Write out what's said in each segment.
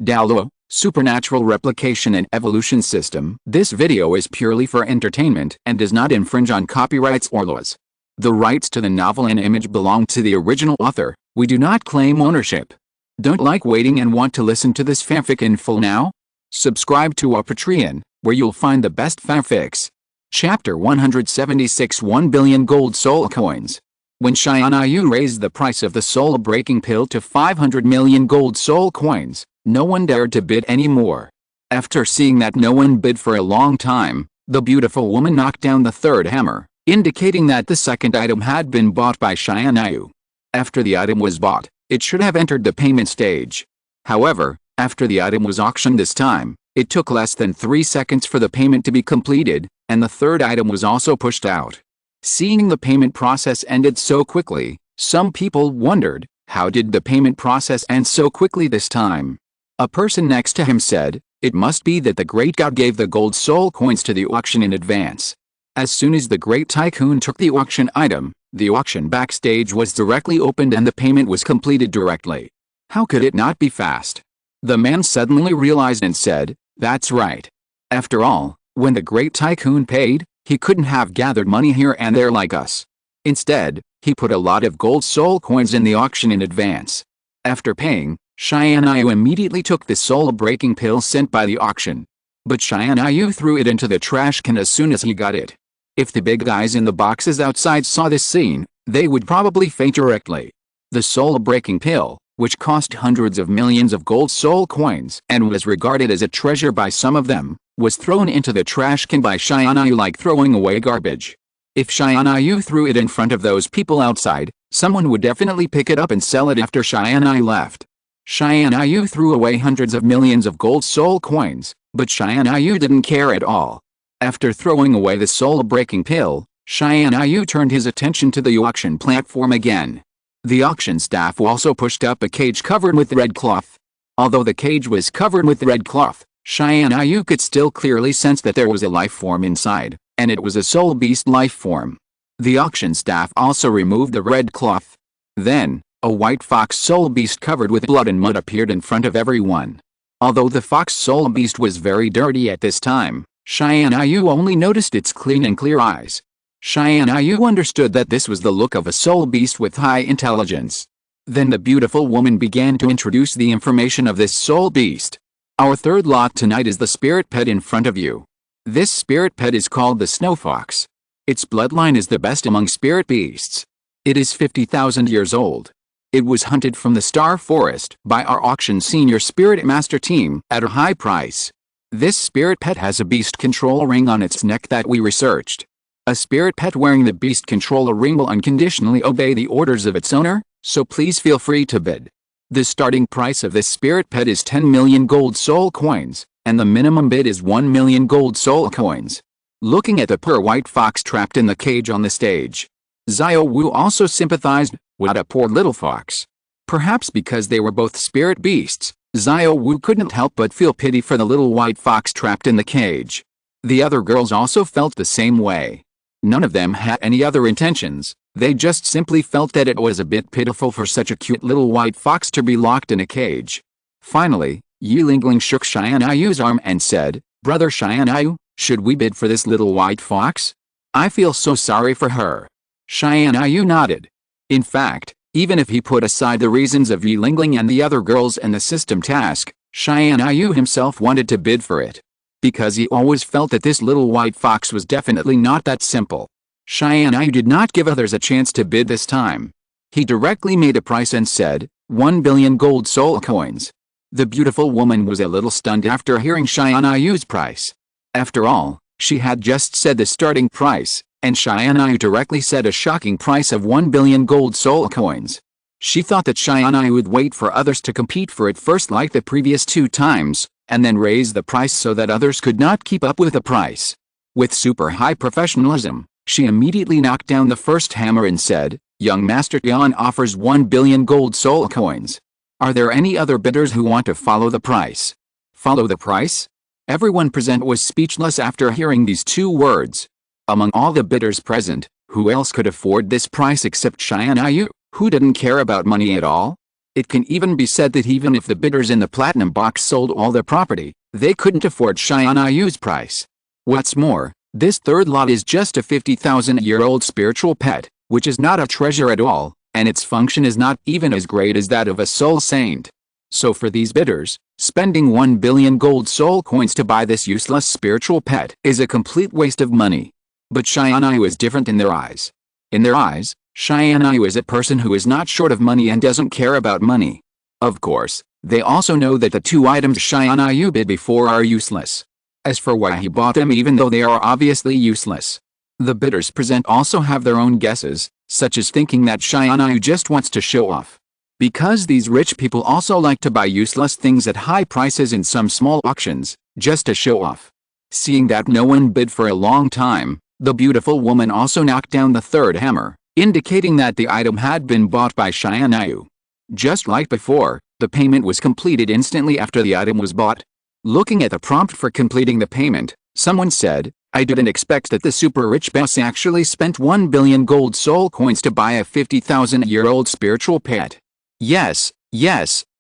Douluo, Supernatural Replication and Evolution System. This video is purely for entertainment and does not infringe on copyrights or laws. The rights to the novel and image belong to the original author. We do not claim ownership. Don't like waiting and want to listen to this fanfic in full now? Subscribe to our Patreon, where you'll find the best fanfics. Chapter 176 1 billion gold soul coins. When Tianyu raised the price of the soul-breaking pill to 500 million gold soul coins, no one dared to bid any more. After seeing that no one bid for a long time, the beautiful woman knocked down the third hammer, indicating that the second item had been bought by Tianyu. After the item was bought, it should have entered the payment stage. However, after the item was auctioned this time, it took less than 3 seconds for the payment to be completed, and the third item was also pushed out. Seeing the payment process ended so quickly, some people wondered, how did the payment process end so quickly this time? A person next to him said, it must be that the great god gave the gold soul coins to the auction in advance. As soon as the great tycoon took the auction item, the auction backstage was directly opened and the payment was completed directly. How could it not be fast? The man suddenly realized and said, that's right. After all, when the great tycoon paid, he couldn't have gathered money here and there like us. Instead, he put a lot of gold soul coins in the auction in advance. After paying, Tianyu immediately took the soul-breaking pill sent by the auction. But Tianyu threw it into the trash can as soon as he got it. If the big guys in the boxes outside saw this scene, they would probably faint directly. The soul-breaking pill, which cost hundreds of millions of gold soul coins and was regarded as a treasure by some of them, was thrown into the trash can by Tianyu like throwing away garbage. If Tianyu threw it in front of those people outside, someone would definitely pick it up and sell it after Tianyu left. Tianyu threw away hundreds of millions of gold soul coins, but Tianyu didn't care at all. After throwing away the soul-breaking pill, Tianyu turned his attention to the auction platform again. The auction staff also pushed up a cage covered with red cloth. Although the cage was covered with red cloth, Tianyu could still clearly sense that there was a life form inside, and it was a soul beast life form. The auction staff also removed the red cloth. Then, a white fox soul beast covered with blood and mud appeared in front of everyone. Although the fox soul beast was very dirty at this time, Tianyu only noticed its clean and clear eyes. Tianyu understood that this was the look of a soul beast with high intelligence. Then the beautiful woman began to introduce the information of this soul beast. Our third lot tonight is the spirit pet in front of you. This spirit pet is called the snow fox. Its bloodline is the best among spirit beasts. It is 50,000 years old. It was hunted from the Star Forest by our auction senior spirit master team at a high price. This spirit pet has a beast control ring on its neck that we researched. A spirit pet wearing the beast controller ring will unconditionally obey the orders of its owner, so please feel free to bid. The starting price of this spirit pet is 10 million gold soul coins, and the minimum bid is 1 million gold soul coins. Looking at the poor white fox trapped in the cage on the stage, Xiao Wu also sympathized. What a poor little fox. Perhaps because they were both spirit beasts, Xiao Wu couldn't help but feel pity for the little white fox trapped in the cage. The other girls also felt the same way. None of them had any other intentions, they just simply felt that it was a bit pitiful for such a cute little white fox to be locked in a cage. Finally, Yilingling shook Tianyu's arm and said, Brother Tianyu, should we bid for this little white fox? I feel so sorry for her. Tianyu nodded. In fact, even if he put aside the reasons of Yilingling and the other girls and the system task, Tianyu himself wanted to bid for it. Because he always felt that this little white fox was definitely not that simple. Tianyu did not give others a chance to bid this time. He directly made a price and said, 1 billion gold soul coins. The beautiful woman was a little stunned after hearing Tianyu's price. After all, she had just said the starting price, and Tianyu directly said a shocking price of 1 billion gold soul coins. She thought that Tianyu would wait for others to compete for it first like the previous 2 times, and then raise the price so that others could not keep up with the price. With super high professionalism, she immediately knocked down the first hammer and said, Young Master Tian offers 1 billion gold soul coins. Are there any other bidders who want to follow the price? Follow the price? Everyone present was speechless after hearing these 2 words. Among all the bidders present, who else could afford this price except Tianyu, who didn't care about money at all? It can even be said that even if the bidders in the platinum box sold all their property, they couldn't afford Xianyu's price. What's more, this third lot is just a 50,000-year-old spiritual pet, which is not a treasure at all, and its function is not even as great as that of a soul saint. So for these bidders, spending 1 billion gold soul coins to buy this useless spiritual pet is a complete waste of money. But Xianyu is different in their eyes. In their eyes, Xianyu is a person who is not short of money and doesn't care about money. Of course, they also know that the two items Xianyu bid before are useless. As for why he bought them even though they are obviously useless, the bidders present also have their own guesses, such as thinking that Xianyu just wants to show off. Because these rich people also like to buy useless things at high prices in some small auctions, just to show off. Seeing that no one bid for a long time, the beautiful woman also knocked down the third hammer, indicating that the item had been bought by Xianyu. Just like before, the payment was completed instantly after the item was bought. Looking at the prompt for completing the payment, someone said, "I didn't expect that the super rich boss actually spent 1 billion gold soul coins to buy a 50,000-year-old spiritual pet." Yes,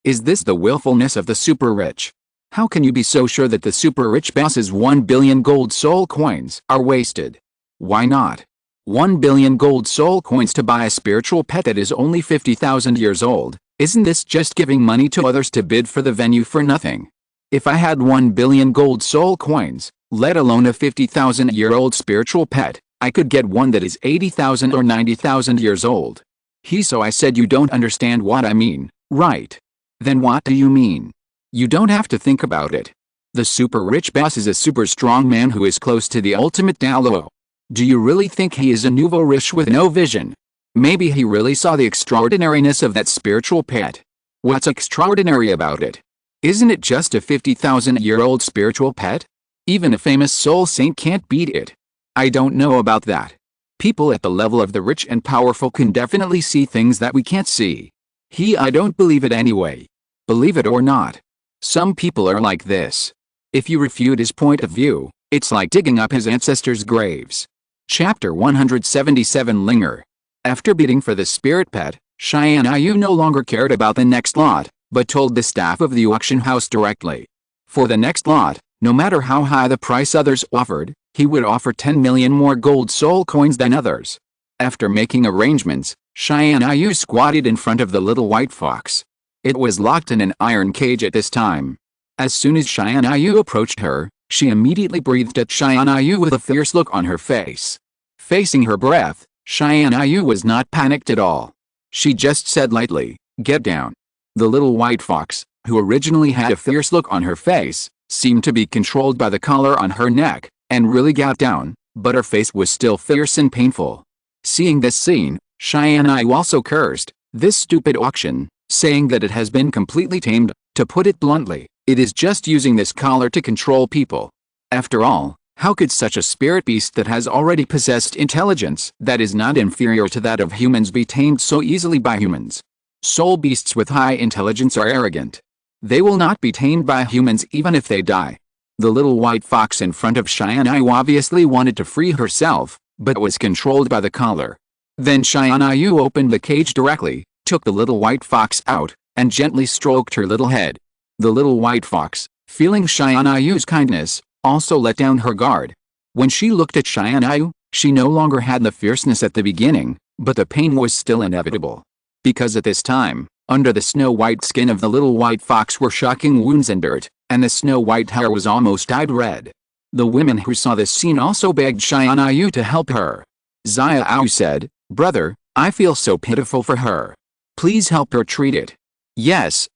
is this the willfulness of the super rich? How can you be so sure that the super rich boss's 1 billion gold soul coins are wasted? Why not? 1 billion gold soul coins to buy a spiritual pet that is only 50,000 years old, isn't this just giving money to others to bid for the venue for nothing? If I had 1 billion gold soul coins, let alone a 50,000-year-old spiritual pet, I could get one that is 80,000 or 90,000 years old. So I said you don't understand what I mean, right? Then what do you mean? You don't have to think about it. The super rich boss is a super strong man who is close to the ultimate Douluo. Do you really think he is a nouveau riche with no vision? Maybe he really saw the extraordinariness of that spiritual pet. What's extraordinary about it? Isn't it just a 50,000-year-old spiritual pet? Even a famous soul saint can't beat it. I don't know about that. People at the level of the rich and powerful can definitely see things that we can't see. I don't believe it anyway. Believe it or not. Some people are like this. If you refute his point of view, it's like digging up his ancestors' graves. Chapter 177 Linger. After bidding for the spirit pet, Xianyu no longer cared about the next lot, but told the staff of the auction house directly. For the next lot, no matter how high the price others offered, he would offer 10 million more gold soul coins than others. After making arrangements, Xianyu squatted in front of the little white fox. It was locked in an iron cage at this time. As soon as Xianyu approached her, she immediately breathed at Xianyu with a fierce look on her face. Facing her breath, Xianyu was not panicked at all. She just said lightly, "Get down." The little white fox, who originally had a fierce look on her face, seemed to be controlled by the collar on her neck, and really got down, but her face was still fierce and painful. Seeing this scene, Xianyu also cursed, "This stupid auction," saying that it has been completely tamed. To put it bluntly, it is just using this collar to control people. After all, how could such a spirit beast that has already possessed intelligence that is not inferior to that of humans be tamed so easily by humans? Soul beasts with high intelligence are arrogant. They will not be tamed by humans even if they die. The little white fox in front of Xianyu obviously wanted to free herself, but was controlled by the collar. Then Xianyu opened the cage directly, took the little white fox out, and gently stroked her little head. The little white fox, feeling Xianyu's kindness, also let down her guard. When she looked at Xianyu, she no longer had the fierceness at the beginning, but the pain was still inevitable. Because at this time, under the snow-white skin of the little white fox were shocking wounds and dirt, and the snow-white hair was almost dyed red. The women who saw this scene also begged Xianyu to help her. Xiao said, "Brother, I feel so pitiful for her. Please help her treat it." Yes,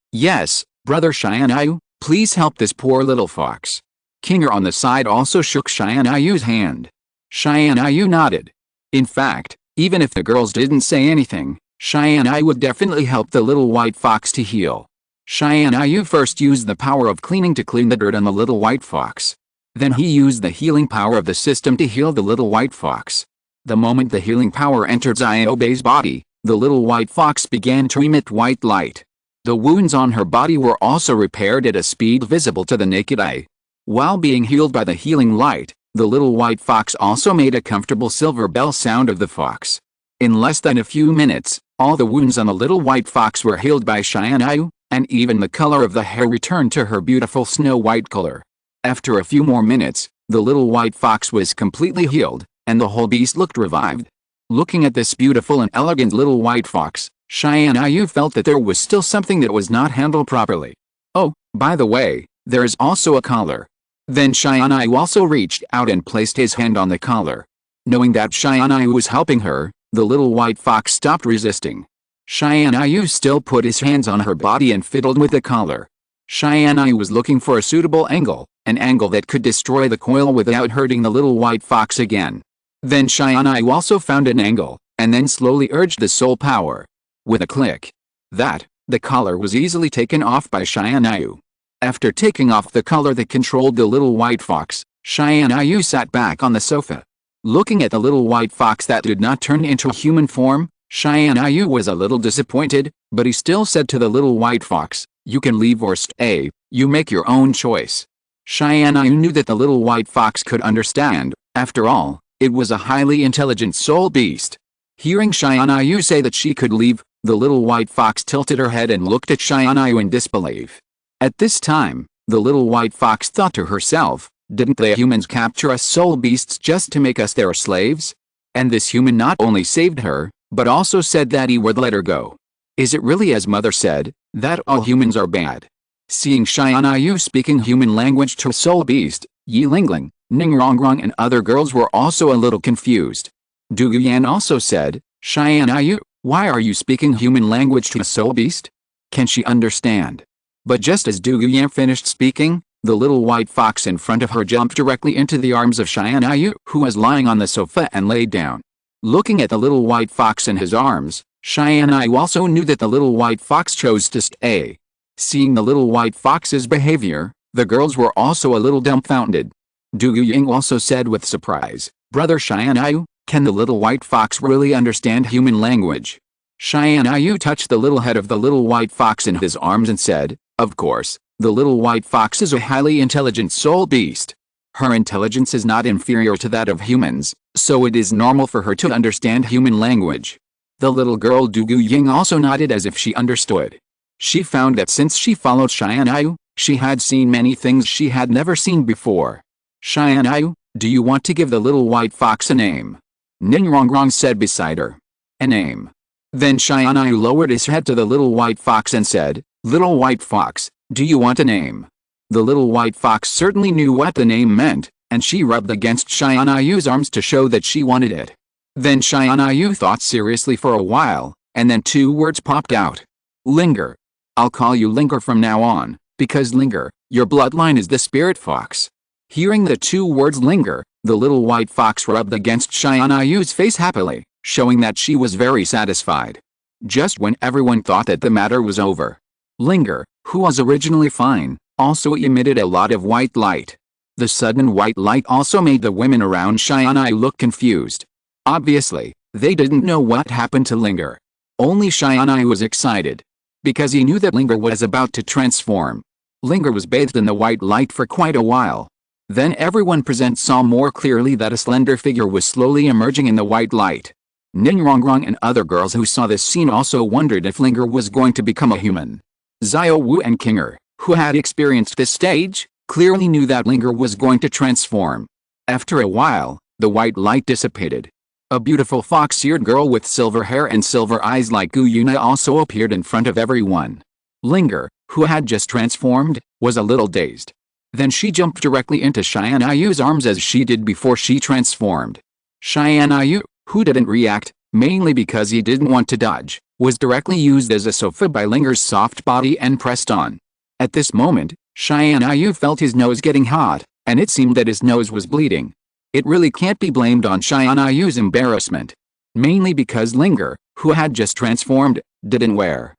brother Xianyu, please help this poor little fox." Kinger on the side also shook Xianyu's hand. Xianyu nodded. In fact, even if the girls didn't say anything, Xianyu would definitely help the little white fox to heal. Xianyu first used the power of cleaning to clean the dirt on the little white fox. Then he used the healing power of the system to heal the little white fox. The moment the healing power entered Xiao's body, the little white fox began to emit white light. The wounds on her body were also repaired at a speed visible to the naked eye. While being healed by the healing light, the little white fox also made a comfortable silver bell sound of the fox. In less than a few minutes, All the wounds on the little white fox were healed by Tianyu, and even the color of the hair returned to her beautiful snow-white color. After a few more minutes, the little white fox was completely healed, and the whole beast looked revived. Looking at this beautiful and elegant little white fox, Tianyu felt that there was still something that was not handled properly. Oh, by the way, there is also a collar. Then Tianyu also reached out and placed his hand on the collar. Knowing that Tianyu was helping her, the little white fox stopped resisting. Tianyu still put his hands on her body and fiddled with the collar. Tianyu was looking for a suitable angle, an angle that could destroy the coil without hurting the little white fox again. Then Tianyu also found an angle, and then slowly urged the soul power. With a click, the collar was easily taken off by Tianyu. After taking off the collar that controlled the little white fox, Tianyu sat back on the sofa. Looking at the little white fox that did not turn into human form, Tianyu was a little disappointed, but he still said to the little white fox, "You can leave or stay, you make your own choice." Tianyu knew that the little white fox could understand. After all, it was a highly intelligent soul beast. Hearing Tianyu say that she could leave, the little white fox tilted her head and looked at Tianyu in disbelief. At this time, the little white fox thought to herself, "Didn't the humans capture us soul beasts just to make us their slaves?" And this human not only saved her, but also said that he would let her go. Is it really as mother said, that all humans are bad? Seeing Tianyu speaking human language to a soul beast, Yi Lingling, Ning Rongrong and other girls were also a little confused. Du Yuyan also said, "Tianyu, why are you speaking human language to a soul beast? Can she understand?" But just as Du Yuyan finished speaking, the little white fox in front of her jumped directly into the arms of Tianyu, who was lying on the sofa, and laid down. Looking at the little white fox in his arms, Tianyu also knew that the little white fox chose to stay. Seeing the little white fox's behavior, the girls were also a little dumbfounded. Du Ying also said with surprise, "Brother Tianyu, can the little white fox really understand human language?" Tianyu touched the little head of the little white fox in his arms and said, "Of course, the little white fox is a highly intelligent soul beast. Her intelligence is not inferior to that of humans, so it is normal for her to understand human language." The little girl Du Ying also nodded as if she understood. She found that since she followed Tianyu, she had seen many things she had never seen before. "Tianyu, do you want to give the little white fox a name?" Ning Rongrong said beside her. "A name?" Then Tianyu lowered his head to the little white fox and said, "Little white fox, do you want a name?" The little white fox certainly knew what the name meant, and she rubbed against Tianyu's arms to show that she wanted it. Then Tianyu thought seriously for a while, and then two words popped out. "Linger. I'll call you Linger from now on, because Linger, your bloodline is the spirit fox." Hearing the two words Linger, the little white fox rubbed against Tianyu's face happily, showing that she was very satisfied. Just when everyone thought that the matter was over, Linger, who was originally fine, also emitted a lot of white light. The sudden white light also made the women around Tianyu look confused. Obviously, they didn't know what happened to Linger. Only Tianyu was excited, because he knew that Linger was about to transform. Linger was bathed in the white light for quite a while. Then everyone present saw more clearly that a slender figure was slowly emerging in the white light. Ning Rongrong and other girls who saw this scene also wondered if Linger was going to become a human. Xiao Wu and Kinger, who had experienced this stage, clearly knew that Linger was going to transform. After a while, the white light dissipated. A beautiful fox-eared girl with silver hair and silver eyes like Gu Yuna also appeared in front of everyone. Linger, who had just transformed, was a little dazed. Then she jumped directly into Tianyu's arms as she did before she transformed. Tianyu, who didn't react, mainly because he didn't want to dodge, was directly used as a sofa by Linger's soft body and pressed on. At this moment, Tianyu felt his nose getting hot, and it seemed that his nose was bleeding. It really can't be blamed on Tianyu's embarrassment. Mainly because Linger, who had just transformed, didn't wear.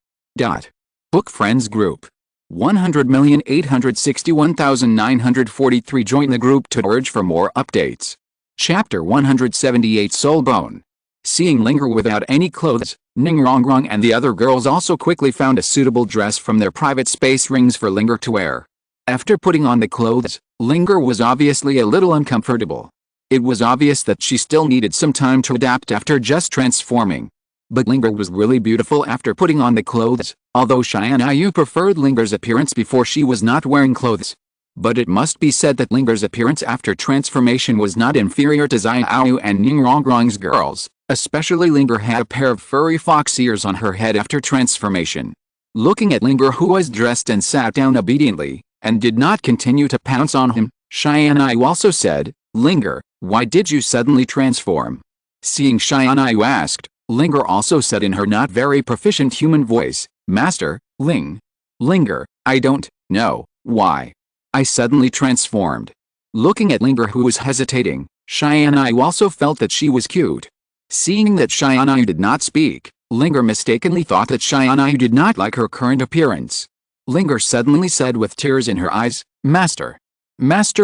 Book Friends Group 100,861,943. Join the group to urge for more updates. Chapter 178 Soulbone. Seeing Linger without any clothes, Ning Rongrong and the other girls also quickly found a suitable dress from their private space rings for Linger to wear. After putting on the clothes, Linger was obviously a little uncomfortable. It was obvious that she still needed some time to adapt after just transforming. But Linger was really beautiful after putting on the clothes, although Xianyu preferred Linger's appearance before she was not wearing clothes. But it must be said that Linger's appearance after transformation was not inferior to Xiao Wu and Ning Rongrong's girls, especially Linger had a pair of furry fox ears on her head after transformation. Looking at Linger, who was dressed and sat down obediently, and did not continue to pounce on him, Xianyu also said, "Linger, why did you suddenly transform?" Seeing Xianyu asked, Linger also said in her not very proficient human voice, "Master, Linger, I don't know why I suddenly transformed." Looking at Linger, who was hesitating, Xianyu also felt that she was cute. Seeing that Xianyu did not speak, Linger mistakenly thought that Xianyu did not like her current appearance. Linger suddenly said with tears in her eyes, Master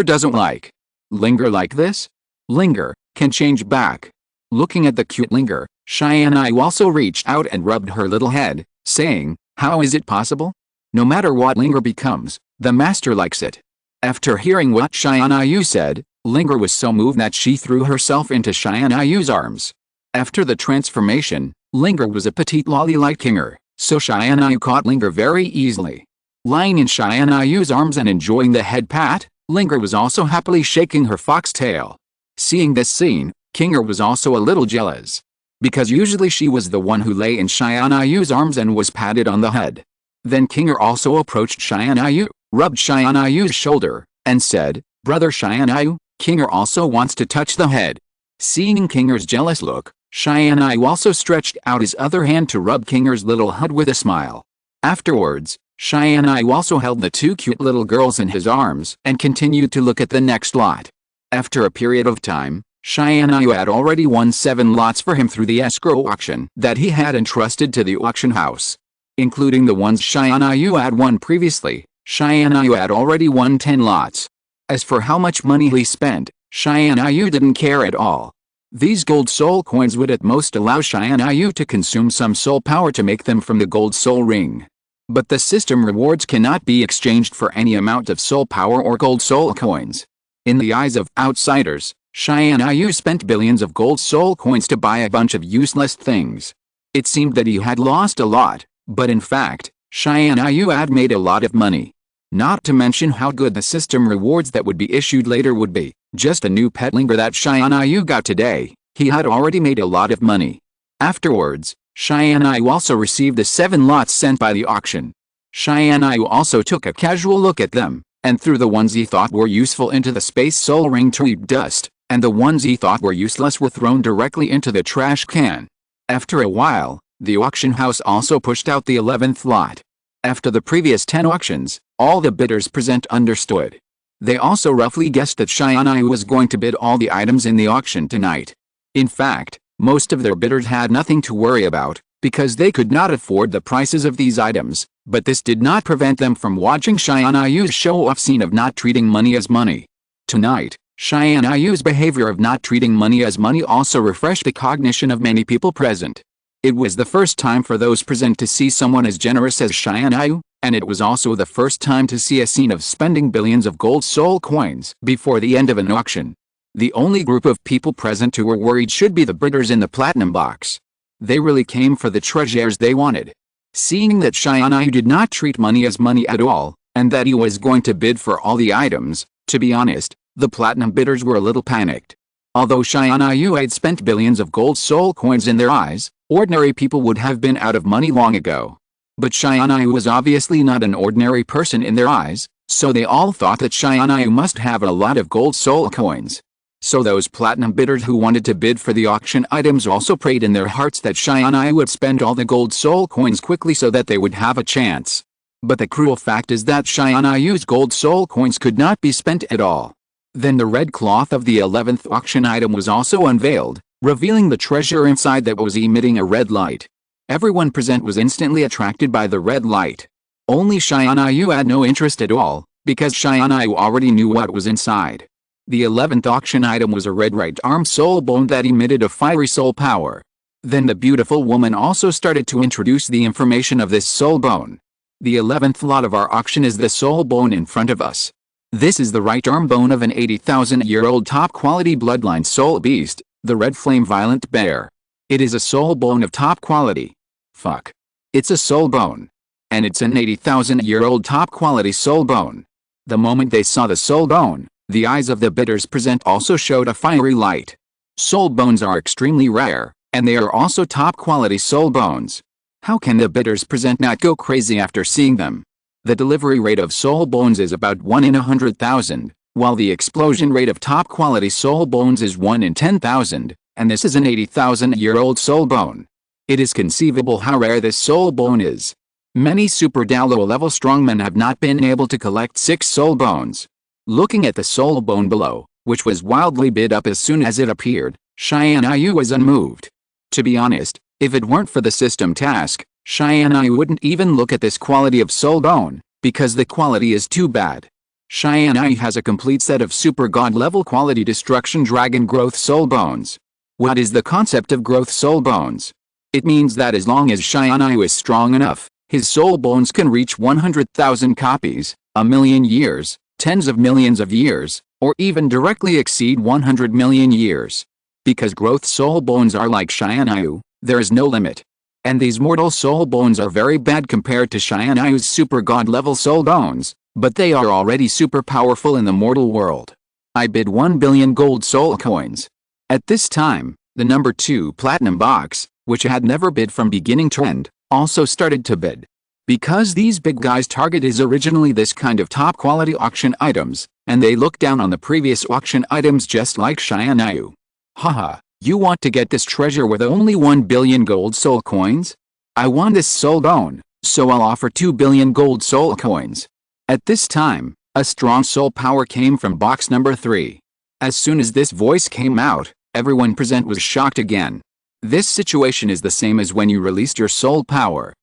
doesn't like Linger like this? Linger can change back." Looking at the cute Linger, Xianyu also reached out and rubbed her little head, saying, "How is it possible? No matter what Linger becomes, the master likes it." After hearing what Xianyu said, Linger was so moved that she threw herself into Xianyu's arms. After the transformation, Linger was a petite lolly-like kinger, so Xianyu caught Linger very easily. Lying in Xianyu's arms and enjoying the head pat, Linger was also happily shaking her fox tail. Seeing this scene, Kinger was also a little jealous, because usually she was the one who lay in Xianyu's arms and was patted on the head. Then Kinger also approached Xianyu, rubbed Xianyu's shoulder, and said, "Brother Xianyu, Kinger also wants to touch the head." Seeing Kinger's jealous look, Xianyu also stretched out his other hand to rub Kinger's little head with a smile. Afterwards, Xianyu also held the two cute little girls in his arms and continued to look at the next lot. After a period of time, Xianyu had already won 7 lots for him through the escrow auction that he had entrusted to the auction house. Including the ones Xianyu had won previously, Xianyu had already won 10 lots. As for how much money he spent, Xianyu didn't care at all. These gold soul coins would at most allow Tianyu to consume some soul power to make them from the gold soul ring. But the system rewards cannot be exchanged for any amount of soul power or gold soul coins. In the eyes of outsiders, Tianyu spent billions of gold soul coins to buy a bunch of useless things. It seemed that he had lost a lot, but in fact, Tianyu had made a lot of money. Not to mention how good the system rewards that would be issued later would be. Just a new pet linger that Tianyu got today, he had already made a lot of money. Afterwards, Tianyu also received the 7 lots sent by the auction. Tianyu also took a casual look at them, and threw the ones he thought were useful into the space soul ring to heap dust, and the ones he thought were useless were thrown directly into the trash can. After a while, the auction house also pushed out the 11th lot. After the previous 10 auctions, all the bidders present understood. They also roughly guessed that Tianyu was going to bid all the items in the auction tonight. In fact, most of their bidders had nothing to worry about, because they could not afford the prices of these items, but this did not prevent them from watching Tianyu's show-off scene of not treating money as money. Tonight, Tianyu's behavior of not treating money as money also refreshed the cognition of many people present. It was the first time for those present to see someone as generous as Tianyu, and it was also the first time to see a scene of spending billions of gold soul coins before the end of an auction. The only group of people present who were worried should be the bidders in the platinum box. They really came for the treasures they wanted. Seeing that Tianyu did not treat money as money at all, and that he was going to bid for all the items, to be honest, the platinum bidders were a little panicked. Although Tianyu had spent billions of gold soul coins in their eyes, ordinary people would have been out of money long ago. But Tianyu was obviously not an ordinary person in their eyes, so they all thought that Tianyu must have a lot of gold soul coins. So those platinum bidders who wanted to bid for the auction items also prayed in their hearts that Tianyu would spend all the gold soul coins quickly so that they would have a chance. But the cruel fact is that Tianyu's gold soul coins could not be spent at all. Then the red cloth of the 11th auction item was also unveiled, revealing the treasure inside that was emitting a red light. Everyone present was instantly attracted by the red light. Only Tianyu had no interest at all, because Tianyu already knew what was inside. The 11th auction item was a red right arm soul bone that emitted a fiery soul power. Then the beautiful woman also started to introduce the information of this soul bone. The 11th lot of our auction is the soul bone in front of us. This is the right arm bone of an 80,000-year-old top-quality bloodline soul beast, the red flame violent bear. It is a soul bone of top quality. Fuck. It's a soul bone. And it's an 80,000-year-old top quality soul bone. The moment they saw the soul bone, the eyes of the bidders present also showed a fiery light. Soul bones are extremely rare, and they are also top quality soul bones. How can the bidders present not go crazy after seeing them? The delivery rate of soul bones is about 1 in 100,000, while the explosion rate of top quality soul bones is 1 in 10,000, and this is an 80,000-year-old soul bone. It is conceivable how rare this soul bone is. Many Super Douluo level strongmen have not been able to collect 6 soul bones. Looking at the soul bone below, which was wildly bid up as soon as it appeared, Tianyu was unmoved. To be honest, if it weren't for the system task, Tianyu wouldn't even look at this quality of soul bone, because the quality is too bad. Tianyu has a complete set of super god level quality destruction dragon growth soul bones. What is the concept of growth soul bones? It means that as long as Tianyu is strong enough, his soul bones can reach 100,000 copies, a million years, tens of millions of years, or even directly exceed 100 million years. Because growth soul bones are like Tianyu, there is no limit. And these mortal soul bones are very bad compared to Tianyu's super god level soul bones, but they are already super powerful in the mortal world. I bid 1 billion gold soul coins. At this time, the number 2 platinum box, which had never bid from beginning trend, also started to bid. Because these big guys' target is originally this kind of top quality auction items, and they look down on the previous auction items just like Tianyu. Haha, you want to get this treasure with only 1 billion gold soul coins? I want this soul bone, so I'll offer 2 billion gold soul coins. At this time, a strong soul power came from box number 3. As soon as this voice came out, everyone present was shocked again. This situation is the same as when you released your soul power.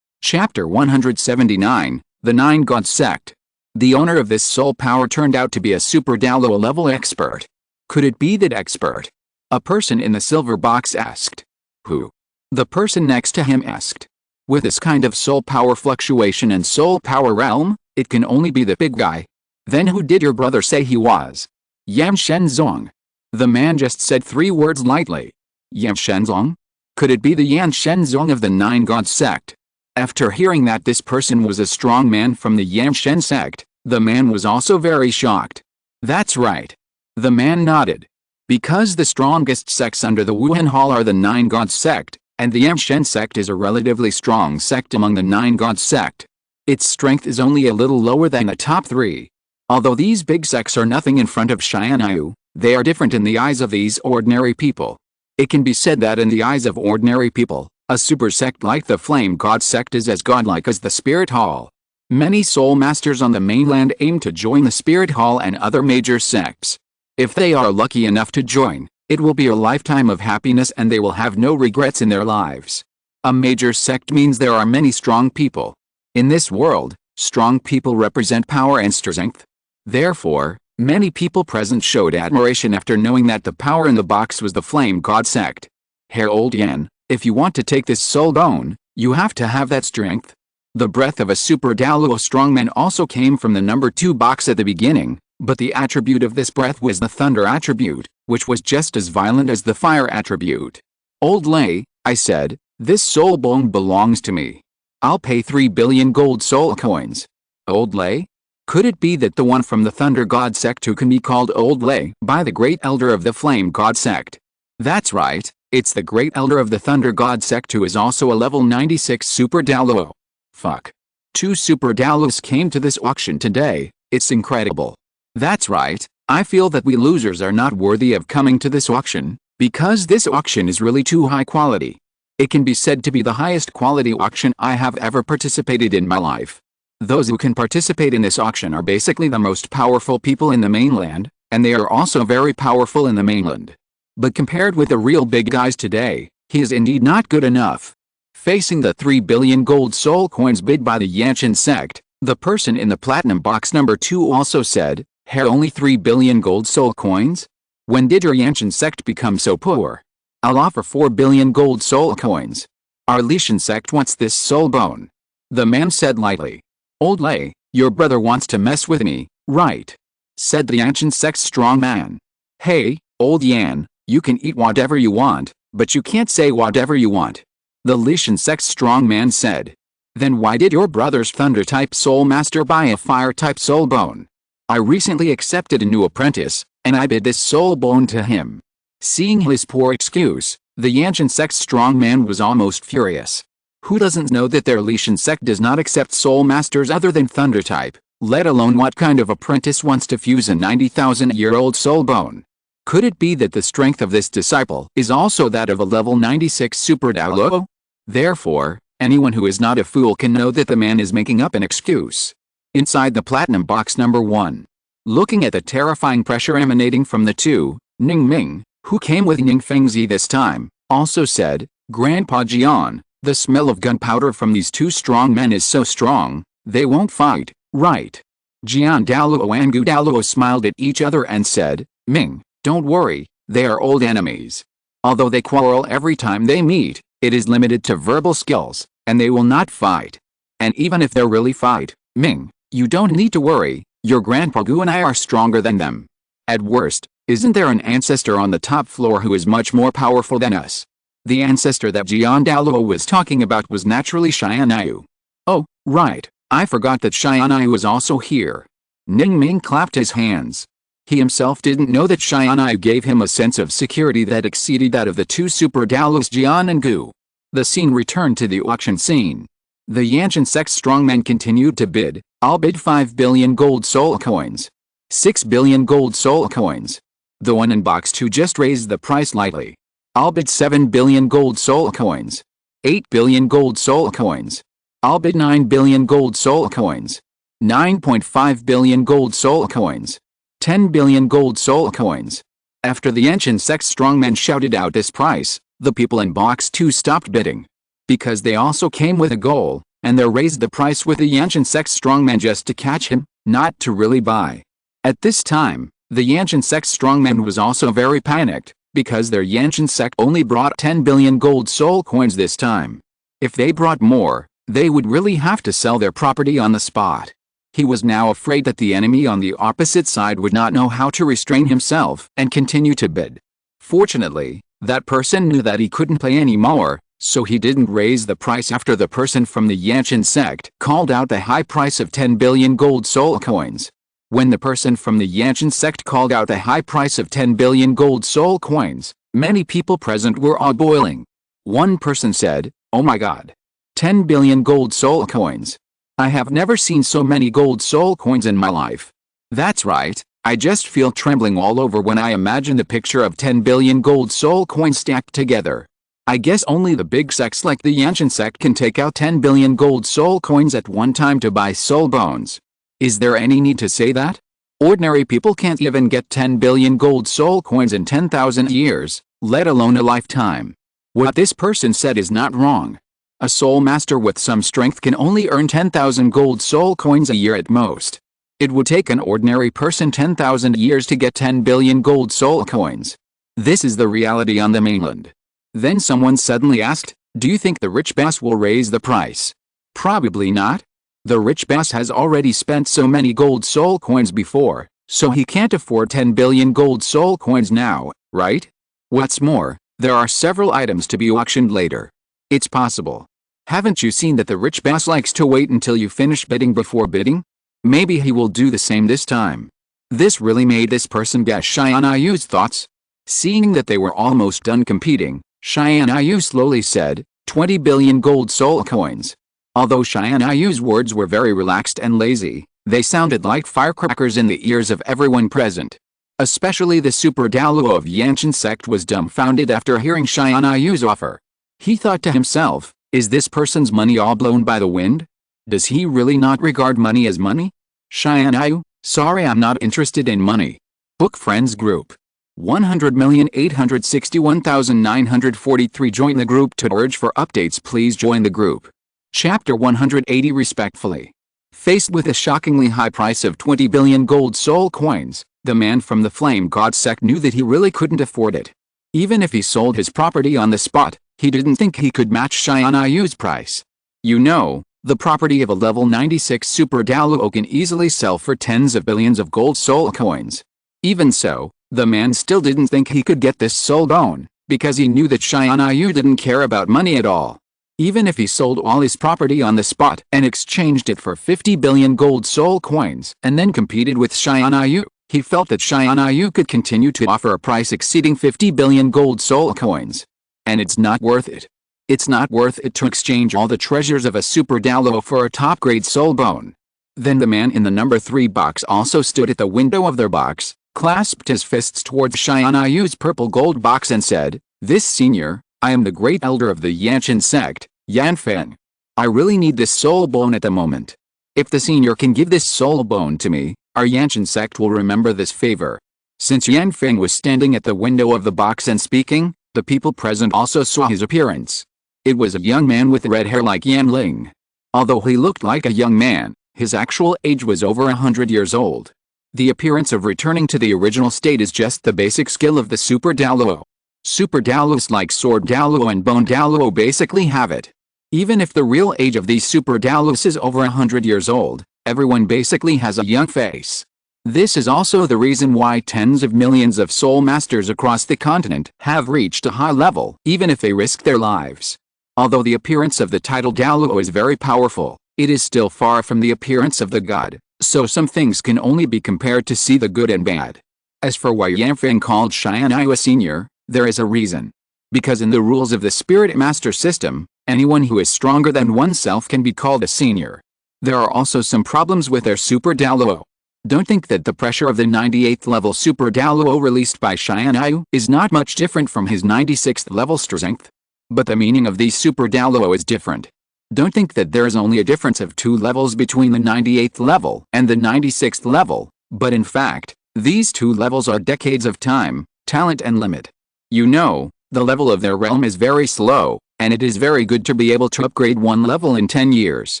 Chapter 179, The 9 God Sect. The owner of this soul power turned out to be a Super Douluo level expert. Could it be that expert? A person in the silver box asked. Who? The person next to him asked. With this kind of soul power fluctuation and soul power realm, it can only be the big guy. Then who did your brother say he was? Yan Shenzong. The man just said 3 words lightly. Yan Shenzong? Could it be the Yan Shenzong of the 9 God sect? After hearing that this person was a strong man from the Yan Shen sect, the man was also very shocked. That's right. The man nodded. Because the strongest sects under the Wuhan Hall are the 9 God sect, and the Yan Shen sect is a relatively strong sect among the 9 God sect. Its strength is only a little lower than the top 3. Although these big sects are nothing in front of Tianyu, they are different in the eyes of these ordinary people. It can be said that in the eyes of ordinary people, a super sect like the Flame God sect is as godlike as the Spirit Hall. Many soul masters on the mainland aim to join the Spirit Hall and other major sects. If they are lucky enough to join, it will be a lifetime of happiness and they will have no regrets in their lives. A major sect means there are many strong people. In this world, strong people represent power and strength. Therefore, many people present showed admiration after knowing that the power in the box was the Flame God sect. Herr Old Yan, if you want to take this soul bone, you have to have that strength. The breath of a Super Douluo strongman also came from the number 2 box at the beginning, but the attribute of this breath was the thunder attribute, which was just as violent as the fire attribute. Old Lei, I said, this soul bone belongs to me. I'll pay 3 billion gold soul coins. Old Lei? Could it be that the one from the Thunder God sect who can be called Old Lei by the Great Elder of the Flame God sect? That's right, it's the Great Elder of the Thunder God sect who is also a level 96 Super Douluo. Fuck. 2 Super Douluos came to this auction today, it's incredible. That's right, I feel that we losers are not worthy of coming to this auction, because this auction is really too high quality. It can be said to be the highest quality auction I have ever participated in my life. Those who can participate in this auction are basically the most powerful people in the mainland, and they are also very powerful in the mainland. But compared with the real big guys today, he is indeed not good enough. Facing the 3 billion gold soul coins bid by the Yanshan sect, the person in the platinum box number 2 also said, Herr, only 3 billion gold soul coins? When did your Yanshan sect become so poor? I'll offer 4 billion gold soul coins. Our Lishan sect wants this soul bone. The man said lightly. Old Lei, your brother wants to mess with me, right? Said the Yanshan sect's strong man. Hey, Old Yan, you can eat whatever you want, But you can't say whatever you want. The Lishan sect's strong man said. Then why did your brother's Thunder-type Soul Master buy a Fire-type Soul Bone? I recently accepted a new apprentice, and I bid this Soul Bone to him. Seeing his poor excuse, the Yanshan sect's strong man was almost furious. Who doesn't know that their Lishan sect does not accept Soul Masters other than Thunder-type, let alone what kind of apprentice wants to fuse a 90,000-year-old Soul Bone? Could it be that the strength of this disciple is also that of a level 96 Super Douluo? Therefore, anyone who is not a fool can know that the man is making up an excuse. Inside the platinum box number 1. Looking at the terrifying pressure emanating from the two, Ning Ming, who came with Ning Fengzi this time, also said, Grandpa Jian, the smell of gunpowder from these two strong men is so strong, they won't fight, right? Jian Douluo and Gu Douluo smiled at each other and said, Ming, don't worry, they are old enemies. Although they quarrel every time they meet, it is limited to verbal skills, and they will not fight. And even if they really fight, Ming, you don't need to worry, your Grandpa Gu and I are stronger than them. At worst, isn't there an ancestor on the top floor who is much more powerful than us? The ancestor that Jian Douluo was talking about was naturally Tianyu. Oh, right, I forgot that Tianyu was also here. Ning Ming clapped his hands. He himself didn't know that Tianyu gave him a sense of security that exceeded that of the two Super Douluos Jian and Gu. The scene returned to the auction scene. The Yanshan sect's strongmen continued to bid. I'll bid 5 billion gold soul coins. 6 billion gold soul coins. The one in box 2 just raised the price lightly. I'll bid 7 billion gold soul coins. 8 billion gold soul coins. I'll bid 9 billion gold soul coins. 9.5 billion gold soul coins. 10 billion gold soul coins. After the Yanshan sect's strongmen shouted out this price, the people in box 2 stopped bidding. Because they also came with a goal, and they raised the price with the Yanshan sect's strongman just to catch him, not to really buy. At this time, the Yanshan sect's strongman was also very panicked, because their Yanshan sect only brought 10 billion gold soul coins this time. If they brought more, they would really have to sell their property on the spot. He was now afraid that the enemy on the opposite side would not know how to restrain himself and continue to bid. Fortunately, that person knew that he couldn't pay any more, so he didn't raise the price after the person from the Yanshan sect called out the high price of 10 billion gold soul coins. When the person from the Yanshan sect called out the high price of 10 billion gold soul coins, many people present were all boiling. One person said, "Oh my god. 10 billion gold soul coins. I have never seen so many gold soul coins in my life. That's right, I just feel trembling all over when I imagine the picture of 10 billion gold soul coins stacked together. I guess only the big sects like the Yanshan sect can take out 10 billion gold soul coins at one time to buy soul bones. Is there any need to say that? Ordinary people can't even get 10 billion gold soul coins in 10,000 years, let alone a lifetime. What this person said is not wrong. A soul master with some strength can only earn 10,000 gold soul coins a year at most. It would take an ordinary person 10,000 years to get 10 billion gold soul coins. This is the reality on the mainland. Then someone suddenly asked, "Do you think the rich boss will raise the price?" Probably not. The rich boss has already spent so many gold soul coins before, so he can't afford 10 billion gold soul coins now, right? What's more, there are several items to be auctioned later. It's possible. Haven't you seen that the rich boss likes to wait until you finish bidding before bidding? Maybe he will do the same this time. This really made this person guess Tianyu's thoughts. Seeing that they were almost done competing, Tianyu slowly said, 20 billion gold soul coins. Although Tianyu's words were very relaxed and lazy, they sounded like firecrackers in the ears of everyone present. Especially the Super Douluo of Yanshan sect was dumbfounded after hearing Tianyu's offer. He thought to himself, is this person's money all blown by the wind? Does he really not regard money as money? Tianyu, sorry, I'm not interested in money. Book Friends Group. 100,861,943. Join the group to urge for updates. Please join the group. Chapter 180. Respectfully. Faced with a shockingly high price of 20 billion gold soul coins, the man from the Flame God sect knew that he really couldn't afford it. Even if he sold his property on the spot, he didn't think he could match Tianyu's price. You know, the property of a level 96 Super Douluo can easily sell for tens of billions of gold soul coins. Even so, the man still didn't think he could get this soul bone, because he knew that Tianyu didn't care about money at all. Even if he sold all his property on the spot and exchanged it for 50 billion gold soul coins and then competed with Tianyu, he felt that Tianyu could continue to offer a price exceeding 50 billion gold soul coins. And it's not worth it. It's not worth it to exchange all the treasures of a super Douluo for a top-grade soul bone. Then the man in the number 3 box also stood at the window of their box, clasped his fists towards Tianyu's purple gold box and said, "This senior, I am the great elder of the Yanshan sect, Yanfeng. I really need this soul bone at the moment. If the senior can give this soul bone to me, our Yanshan sect will remember this favor." Since Yanfeng was standing at the window of the box and speaking, the people present also saw his appearance. It was a young man with red hair like Yan Ling. Although he looked like a young man, his actual age was over 100 years old. The appearance of returning to the original state is just the basic skill of the Super Douluo. Super Douluos like Sword Douluo and Bone Douluo basically have it. Even if the real age of these Super Douluos is over 100 years old, everyone basically has a young face. This is also the reason why tens of millions of soul masters across the continent have reached a high level, even if they risk their lives. Although the appearance of the title Douluo is very powerful, it is still far from the appearance of the god, so some things can only be compared to see the good and bad. As for why Yanfeng called Tianyu a senior, there is a reason. Because in the rules of the Spirit Master system, anyone who is stronger than oneself can be called a senior. There are also some problems with their Super Douluo. Don't think that the pressure of the 98th level Super Douluo released by Tianyu is not much different from his 96th level strength. But the meaning of these Super Douluo is different. Don't think that there is only a difference of 2 levels between the 98th level and the 96th level, but in fact, these 2 levels are decades of time, talent and limit. You know, the level of their realm is very slow, and it is very good to be able to upgrade 1 level in 10 years.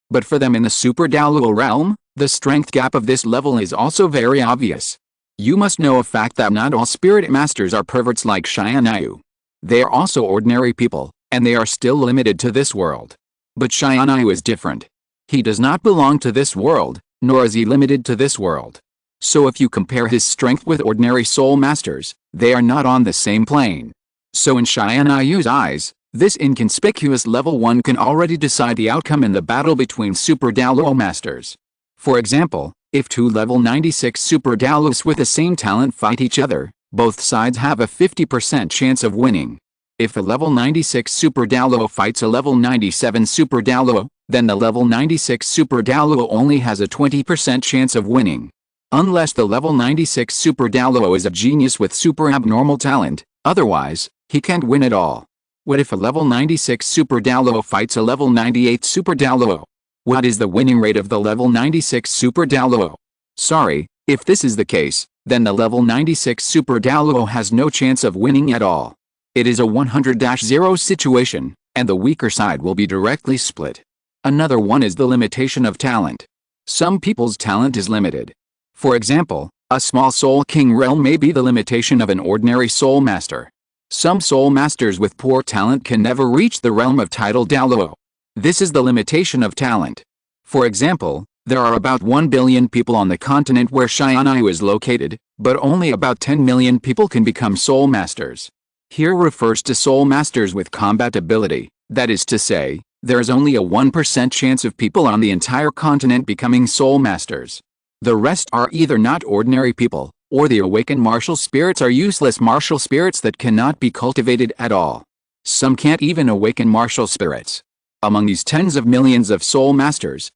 But for them in the Super Douluo realm, the strength gap of this level is also very obvious. You must know a fact that not all Spirit Masters are perverts like Tianyu. They are also ordinary people, and they are still limited to this world. But Tianyu is different. He does not belong to this world, nor is he limited to this world. So if you compare his strength with ordinary soul masters, they are not on the same plane. So in Tianyu's eyes, this inconspicuous level 1 can already decide the outcome in the battle between Super Douluo masters. For example, if 2 level 96 Super Douluos with the same talent fight each other, both sides have a 50% chance of winning. If a level 96 Super Douluo fights a level 97 Super Douluo, then the level 96 Super Douluo only has a 20% chance of winning. Unless the level 96 Super Douluo is a genius with super abnormal talent, otherwise, he can't win at all. What if a level 96 Super Douluo fights a level 98 Super Douluo? What is the winning rate of the level 96 Super Douluo? Sorry, if this is the case, then the level 96 Super Douluo has no chance of winning at all. It is a 100-0 situation, and the weaker side will be directly split. Another one is the limitation of talent. Some people's talent is limited. For example, a small Soul King realm may be the limitation of an ordinary Soul Master. Some Soul Masters with poor talent can never reach the realm of title Douluo. This is the limitation of talent. For example, there are about 1 billion people on the continent where Tianyu is located, but only about 10 million people can become Soul Masters. Here refers to Soul Masters with combat ability, that is to say, there is only a 1% chance of people on the entire continent becoming Soul Masters. The rest are either not ordinary people, or the awakened martial spirits are useless martial spirits that cannot be cultivated at all. Some can't even awaken martial spirits. Among these tens of millions of Soul Masters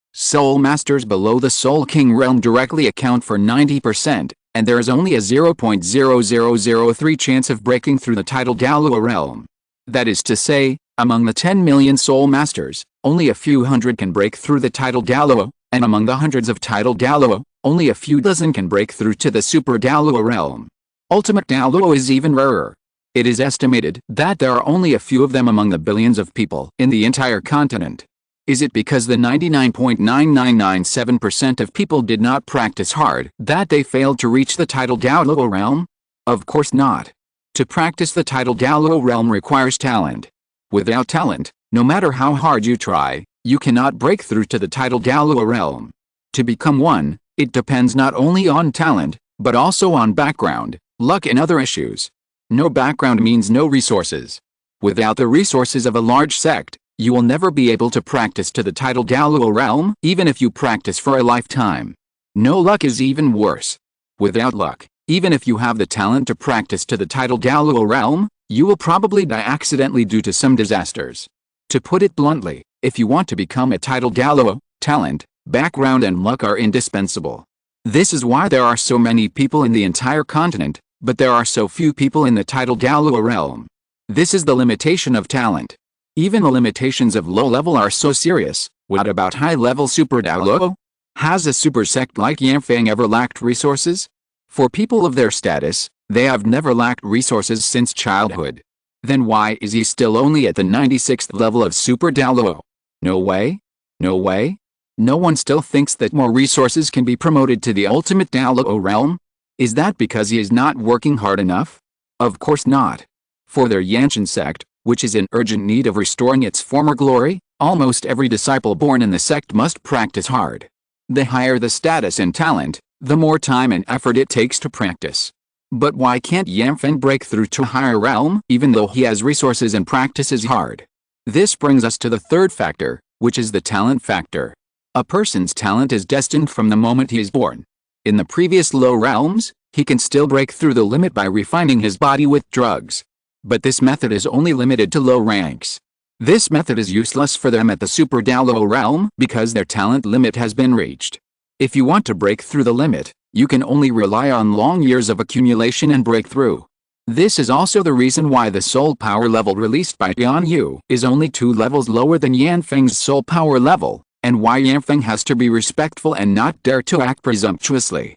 below the Soul King realm directly account for 90%, and there is only a 0.0003 chance of breaking through the title Douluo realm. That is to say, among the 10 million Soul Masters, only a few hundred can break through the title Douluo, and among the hundreds of title Douluo, only a few dozen can break through to the Super Douluo realm. Ultimate Douluo is even rarer. It is estimated that there are only a few of them among the billions of people in the entire continent. Is it because the 99.9997% of people did not practice hard that they failed to reach the title Douluo realm? Of course not. To practice the title Douluo realm requires talent. Without talent, no matter how hard you try, you cannot break through to the title Douluo realm. To become one, it depends not only on talent, but also on background, luck and other issues. No background means no resources. Without the resources of a large sect, you will never be able to practice to the title Douluo realm, even if you practice for a lifetime. No luck is even worse. Without luck, even if you have the talent to practice to the title Douluo realm, you will probably die accidentally due to some disasters. To put it bluntly, if you want to become a title Douluo, talent, background and luck are indispensable. This is why there are so many people in the entire continent, but there are so few people in the title Douluo realm. This is the limitation of talent. Even the limitations of low level are so serious. What about high level super Douluo? Has a super sect like Yanfeng ever lacked resources? For people of their status, they have never lacked resources since childhood. Then why is he still only at the 96th level of super Douluo? No way? No way? No one still thinks that more resources can be promoted to the ultimate Douluo realm? Is that because he is not working hard enough? Of course not. For their Yanshan sect, which is in urgent need of restoring its former glory, almost every disciple born in the sect must practice hard. The higher the status and talent, the more time and effort it takes to practice. But why can't Yanfeng break through to a higher realm even though he has resources and practices hard? This brings us to the third factor, which is the talent factor. A person's talent is destined from the moment he is born. In the previous low realms, he can still break through the limit by refining his body with drugs. But this method is only limited to low ranks. This method is useless for them at the Super Douluo realm because their talent limit has been reached. If you want to break through the limit, you can only rely on long years of accumulation and breakthrough. This is also the reason why the soul power level released by Tianyu is only 2 levels lower than Yanfeng's soul power level, and why Yanfeng has to be respectful and not dare to act presumptuously.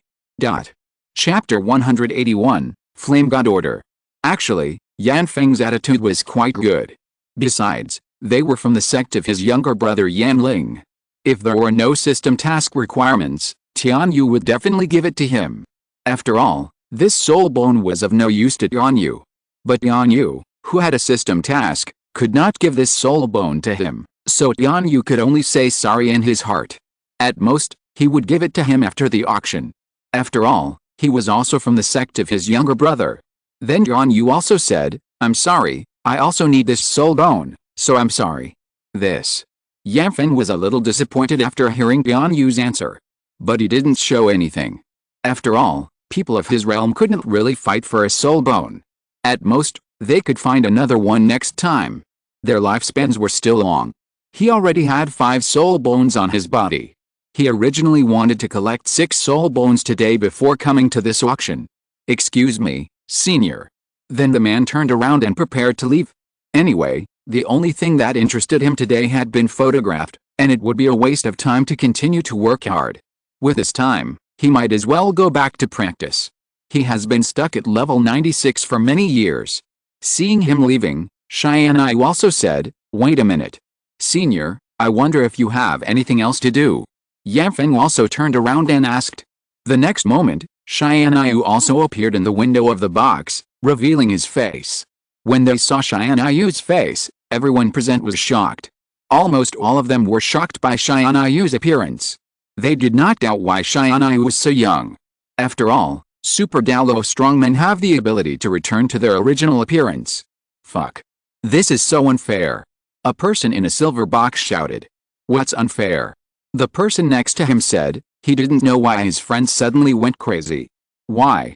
Chapter 181, Flame God Order. Actually, Yanfeng's attitude was quite good. Besides, they were from the sect of his younger brother Yanling. If there were no system task requirements, Tianyu would definitely give it to him. After all, this soul bone was of no use to Tianyu. But Tianyu, who had a system task, could not give this soul bone to him, so Tianyu could only say sorry in his heart. At most, he would give it to him after the auction. After all, he was also from the sect of his younger brother. Then Tianyu also said, "I'm sorry, I also need this soul bone, so I'm sorry." Yanfeng was a little disappointed after hearing Tianyu's answer. But he didn't show anything. After all, people of his realm couldn't really fight for a soul bone. At most, they could find another one next time. Their lifespans were still long. He already had 5 soul bones on his body. He originally wanted to collect 6 soul bones today before coming to this auction. "Excuse me, senior." Then the man turned around and prepared to leave. Anyway, the only thing that interested him today had been photographed, and it would be a waste of time to continue to work hard. With his time, he might as well go back to practice. He has been stuck at level 96 for many years. Seeing him leaving, Xianyu also said, "Wait a minute. Senior, I wonder if you have anything else to do." Yanfeng also turned around and asked. The next moment, Xianyu also appeared in the window of the box, revealing his face. When they saw Xianyu's face, everyone present was shocked. Almost all of them were shocked by Xianyu's appearance. They did not doubt why Xianyu was so young. After all, Super Douluo strongmen have the ability to return to their original appearance. Fuck. This is so unfair. A person in a silver box shouted. What's unfair? The person next to him said, he didn't know why his friend suddenly went crazy. Why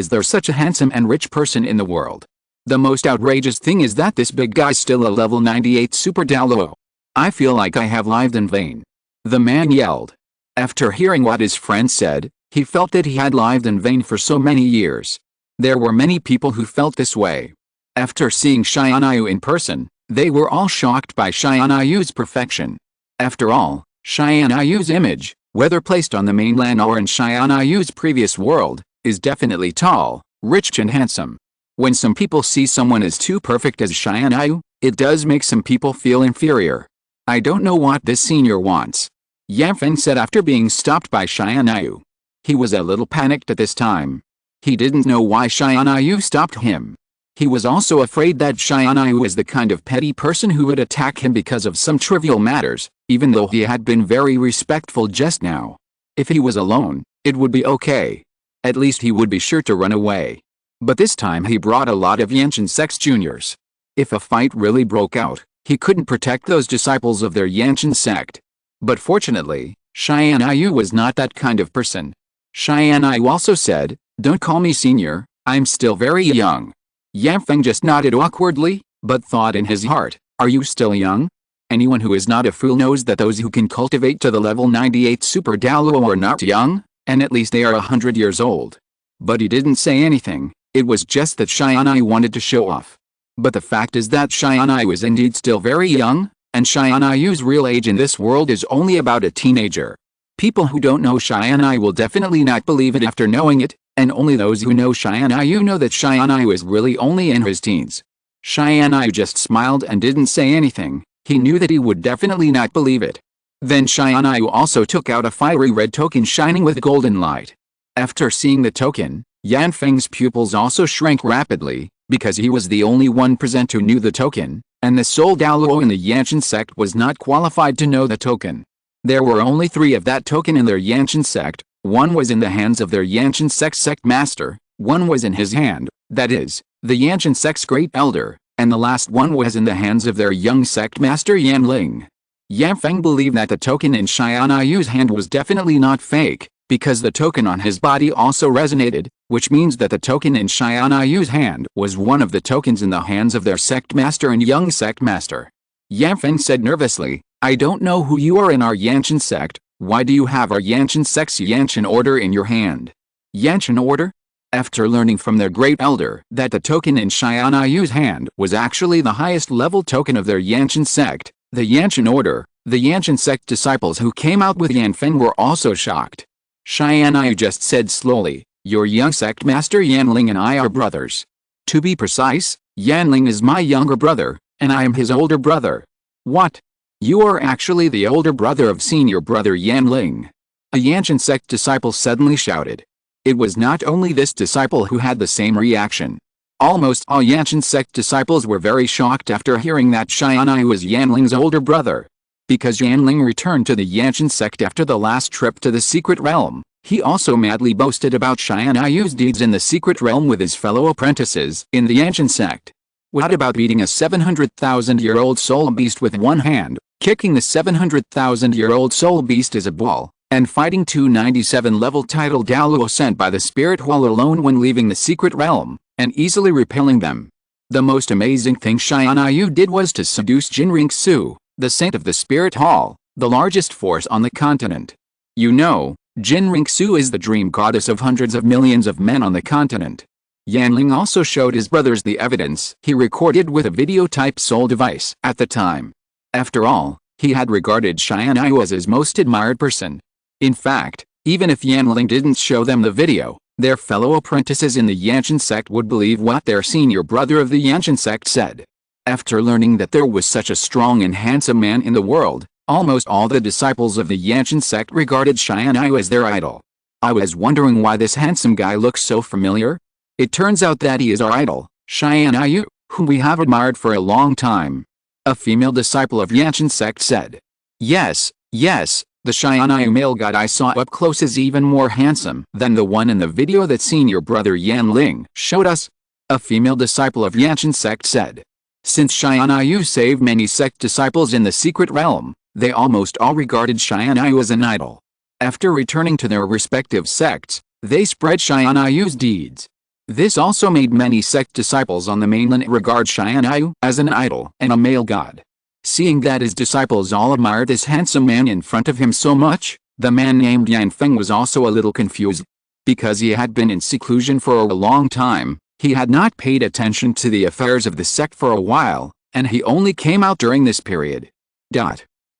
is there such a handsome and rich person in the world? The most outrageous thing is that this big guy's still a level 98 Super Douluo. I feel like I have lived in vain. The man yelled. After hearing what his friend said, he felt that he had lived in vain for so many years. There were many people who felt this way. After seeing Xianyu in person, they were all shocked by Xianyu's perfection. After all, Xianyu's image, whether placed on the mainland or in Xianyu's previous world, is definitely tall, rich and handsome. When some people see someone as too perfect as Xianyu, it does make some people feel inferior. I don't know what this senior wants. Yanfeng said after being stopped by Xianyu. He was a little panicked at this time. He didn't know why Xianyu stopped him. He was also afraid that Xianyu was the kind of petty person who would attack him because of some trivial matters, even though he had been very respectful just now. If he was alone, it would be okay. At least he would be sure to run away. But this time he brought a lot of Yanshan sect's juniors. If a fight really broke out, he couldn't protect those disciples of their Yanshan sect. But fortunately, Xianyu was not that kind of person. Xianyu also said, "Don't call me senior, I'm still very young." Yanfeng just nodded awkwardly, but thought in his heart, "Are you still young?" Anyone who is not a fool knows that those who can cultivate to the level 98 Super Douluo are not young, and at least they are 100 years old. But he didn't say anything, it was just that Xianyu wanted to show off. But the fact is that Xianyu is indeed still very young, and Xianyu's real age in this world is only about a teenager. People who don't know Xianyu will definitely not believe it after knowing it, and only those who know Xianyu know that Xianyu is really only in his teens. Xianyu just smiled and didn't say anything, he knew that he would definitely not believe it. Then Xianyu also took out a fiery red token shining with golden light. After seeing the token, Yanfeng's pupils also shrank rapidly, because he was the only one present who knew the token, and the sole Douluo in the Yanshan sect was not qualified to know the token. There were only 3 of that token in their Yanshan sect, one was in the hands of their Yanshan sect master, one was in his hand, that is, the Yanshan sect's great elder, and the last one was in the hands of their young sect master Yanling. Yanfeng believed that the token in Xianyu's hand was definitely not fake, because the token on his body also resonated, which means that the token in Xianyu's hand was one of the tokens in the hands of their sect master and young sect master. Yanfeng said nervously, "I don't know who you are in our Yanshan sect, why do you have our Yanshan sect's Yanshan order in your hand?" Yanshan order? After learning from their great elder that the token in Xianyu's hand was actually the highest level token of their Yanshan sect, the Yanshan order, the Yanshan sect disciples who came out with Yanfeng were also shocked. Xianyu just said slowly, "Your young sect master Yanling and I are brothers. To be precise, Yanling is my younger brother, and I am his older brother." "What? You are actually the older brother of senior brother Yanling?" A Yanshan sect disciple suddenly shouted. It was not only this disciple who had the same reaction. Almost all Yanshan sect disciples were very shocked after hearing that Xianyu was Yanling's older brother. Because Yanling returned to the Yanshan sect after the last trip to the secret realm, he also madly boasted about Xianyu's deeds in the secret realm with his fellow apprentices in the Yanshan sect. What about beating a 700,000-year-old soul beast with one hand, kicking the 700,000-year-old soul beast as a ball, and fighting 297-level title Douluo sent by the spirit hall alone when leaving the secret realm, and easily repelling them? The most amazing thing Xianyu did was to seduce Jinrixu, the saint of the spirit hall, the largest force on the continent. You know, Jinrixu is the dream goddess of hundreds of millions of men on the continent. Yanling also showed his brothers the evidence he recorded with a video-type soul device at the time. After all, he had regarded Xianyu as his most admired person. In fact, even if Yanling didn't show them the video, their fellow apprentices in the Yanshan sect would believe what their senior brother of the Yanshan sect said. After learning that there was such a strong and handsome man in the world, almost all the disciples of the Yanshan sect regarded Xianyu as their idol. I was wondering why this handsome guy looks so familiar. It turns out that he is our idol, Xianyu, whom we have admired for a long time. A female disciple of Yanshan sect said. Yes, the Xianyu male god I saw up close is even more handsome than the one in the video that senior brother Yanling showed us. A female disciple of Yanshan sect said. Since Xianyu saved many sect disciples in the secret realm, they almost all regarded Xianyu as an idol. After returning to their respective sects, they spread Xianyu's deeds. This also made many sect disciples on the mainland regard Xianyu as an idol and a male god. Seeing that his disciples all admired this handsome man in front of him so much, the man named Yanfeng was also a little confused. Because he had been in seclusion for a long time, he had not paid attention to the affairs of the sect for a while, and he only came out during this period.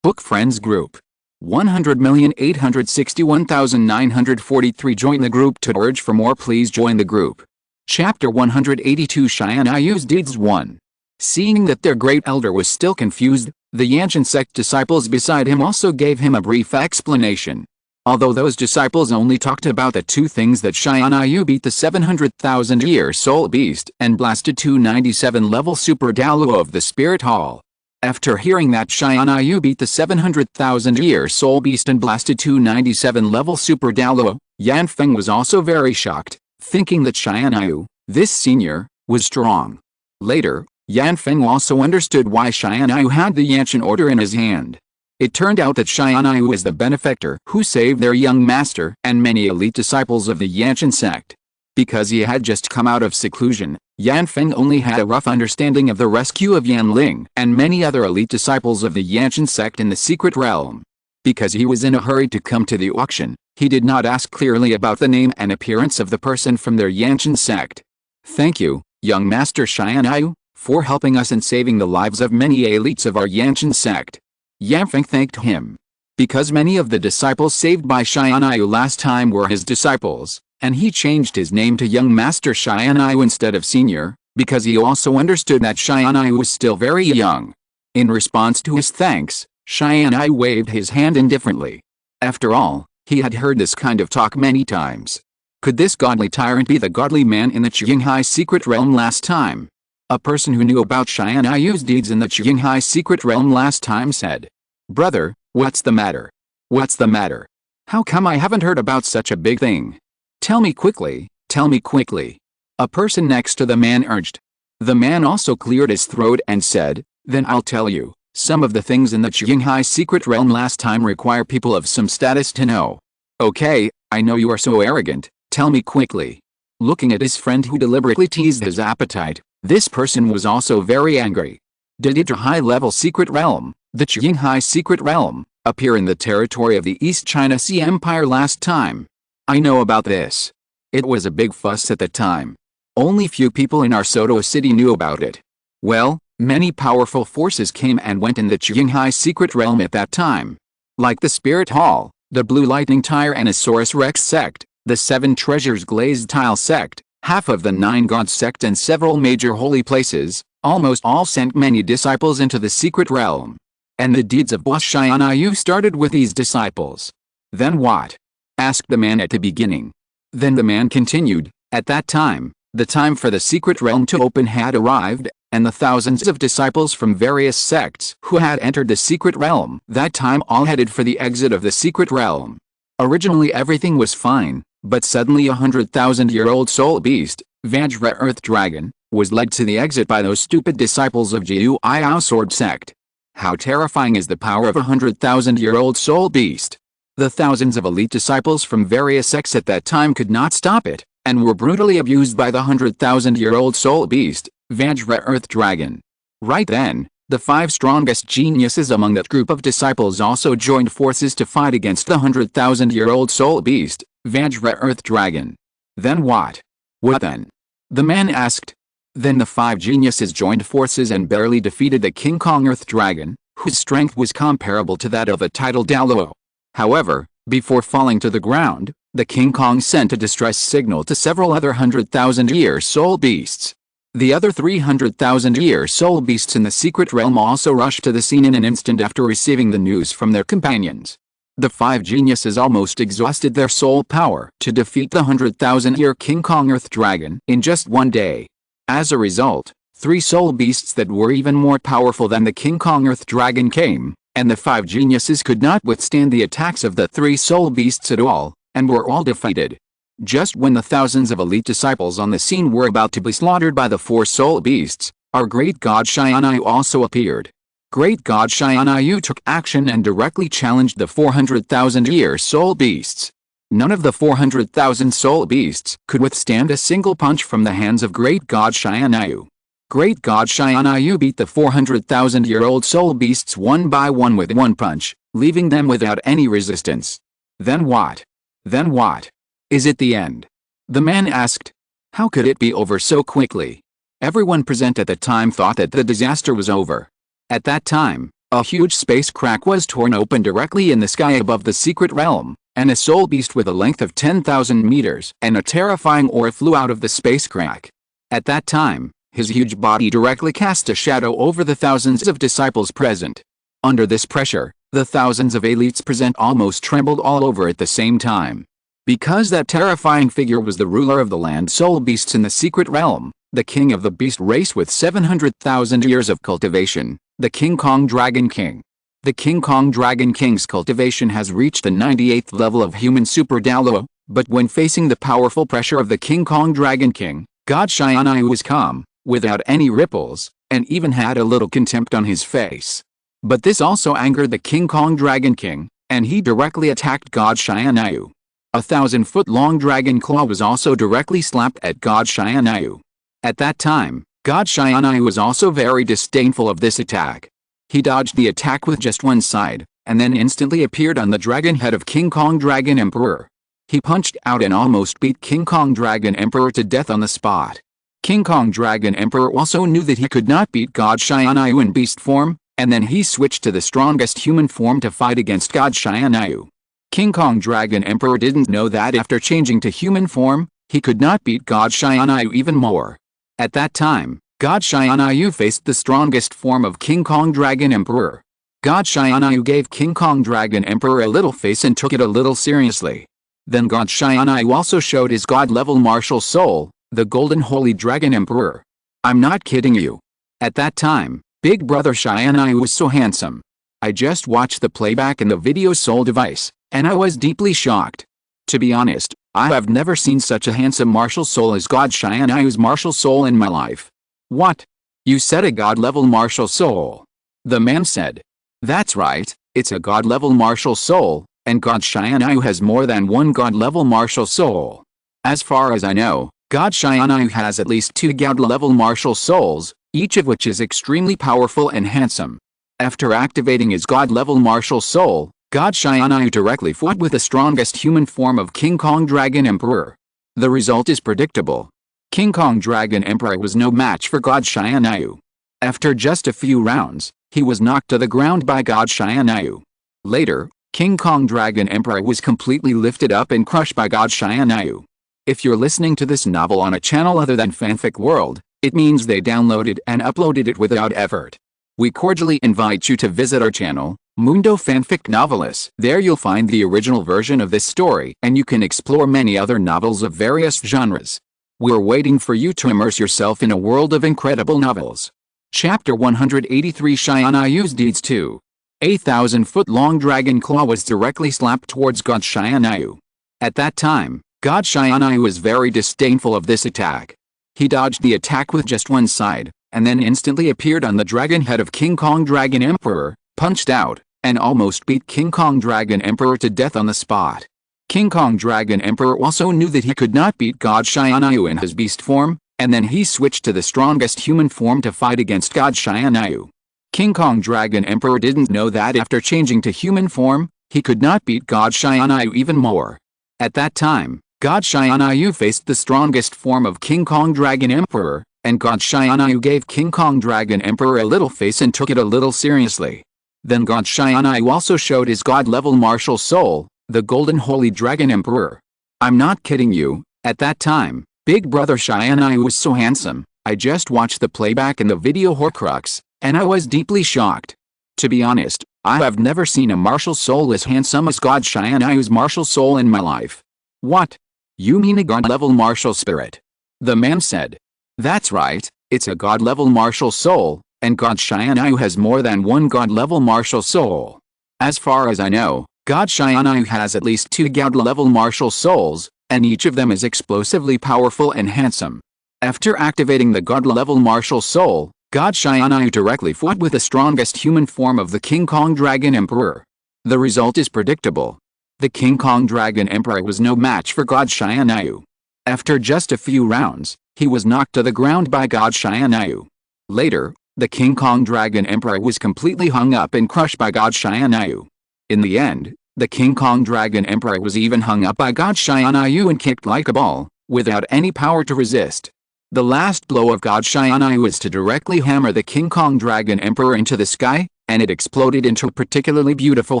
Book Friends Group 100,861,943 Join the group to urge for more. Please join the group. Chapter 182 Xianyu's Deeds 1. Seeing that their great elder was still confused, the Yanshan sect disciples beside him also gave him a brief explanation. Although those disciples only talked about the 2 things that Xianyu beat the 700,000-year soul beast and blasted 297-level super Douluo of the spirit hall. After hearing that Xianyu beat the 700,000-year soul beast and blasted 297-level super Douluo, Yanfeng was also very shocked, thinking that Xianyu, This senior was strong. Later, Yan Feng also understood why Xianyu had the Yanshan order in his hand. It turned out that Xianyu was the benefactor who saved their young master and many elite disciples of the Yanshan sect. Because he had just come out of seclusion, Yan Feng only had a rough understanding of the rescue of Yan Ling and many other elite disciples of the Yanshan sect in the secret realm. Because he was in a hurry to come to the auction, he did not ask clearly about the name and appearance of the person from their Yanshan sect. Thank you, young master Xianyu, for helping us and saving the lives of many elites of our Yanshan sect. Yan Feng thanked him. Because many of the disciples saved by Xianyu last time were his disciples, and he changed his name to young master Xianyu instead of senior, because he also understood that Xianyu was still very young. In response to his thanks, Xianyu waved his hand indifferently. After all, he had heard this kind of talk many times. Could this godly tyrant be the godly man in the Qinghai secret realm last time? A person who knew about Xianyu's deeds in the Qinghai secret realm last time said, "Brother, what's the matter? What's the matter? How come I haven't heard about such a big thing? Tell me quickly, tell me quickly." A person next to the man urged. The man also cleared his throat and said, "Then I'll tell you. Some of the things in the Qinghai secret realm last time require people of some status to know." "Okay, I know you are so arrogant, tell me quickly." Looking at his friend who deliberately teased his appetite, this person was also very angry. Did a high-level secret realm, the Qinghai secret realm, appear in the territory of the East China Sea Empire last time? I know about this. It was a big fuss at the time. Only few people in our Soto city knew about it. Well, many powerful forces came and went in the Qinghai secret realm at that time. Like the Spirit Hall, the Blue Lightning Tyrannosaurus Rex sect, the Seven Treasures Glazed Tile sect, half of the Nine Gods sect and several major holy places, almost all sent many disciples into the secret realm. And the deeds of boss Xianyu started with these disciples. Then what? Asked the man at the beginning. Then the man continued, at that time, the time for the secret realm to open had arrived, and the thousands of disciples from various sects who had entered the secret realm that time all headed for the exit of the secret realm. Originally everything was fine, but suddenly 100,000-year-old soul beast, Vajra Earth Dragon, was led to the exit by those stupid disciples of Jiu Iao Sword sect. How terrifying is the power of 100,000-year-old soul beast! The thousands of elite disciples from various sects at that time could not stop it, and were brutally abused by the 100,000-year-old soul beast, Vajra Earth Dragon. Right then, the 5 strongest geniuses among that group of disciples also joined forces to fight against the 100,000-year-old soul beast, Vajra Earth Dragon. Then what? What then? The man asked. Then the 5 geniuses joined forces and barely defeated the King Kong Earth Dragon, whose strength was comparable to that of a tidal Douluo. However, before falling to the ground, the King Kong sent a distress signal to several other 100,000-year soul beasts. The other 300,000-year soul beasts in the secret realm also rushed to the scene in an instant after receiving the news from their companions. The 5 geniuses almost exhausted their soul power to defeat the 100,000-year King Kong Earth Dragon in just one day. As a result, 3 soul beasts that were even more powerful than the King Kong Earth Dragon came, and the 5 geniuses could not withstand the attacks of the 3 soul beasts at all, and were all defeated. Just when the thousands of elite disciples on the scene were about to be slaughtered by the 4 soul beasts, our great god Xianyu also appeared. Great god Xianyu took action and directly challenged the 400,000-year soul beasts. None of the 400,000 soul beasts could withstand a single punch from the hands of great god Xianyu. Great god Xianyu beat the 400,000-year-old soul beasts one by one with one punch, leaving them without any resistance. Then what? Then what? Is it the end? The man asked. How could it be over so quickly? Everyone present at the time thought that the disaster was over. At that time, a huge space crack was torn open directly in the sky above the secret realm, and a soul beast with a length of 10,000 meters and a terrifying aura flew out of the space crack. At that time, his huge body directly cast a shadow over the thousands of disciples present. Under this pressure, the thousands of elites present almost trembled all over at the same time. Because that terrifying figure was the ruler of the land soul beasts in the secret realm, the king of the beast race with 700,000 years of cultivation, the King Kong Dragon King. The King Kong Dragon King's cultivation has reached the 98th level of human super Douluo, but when facing the powerful pressure of the King Kong Dragon King, God Xianyu was calm, without any ripples, and even had a little contempt on his face. But this also angered the King Kong Dragon King, and he directly attacked God Xianyu. A 1,000-foot-long dragon claw was also directly slapped at God Xianyu. At that time, God Xianyu was also very disdainful of this attack. He dodged the attack with just one side, and then instantly appeared on the dragon head of King Kong Dragon Emperor. He punched out and almost beat King Kong Dragon Emperor to death on the spot. King Kong Dragon Emperor also knew that he could not beat God Xianyu in beast form, and then he switched to the strongest human form to fight against God Xianyu. King Kong Dragon Emperor didn't know that after changing to human form, he could not beat God Xianyu even more. At that time, God Xianyu faced the strongest form of King Kong Dragon Emperor. God Xianyu gave King Kong Dragon Emperor a little face and took it a little seriously. Then God Xianyu also showed his god-level martial soul, the Golden Holy Dragon Emperor. I'm not kidding you. At that time, Big Brother Xianyu was so handsome. I just watched the playback in the video soul device, and I was deeply shocked. To be honest, I have never seen such a handsome martial soul as God Xianyu's martial soul in my life. What? You said a god-level martial soul? The man said. That's right, it's a god-level martial soul, and God Xianyu has more than one god-level martial soul. As far as I know, God Xianyu has at least 2 god-level martial souls, each of which is extremely powerful and handsome. After activating his god-level martial soul, God Xianyu directly fought with the strongest human form of King Kong Dragon Emperor. The result is predictable. King Kong Dragon Emperor was no match for God Xianyu. After just a few rounds, he was knocked to the ground by God Xianyu. Later, King Kong Dragon Emperor was completely lifted up and crushed by God Xianyu. If you're listening to this novel on a channel other than Fanfic World, it means they downloaded and uploaded it without effort. We cordially invite you to visit our channel, Mundo Fanfic Novelis. There you'll find the original version of this story, and you can explore many other novels of various genres. We're waiting for you to immerse yourself in a world of incredible novels. Chapter 183 Xianyu's Deeds 2. A 1,000-foot-long dragon claw was directly slapped towards God Xianyu. At that time, God Xianyu was very disdainful of this attack. He dodged the attack with just one side, and then instantly appeared on the dragon head of King Kong Dragon Emperor, punched out, and almost beat King Kong Dragon Emperor to death on the spot. King Kong Dragon Emperor also knew that he could not beat God Xianyu in his beast form, and then he switched to the strongest human form to fight against God Xianyu. King Kong Dragon Emperor didn't know that after changing to human form, he could not beat God Xianyu even more. At that time, God Xianyu faced the strongest form of King Kong Dragon Emperor, and God Xianyu gave King Kong Dragon Emperor a little face and took it a little seriously. Then God Xianyu also showed his god-level martial soul, the Golden Holy Dragon Emperor. I'm not kidding you. At that time, Big Brother Xianyu was so handsome. I just watched the playback in the video Horcrux, and I was deeply shocked. To be honest, I have never seen a martial soul as handsome as God Xianyu's martial soul in my life. What? You mean a god-level martial spirit? The man said. That's right, it's a god-level martial soul, and God Xianyu has more than one god-level martial soul. As far as I know, God Xianyu has at least 2 god-level martial souls, and each of them is explosively powerful and handsome. After activating the god-level martial soul, God Xianyu directly fought with the strongest human form of the King Kong Dragon Emperor. The result is predictable. The King Kong Dragon Emperor was no match for God Xianyu. After just a few rounds, he was knocked to the ground by God Xianyu. Later, the King Kong Dragon Emperor was completely hung up and crushed by God Xianyu. In the end, the King Kong Dragon Emperor was even hung up by God Xianyu and kicked like a ball, without any power to resist. The last blow of God Xianyu was to directly hammer the King Kong Dragon Emperor into the sky, and it exploded into a particularly beautiful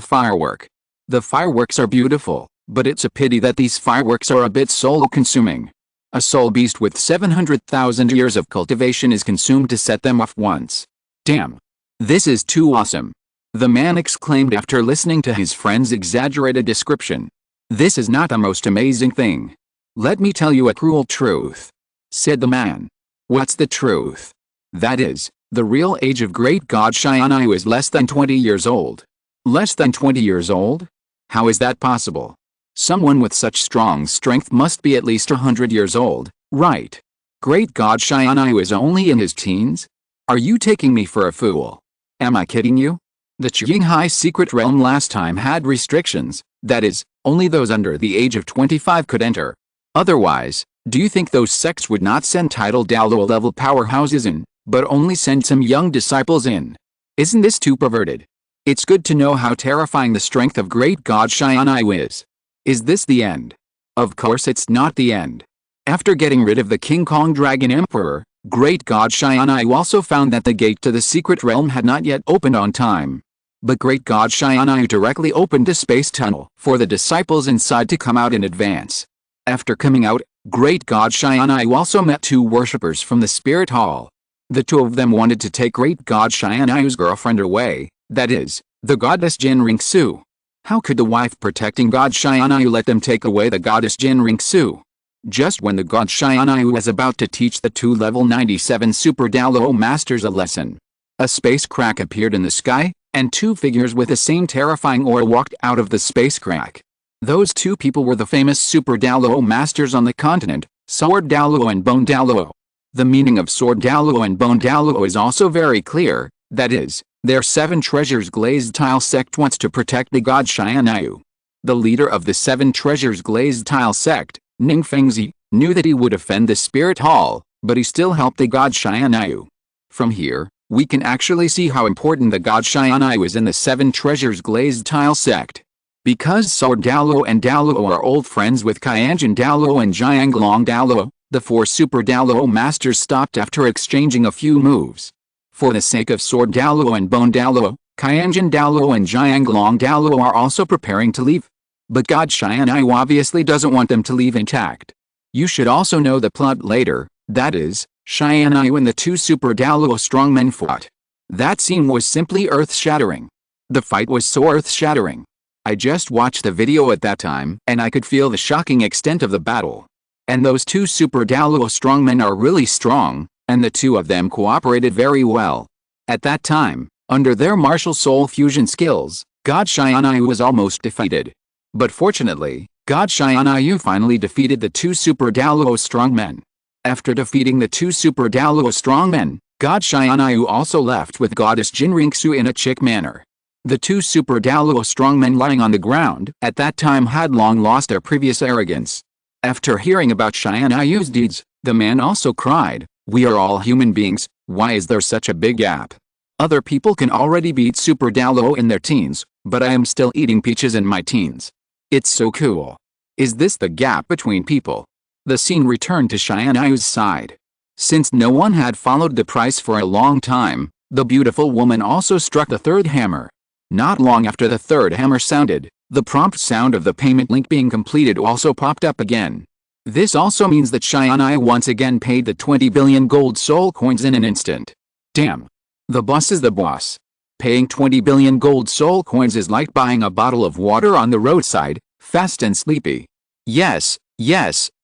firework. The fireworks are beautiful, but it's a pity that these fireworks are a bit soul-consuming. A soul beast with 700,000 years of cultivation is consumed to set them off once. Damn. This is too awesome. The man exclaimed after listening to his friend's exaggerated description. This is not the most amazing thing. Let me tell you a cruel truth, said the man. What's the truth? That is, the real age of great God Xianyu is less than 20 years old. Less than 20 years old? How is that possible? Someone with such strong strength must be at least 100 years old, right? Great God, Xianyu is only in his teens? Are you taking me for a fool? Am I kidding you? The Qinghai secret realm last time had restrictions, that is, only those under the age of 25 could enter. Otherwise, do you think those sects would not send titled Douluo level powerhouses in, but only send some young disciples in? Isn't this too perverted? It's good to know how terrifying the strength of Great God Xianyu is. Is this the end? Of course it's not the end. After getting rid of the King Kong Dragon Emperor, Great God Xianyu also found that the gate to the secret realm had not yet opened on time. But Great God Xianyu directly opened a space tunnel for the disciples inside to come out in advance. After coming out, Great God Xianyu also met two worshippers from the spirit hall. The two of them wanted to take Great God Xianyu's girlfriend away, that is, the goddess Jinringsu. How could the wife protecting God Xianyu let them take away the goddess Jinringsu? Just when the god Xianyu was about to teach the two level 97 Super Douluo Masters a lesson, a space crack appeared in the sky, and two figures with the same terrifying aura walked out of the space crack. Those two people were the famous Super Douluo Masters on the continent, Sword Douluo and Bone Douluo. The meaning of Sword Douluo and Bone Douluo is also very clear, that is, their 7 treasures glazed tile sect wants to protect the god Xianyu. The leader of the 7 treasures glazed tile sect, Ning Fengzi, knew that he would offend the spirit hall, but he still helped the god Xianyu. From here, we can actually see how important the god Xianyu is in the 7 treasures glazed tile sect. Because Sword Douluo and Douluo are old friends with Qianjin Douluo and Jianglong Douluo, the 4 Super Douluo Masters stopped after exchanging a few moves. For the sake of Sword Douluo and Bone Douluo, Qianjin Douluo and Jianglong Douluo are also preparing to leave. But God Xianyu obviously doesn't want them to leave intact. You should also know the plot later, that is, Xianyu and the 2 Super Douluo strongmen fought. That scene was simply earth-shattering. The fight was so earth-shattering. I just watched the video at that time, and I could feel the shocking extent of the battle. And those 2 Super Douluo strongmen are really strong, and the two of them cooperated very well. At that time, under their martial soul fusion skills, God Xianyu was almost defeated. But fortunately, God Xianyu finally defeated the 2 Super Douluo strongmen. After defeating the 2 Super Douluo strongmen, God Xianyu also left with Goddess Jinringsu in a chic manner. The 2 Super Douluo strongmen lying on the ground at that time had long lost their previous arrogance. After hearing about Xianyu's deeds, the man also cried, "We are all human beings, why is there such a big gap? Other people can already beat Super Douluo in their teens, but I am still eating peaches in my teens. It's so cool. Is this the gap between people?" The scene returned to Xianyu's side. Since no one had followed the price for a long time, the beautiful woman also struck the 3rd hammer. Not long after the 3rd hammer sounded, the prompt sound of the payment link being completed also popped up again. This also means that Xianyu once again paid the 20 billion gold soul coins in an instant. Damn. The boss is the boss. Paying 20 billion gold soul coins is like buying a bottle of water on the roadside, fast and sleepy. Yes,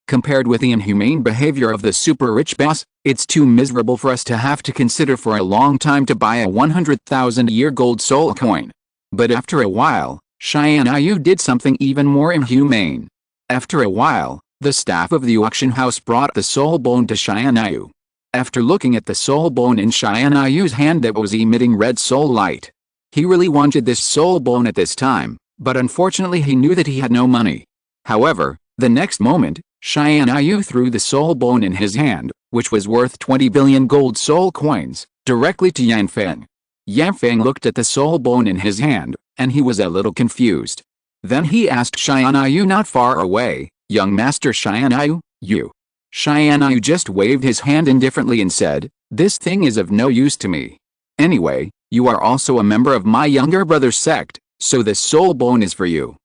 compared with the inhumane behavior of the super rich boss, it's too miserable for us to have to consider for a long time to buy a 100,000-year gold soul coin. But after a while, Xianyu did something even more inhumane. After a while, the staff of the auction house brought the soul bone to Xianyu. After looking at the soul bone in Xianyu's hand that was emitting red soul light, he really wanted this soul bone at this time, but unfortunately he knew that he had no money. However, the next moment, Xianyu threw the soul bone in his hand, which was worth 20 billion gold soul coins, directly to Yanfeng. Yanfeng looked at the soul bone in his hand, and he was a little confused. Then he asked Xianyu not far away, "Young Master Xianyu, you?" Xianyu just waved his hand indifferently and said, "This thing is of no use to me. Anyway, you are also a member of my younger brother's sect, so this soul bone is for you."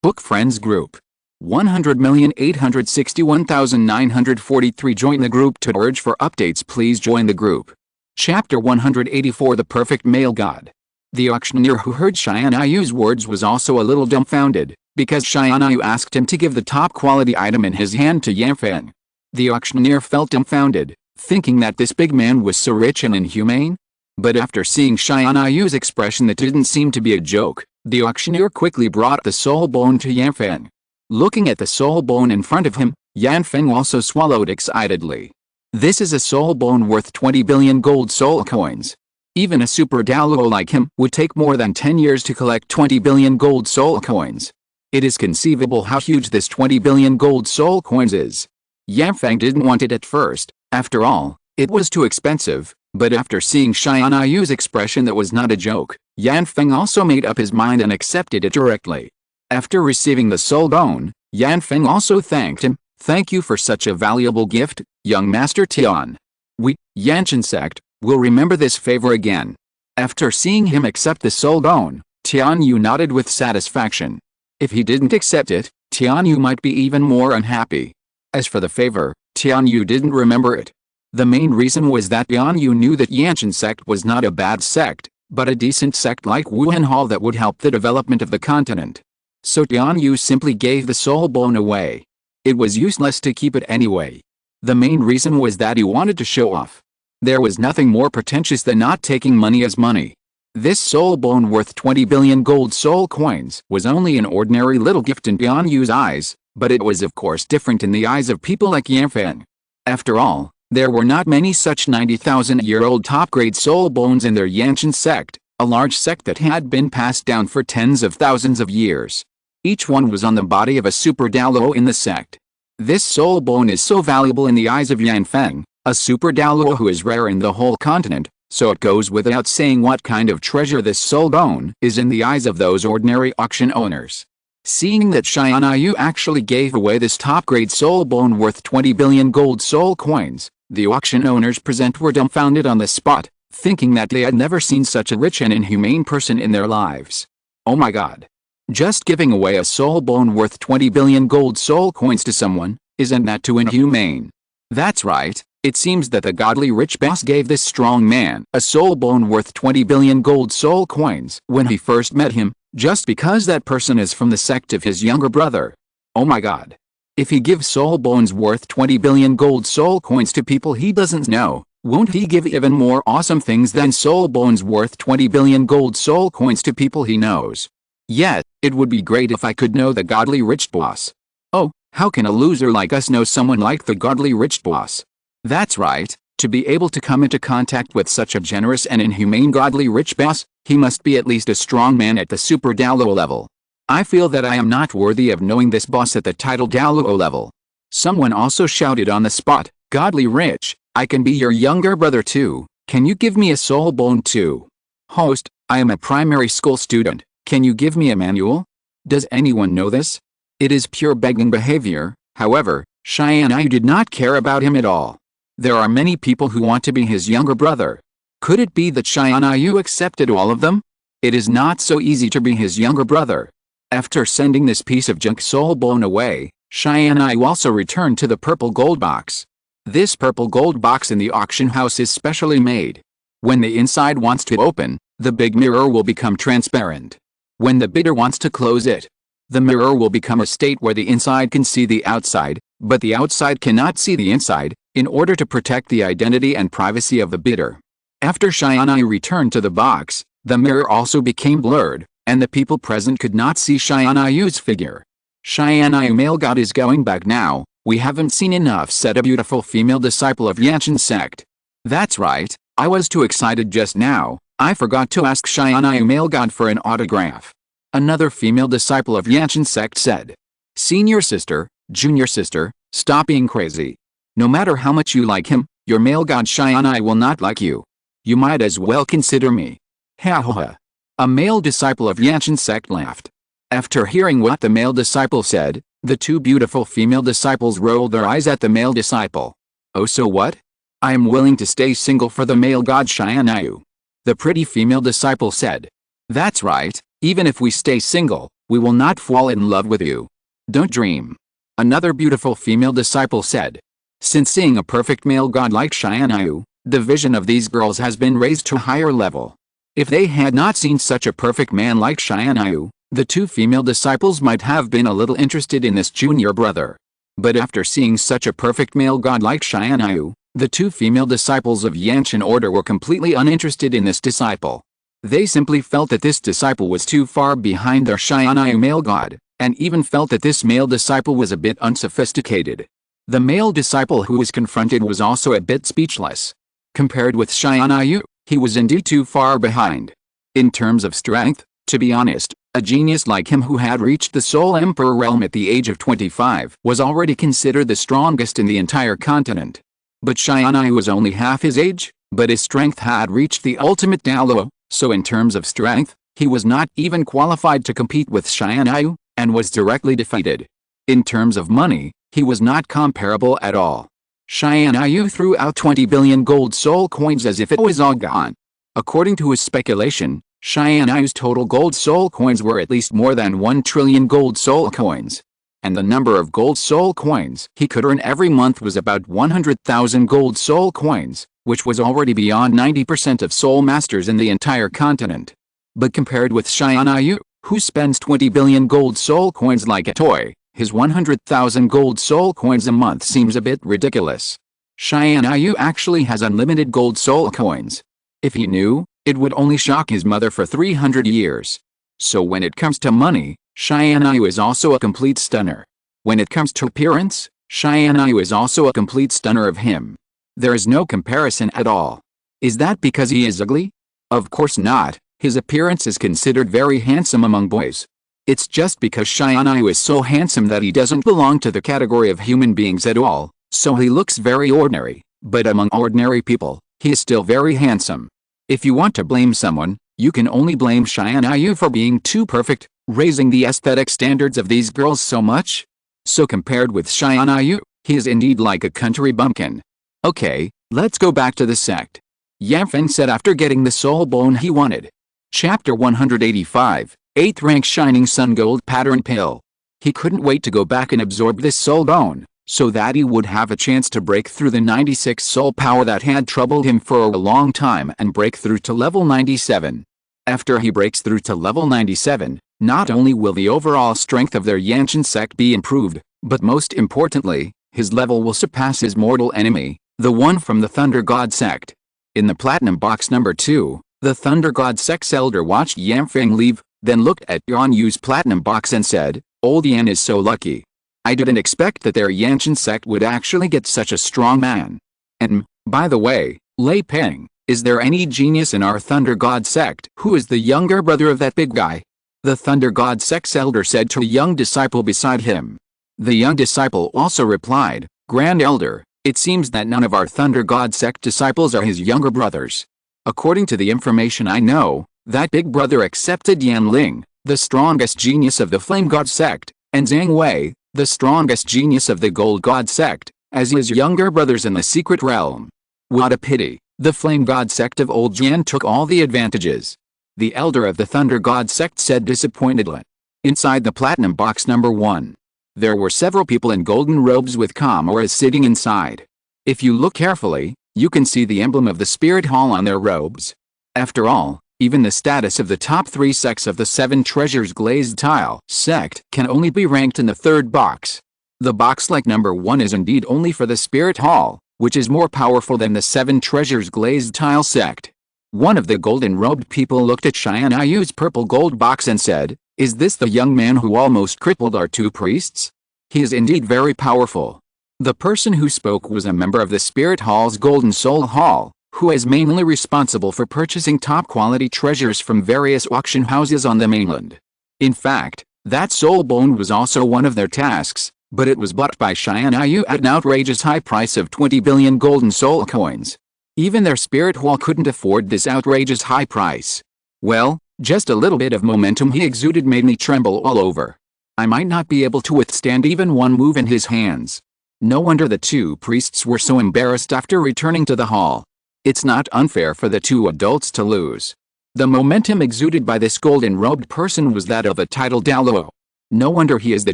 Book Friends Group 100,861,943. Join the group to urge for updates. Please join the group. Chapter 184. The Perfect Male God. The auctioneer who heard Xianyu's words was also a little dumbfounded, because Xianyu asked him to give the top quality item in his hand to Yanfeng. The auctioneer felt dumbfounded, thinking that this big man was so rich and inhumane. But after seeing Xianyu's expression that didn't seem to be a joke, the auctioneer quickly brought the soul bone to Yanfeng. Looking at the soul bone in front of him, Yanfeng also swallowed excitedly. This is a soul bone worth 20 billion gold soul coins. Even a super Douluo like him would take more than 10 years to collect 20 billion gold soul coins. It is conceivable how huge this 20 billion gold soul coins is. Yanfeng didn't want it at first. After all, it was too expensive, but after seeing Xianyu's expression that was not a joke, Yanfeng also made up his mind and accepted it directly. After receiving the soul bone, Yanfeng also thanked him. Thank you for such a valuable gift, young Master Tian. We, Yanshan sect, will remember this favor again. After seeing him accept the soul bone, Tianyu nodded with satisfaction. If he didn't accept it, Tianyu might be even more unhappy. As for the favor, Tianyu didn't remember it. The main reason was that Tianyu knew that Yanshan sect was not a bad sect, but a decent sect like Wuhan Hall that would help the development of the continent. So Tianyu simply gave the soul bone away. It was useless to keep it anyway. The main reason was that he wanted to show off. There was nothing more pretentious than not taking money as money. This soul bone worth 20 billion gold soul coins was only an ordinary little gift in Tianyu's eyes, but it was of course different in the eyes of people like Yanfeng. After all, there were not many such 90,000-year-old top-grade soul bones in their Yanshan sect, a large sect that had been passed down for tens of thousands of years. Each one was on the body of a super Douluo in the sect. This soul bone is so valuable in the eyes of Yanfeng, a super Douluo who is rare in the whole continent, so it goes without saying what kind of treasure this soul bone is in the eyes of those ordinary auction owners. Seeing that Xianyue actually gave away this top-grade soul bone worth 20 billion gold soul coins, the auction owners present were dumbfounded on the spot, thinking that they had never seen such a rich and inhumane person in their lives. Oh my god. Just giving away a soul bone worth 20 billion gold soul coins to someone, isn't that too inhumane? That's right, it seems that the godly rich boss gave this strong man a soul bone worth 20 billion gold soul coins when he first met him, just because that person is from the sect of his younger brother. Oh my god. If he gives soul bones worth 20 billion gold soul coins to people he doesn't know, won't he give even more awesome things than soul bones worth 20 billion gold soul coins to people he knows? Yet, it would be great if I could know the godly rich boss. Oh, how can a loser like us know someone like the godly rich boss? That's right, to be able to come into contact with such a generous and inhumane godly rich boss, he must be at least a strong man at the super Douluo level. I feel that I am not worthy of knowing this boss at the title Douluo level. Someone also shouted on the spot, godly rich, I can be your younger brother too, can you give me a soul bone too? Host, I am a primary school student. Can you give me a manual? Does anyone know this? It is pure begging behavior. However, Xianyue did not care about him at all. There are many people who want to be his younger brother. Could it be that Xianyue accepted all of them? It is not so easy to be his younger brother. After sending this piece of junk soul bone away, Xianyue also returned to the purple gold box. This purple gold box in the auction house is specially made. When the inside wants to open, the big mirror will become transparent. When the bidder wants to close it, the mirror will become a state where the inside can see the outside, but the outside cannot see the inside, in order to protect the identity and privacy of the bidder. After Xianyue returned to the box, the mirror also became blurred, and the people present could not see Xianyue's figure. Xianyue male god is going back now, we haven't seen enough, said a beautiful female disciple of Yanshan sect. That's right, I was too excited just now. I forgot to ask Xianyue male god for an autograph. Another female disciple of Yanshan sect said. Senior sister, junior sister, stop being crazy. No matter how much you like him, your male god Xianyue will not like you. You might as well consider me. Ha ha ha. A male disciple of Yanshan sect laughed. After hearing what the male disciple said, the two beautiful female disciples rolled their eyes at the male disciple. Oh, so what? I am willing to stay single for the male god Xianyue. The pretty female disciple said. That's right, even if we stay single, we will not fall in love with you. Don't dream. Another beautiful female disciple said. Since seeing a perfect male god like Xianyue, the vision of these girls has been raised to a higher level. If they had not seen such a perfect man like Xianyue, the two female disciples might have been a little interested in this junior brother. But after seeing such a perfect male god like Xianyue, the two female disciples of Yanshan order were completely uninterested in this disciple. They simply felt that this disciple was too far behind their Xianyue male god, and even felt that this male disciple was a bit unsophisticated. The male disciple who was confronted was also a bit speechless. Compared with Tianyu, he was indeed too far behind. In terms of strength, to be honest, a genius like him who had reached the Soul Emperor realm at the age of 25 was already considered the strongest in the entire continent. But Tianyu was only half his age, but his strength had reached the ultimate Douluo, so in terms of strength, he was not even qualified to compete with Tianyu, and was directly defeated. In terms of money, he was not comparable at all. Tianyu threw out 20 billion gold soul coins as if it was all gone. According to his speculation, Tianyu's total gold soul coins were at least more than 1 trillion gold soul coins. And the number of gold soul coins he could earn every month was about 100,000 gold soul coins, which was already beyond 90% of soul masters in the entire continent. But compared with Tianyu, who spends 20 billion gold soul coins like a toy, his 100,000 gold soul coins a month seems a bit ridiculous. Tianyu actually has unlimited gold soul coins. If he knew, it would only shock his mother for 300 years. So when it comes to money, Tianyu is also a complete stunner. When it comes to appearance, Tianyu is also a complete stunner of him. There is no comparison at all. Is that because he is ugly? Of course not, his appearance is considered very handsome among boys. It's just because Tianyu is so handsome that he doesn't belong to the category of human beings at all, so he looks very ordinary, but among ordinary people, he is still very handsome. If you want to blame someone, you can only blame Tianyu for being too perfect, raising the aesthetic standards of these girls so much. So compared with Tianyu, he is indeed like a country bumpkin. Okay, let's go back to the sect. Yanfeng said after getting the soul bone he wanted. Chapter 185, 8th rank Shining Sun Gold Pattern Pill. He couldn't wait to go back and absorb this soul bone, so that he would have a chance to break through the 96 soul power that had troubled him for a long time and break through to level 97. After he breaks through to level 97, not only will the overall strength of their Yanshan sect be improved, but most importantly, his level will surpass his mortal enemy, the one from the Thunder God sect. In the Platinum Box number 2, the Thunder God sect's elder watched Yanfeng leave, then looked at Yanyu's Platinum Box and said, "Old Yan is so lucky. I didn't expect that their Yanshan sect would actually get such a strong man. And, by the way, Lei Peng, is there any genius in our Thunder God sect who is the younger brother of that big guy?" The Thunder God sect's elder said to a young disciple beside him. The young disciple also replied, "Grand Elder, it seems that none of our Thunder God sect disciples are his younger brothers. According to the information I know, that big brother accepted Yan Ling, the strongest genius of the Flame God sect, and Zhang Wei, the strongest genius of the Gold God sect, as his younger brothers in the secret realm. What a pity, the Flame God sect of Old Yan took all the advantages." The elder of the Thunder God sect said disappointedly. Inside the Platinum Box number 1, there were several people in golden robes with cameras sitting inside. If you look carefully, you can see the emblem of the Spirit Hall on their robes. After all, even the status of the top 3 sects of the 7 Treasures Glazed Tile sect can only be ranked in the 3rd box. The box like number 1 is indeed only for the Spirit Hall, which is more powerful than the 7 Treasures Glazed Tile sect. One of the golden-robed people looked at Tianyu's purple gold box and said, "Is this the young man who almost crippled our 2 priests? He is indeed very powerful." The person who spoke was a member of the Spirit Hall's Golden Soul Hall, who is mainly responsible for purchasing top-quality treasures from various auction houses on the mainland. In fact, that soul bone was also one of their tasks, but it was bought by Tianyu at an outrageous high price of 20 billion golden soul coins. Even their spirit hall couldn't afford this outrageous high price. Well, just a little bit of momentum he exuded made me tremble all over. I might not be able to withstand even one move in his hands. No wonder the 2 priests were so embarrassed after returning to the hall. It's not unfair for the 2 adults to lose. The momentum exuded by this golden-robed person was that of a titled Douluo. No wonder he is the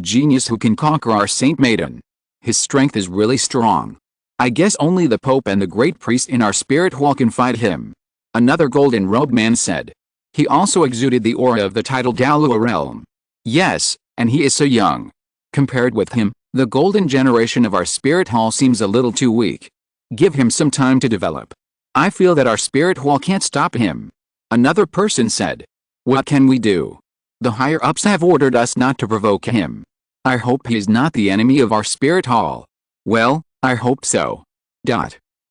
genius who can conquer our Saint Maiden. His strength is really strong. I guess only the Pope and the great priest in our spirit hall can fight him. Another golden-robed man said. He also exuded the aura of the titled Douluo realm. Yes, and he is so young. Compared with him, the golden generation of our spirit hall seems a little too weak. Give him some time to develop. I feel that our spirit hall can't stop him. Another person said. What can we do? The higher-ups have ordered us not to provoke him. I hope he is not the enemy of our spirit hall. Well, I hope so.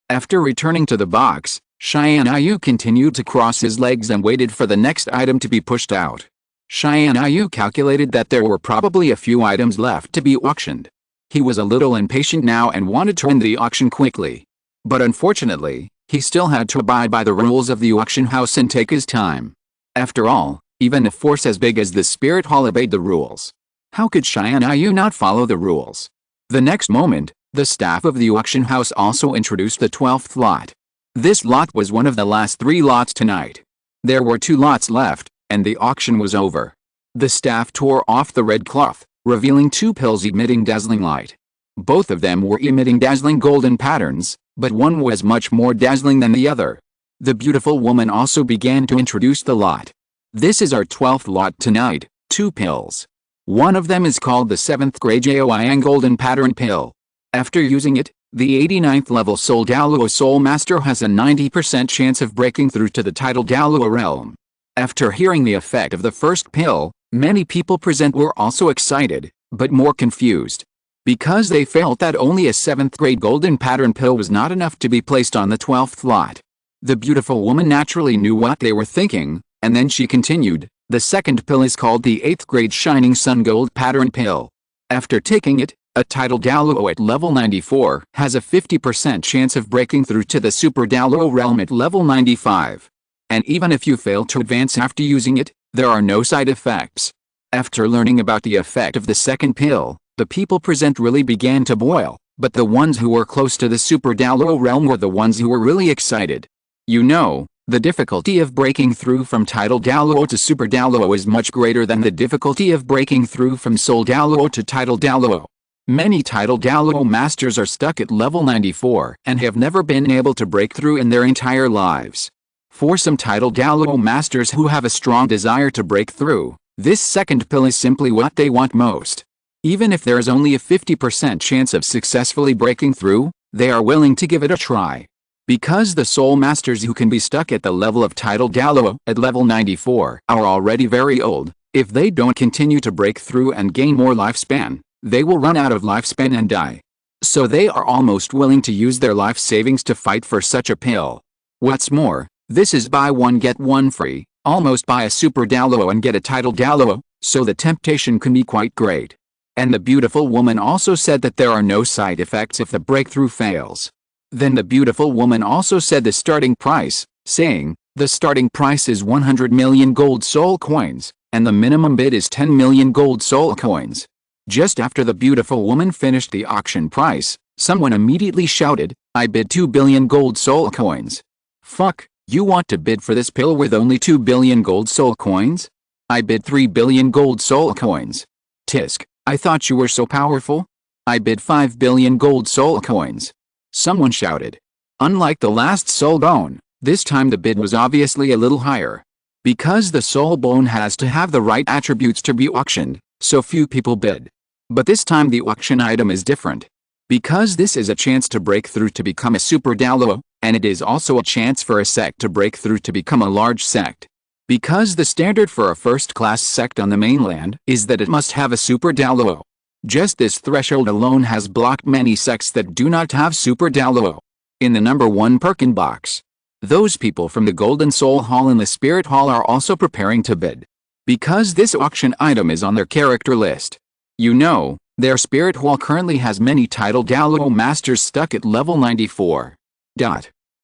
After returning to the box, Tianyu continued to cross his legs and waited for the next item to be pushed out. Tianyu calculated that there were probably a few items left to be auctioned. He was a little impatient now and wanted to end the auction quickly. But unfortunately, he still had to abide by the rules of the auction house and take his time. After all, even a force as big as the Spirit Hall obeyed the rules. How could Tianyu not follow the rules? The next moment, the staff of the auction house also introduced the 12th lot. This lot was one of the last 3 lots tonight. There were 2 lots left, and the auction was over. The staff tore off the red cloth, revealing 2 pills emitting dazzling light. Both of them were emitting dazzling golden patterns, but one was much more dazzling than the other. The beautiful woman also began to introduce the lot. This is our 12th lot tonight, 2 pills. One of them is called the 7th grade Joyang golden pattern pill. After using it, the 89th level Soul Douluo Soul Master has a 90% chance of breaking through to the title Douluo realm. After hearing the effect of the first pill, many people present were also excited, but more confused. Because they felt that only a 7th grade golden pattern pill was not enough to be placed on the 12th lot. The beautiful woman naturally knew what they were thinking, and then she continued, the second pill is called the 8th grade Shining Sun Gold Pattern Pill. After taking it, a title Douluo at level 94 has a 50% chance of breaking through to the Super Douluo realm at level 95. And even if you fail to advance after using it, there are no side effects. After learning about the effect of the second pill, the people present really began to boil, but the ones who were close to the Super Douluo realm were the ones who were really excited. You know, the difficulty of breaking through from title Douluo to Super Douluo is much greater than the difficulty of breaking through from Soul Douluo to title Douluo. Many title Douluo masters are stuck at level 94 and have never been able to break through in their entire lives. For some title Douluo masters who have a strong desire to break through, this second pill is simply what they want most. Even if there is only a 50% chance of successfully breaking through, they are willing to give it a try. Because the soul masters who can be stuck at the level of title Douluo at level 94 are already very old, if they don't continue to break through and gain more lifespan, they will run out of lifespan and die. So they are almost willing to use their life savings to fight for such a pill. What's more, this is buy one get one free, almost buy a Super Douluo and get a title Douluo, so the temptation can be quite great. And the beautiful woman also said that there are no side effects if the breakthrough fails. Then the beautiful woman also said the starting price, saying, the starting price is 100 million gold soul coins, and the minimum bid is 10 million gold soul coins. Just after the beautiful woman finished the auction price, someone immediately shouted, I bid 2 billion gold soul coins. Fuck, you want to bid for this pill with only 2 billion gold soul coins? I bid 3 billion gold soul coins. Tisk, I thought you were so powerful. I bid 5 billion gold soul coins. Someone shouted. Unlike the last soul bone, this time the bid was obviously a little higher. Because the soul bone has to have the right attributes to be auctioned, so few people bid. But this time the auction item is different. Because this is a chance to break through to become a Super Douluo, and it is also a chance for a sect to break through to become a large sect. Because the standard for a first-class sect on the mainland is that it must have a Super Douluo. Just this threshold alone has blocked many sects that do not have Super Douluo. In the number 1 Perkin box, those people from the Golden Soul Hall and the Spirit Hall are also preparing to bid. Because this auction item is on their character list. You know, their Spirit Hall currently has many title Douluo masters stuck at level 94.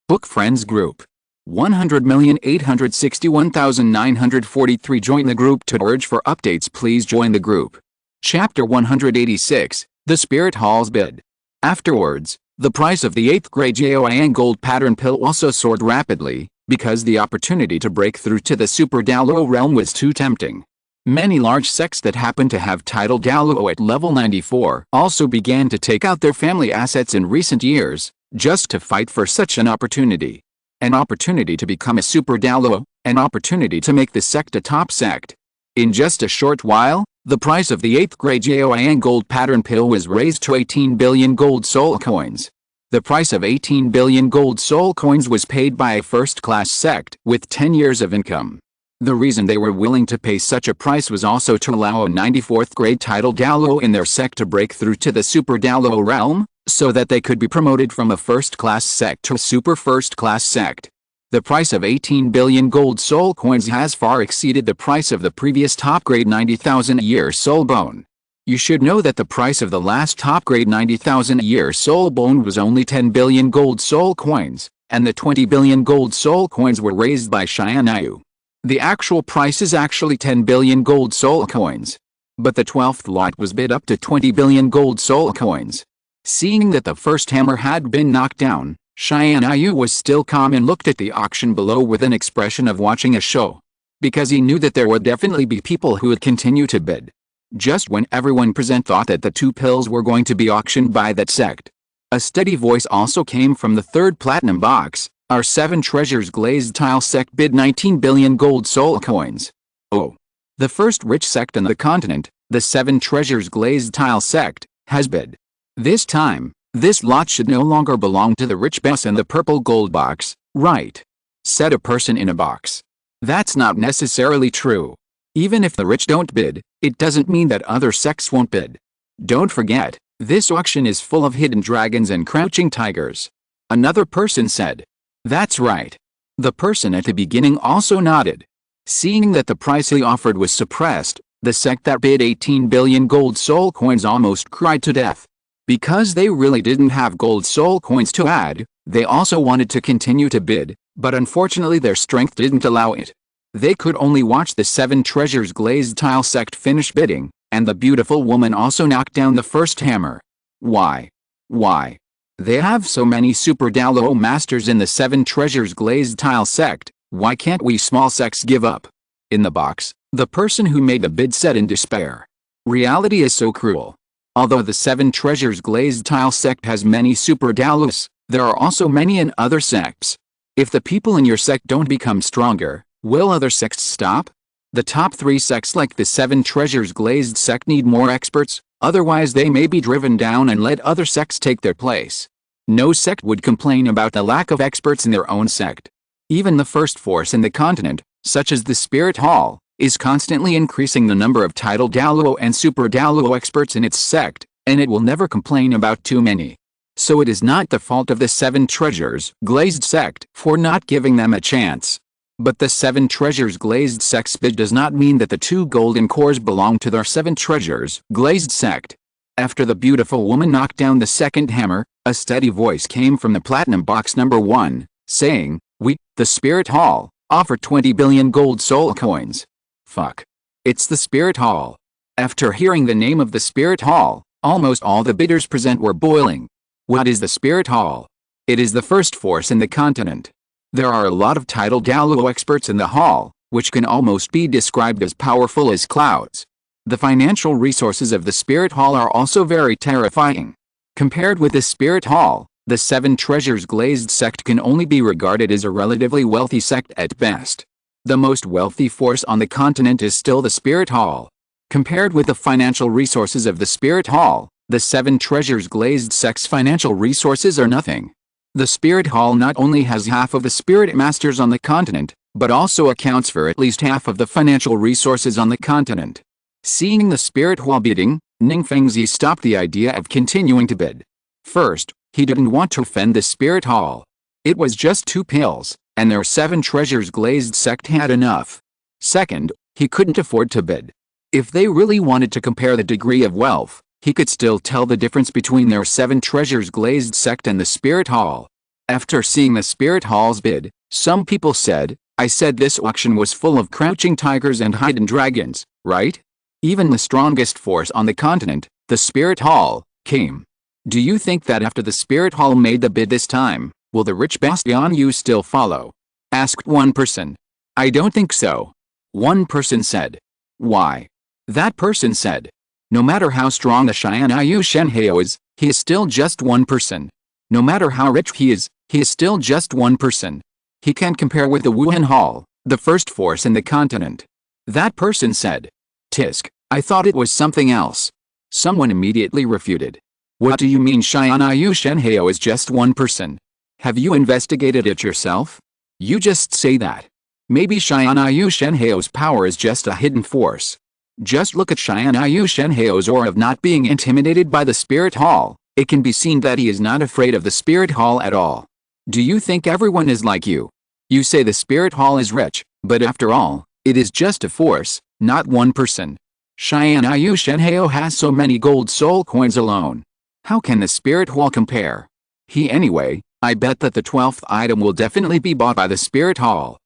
Book Friends Group. 100,861,943 Join the group to urge for updates. Please join the group. Chapter 186, The Spirit Hall's Bid. Afterwards, the price of the 8th grade Joyang gold pattern pill also soared rapidly, because the opportunity to break through to the Super Douluo realm was too tempting. Many large sects that happened to have title Douluo at level 94 also began to take out their family assets in recent years, just to fight for such an opportunity. An opportunity to become a Super Douluo, an opportunity to make the sect a top sect. In just a short while, the price of the 8th grade Joyang gold pattern pill was raised to 18 billion gold soul coins. The price of 18 billion gold soul coins was paid by a first-class sect with 10 years of income. The reason they were willing to pay such a price was also to allow a 94th grade title Douluo in their sect to break through to the Super Douluo realm, so that they could be promoted from a first-class sect to a super first-class sect. The price of 18 billion gold soul coins has far exceeded the price of the previous top-grade 90,000 a year soul bone. You should know that the price of the last top-grade 90,000 a year soul bone was only 10 billion gold soul coins, and the 20 billion gold soul coins were raised by Tianyu. The actual price is actually 10 billion gold soul coins. But the 12th lot was bid up to 20 billion gold soul coins. Seeing that the first hammer had been knocked down, Tianyu was still calm and looked at the auction below with an expression of watching a show. Because he knew that there would definitely be people who would continue to bid. Just when everyone present thought that the 2 pills were going to be auctioned by that sect, a steady voice also came from the 3rd platinum box. Our 7 treasures glazed tile sect bid 19 billion gold soul coins. Oh. The first rich sect on the continent, the 7 treasures glazed tile sect, has bid. This time, this lot should no longer belong to the rich boss in the purple gold box, right? Said a person in a box. That's not necessarily true. Even if the rich don't bid, it doesn't mean that other sects won't bid. Don't forget, this auction is full of hidden dragons and crouching tigers. Another person said. That's right. The person at the beginning also nodded. Seeing that the price he offered was suppressed, the sect that bid 18 billion gold soul coins almost cried to death. Because they really didn't have gold soul coins to add, they also wanted to continue to bid, but unfortunately their strength didn't allow it. They could only watch the 7 treasures glazed tile sect finish bidding, and the beautiful woman also knocked down the first hammer. Why? Why? They have so many super Douluo masters in the 7 treasures glazed tile sect, why can't we small sects give up? In the box, the person who made the bid said in despair. Reality is so cruel. Although the 7 treasures glazed tile sect has many super Douluos, there are also many in other sects. If the people in your sect don't become stronger, will other sects stop? The top 3 sects like the 7 treasures glazed sect need more experts, otherwise they may be driven down and let other sects take their place. No sect would complain about the lack of experts in their own sect. Even the first force in the continent, such as the Spirit Hall, is constantly increasing the number of title Douluo and super Douluo experts in its sect, and it will never complain about too many. So it is not the fault of the 7 treasures glazed sect for not giving them a chance. But the 7 treasures glazed sect's bid does not mean that the 2 golden cores belong to their 7 treasures glazed sect. After the beautiful woman knocked down the second hammer, a steady voice came from the platinum box number 1, saying, "We, the Spirit Hall, offer 20 billion gold soul coins." Fuck. It's the Spirit Hall. After hearing the name of the Spirit Hall, almost all the bidders present were boiling. What is the Spirit Hall? It is the first force in the continent. There are a lot of title Douluo experts in the hall, which can almost be described as powerful as clouds. The financial resources of the Spirit Hall are also very terrifying. Compared with the Spirit Hall, the 7 treasures glazed sect can only be regarded as a relatively wealthy sect at best. The most wealthy force on the continent is still the Spirit Hall. Compared with the financial resources of the Spirit Hall, the 7 treasures glazed sect's financial resources are nothing. The Spirit Hall not only has half of the Spirit Masters on the continent, but also accounts for at least half of the financial resources on the continent. Seeing the Spirit Hall bidding, Ning Fengzi stopped the idea of continuing to bid. First, he didn't want to offend the Spirit Hall. It was just 2 pills, and their 7 treasures glazed sect had enough. Second, he couldn't afford to bid. If they really wanted to compare the degree of wealth, he could still tell the difference between their 7 treasures glazed sect and the Spirit Hall. After seeing the Spirit Hall's bid, some people said, "I said this auction was full of crouching tigers and hidden dragons, right?" Even the strongest force on the continent, the Spirit Hall, came. Do you think that after the Spirit Hall made the bid this time, will the rich Tianyu still follow? Asked one person. I don't think so. One person said. Why? That person said. No matter how strong the Tianyu Shenheo is, he is still just one person. No matter how rich he is still just one person. He can't compare with the Wuhan Hall, the first force in the continent. That person said. Tisk, I thought it was something else. Someone immediately refuted. What do you mean Tianyu Shenheo is just one person? Have you investigated it yourself? You just say that. Maybe Tianyu Shenheo's power is just a hidden force. Just look at Tianyu Shenheo's aura of not being intimidated by the Spirit Hall, It can be seen that he is not afraid of the spirit hall at all. Do you think everyone is like you? You say the spirit hall is rich, but after all, it is just a force, not one person. Tianyu Shenheo has so many gold soul coins alone. How can the spirit hall compare? Anyway, I bet that the 12th item will definitely be bought by the spirit hall.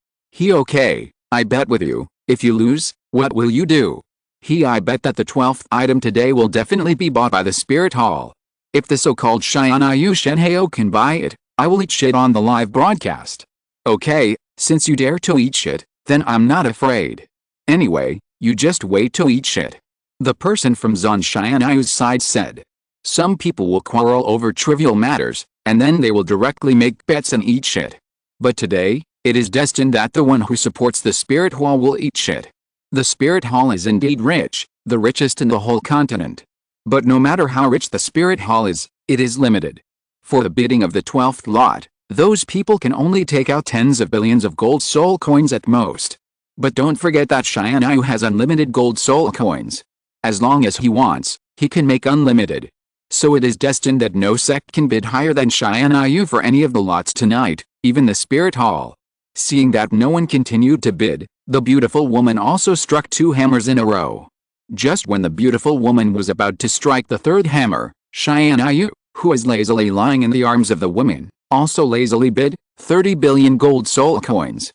Okay, I bet with you. If you lose, what will you do? I bet that the 12th item today will definitely be bought by the spirit hall. If the so-called Tianyu Shenheo can buy it, I will eat shit on the live broadcast. Okay, since you dare to eat shit, then I'm not afraid. Anyway, you just wait to eat shit. The person from Zon Tianyu's side said. Some people will quarrel over trivial matters, and then they will directly make bets and eat shit. But today, it is destined that the one who supports the spirit hall will eat shit. The spirit hall is indeed rich, the richest in the whole continent. But no matter how rich the spirit hall is, it is limited. For the bidding of the 12th lot, those people can only take out tens of billions of gold soul coins at most. But don't forget that Tianyu has unlimited gold soul coins. As long as he wants, he can make unlimited. So it is destined that no sect can bid higher than Tianyu for any of the lots tonight, even the spirit hall. Seeing that no one continued to bid, the beautiful woman also struck 2 hammers in a row. Just when the beautiful woman was about to strike the 3rd hammer, Tianyu, who was lazily lying in the arms of the woman, also lazily bid 30 billion gold soul coins.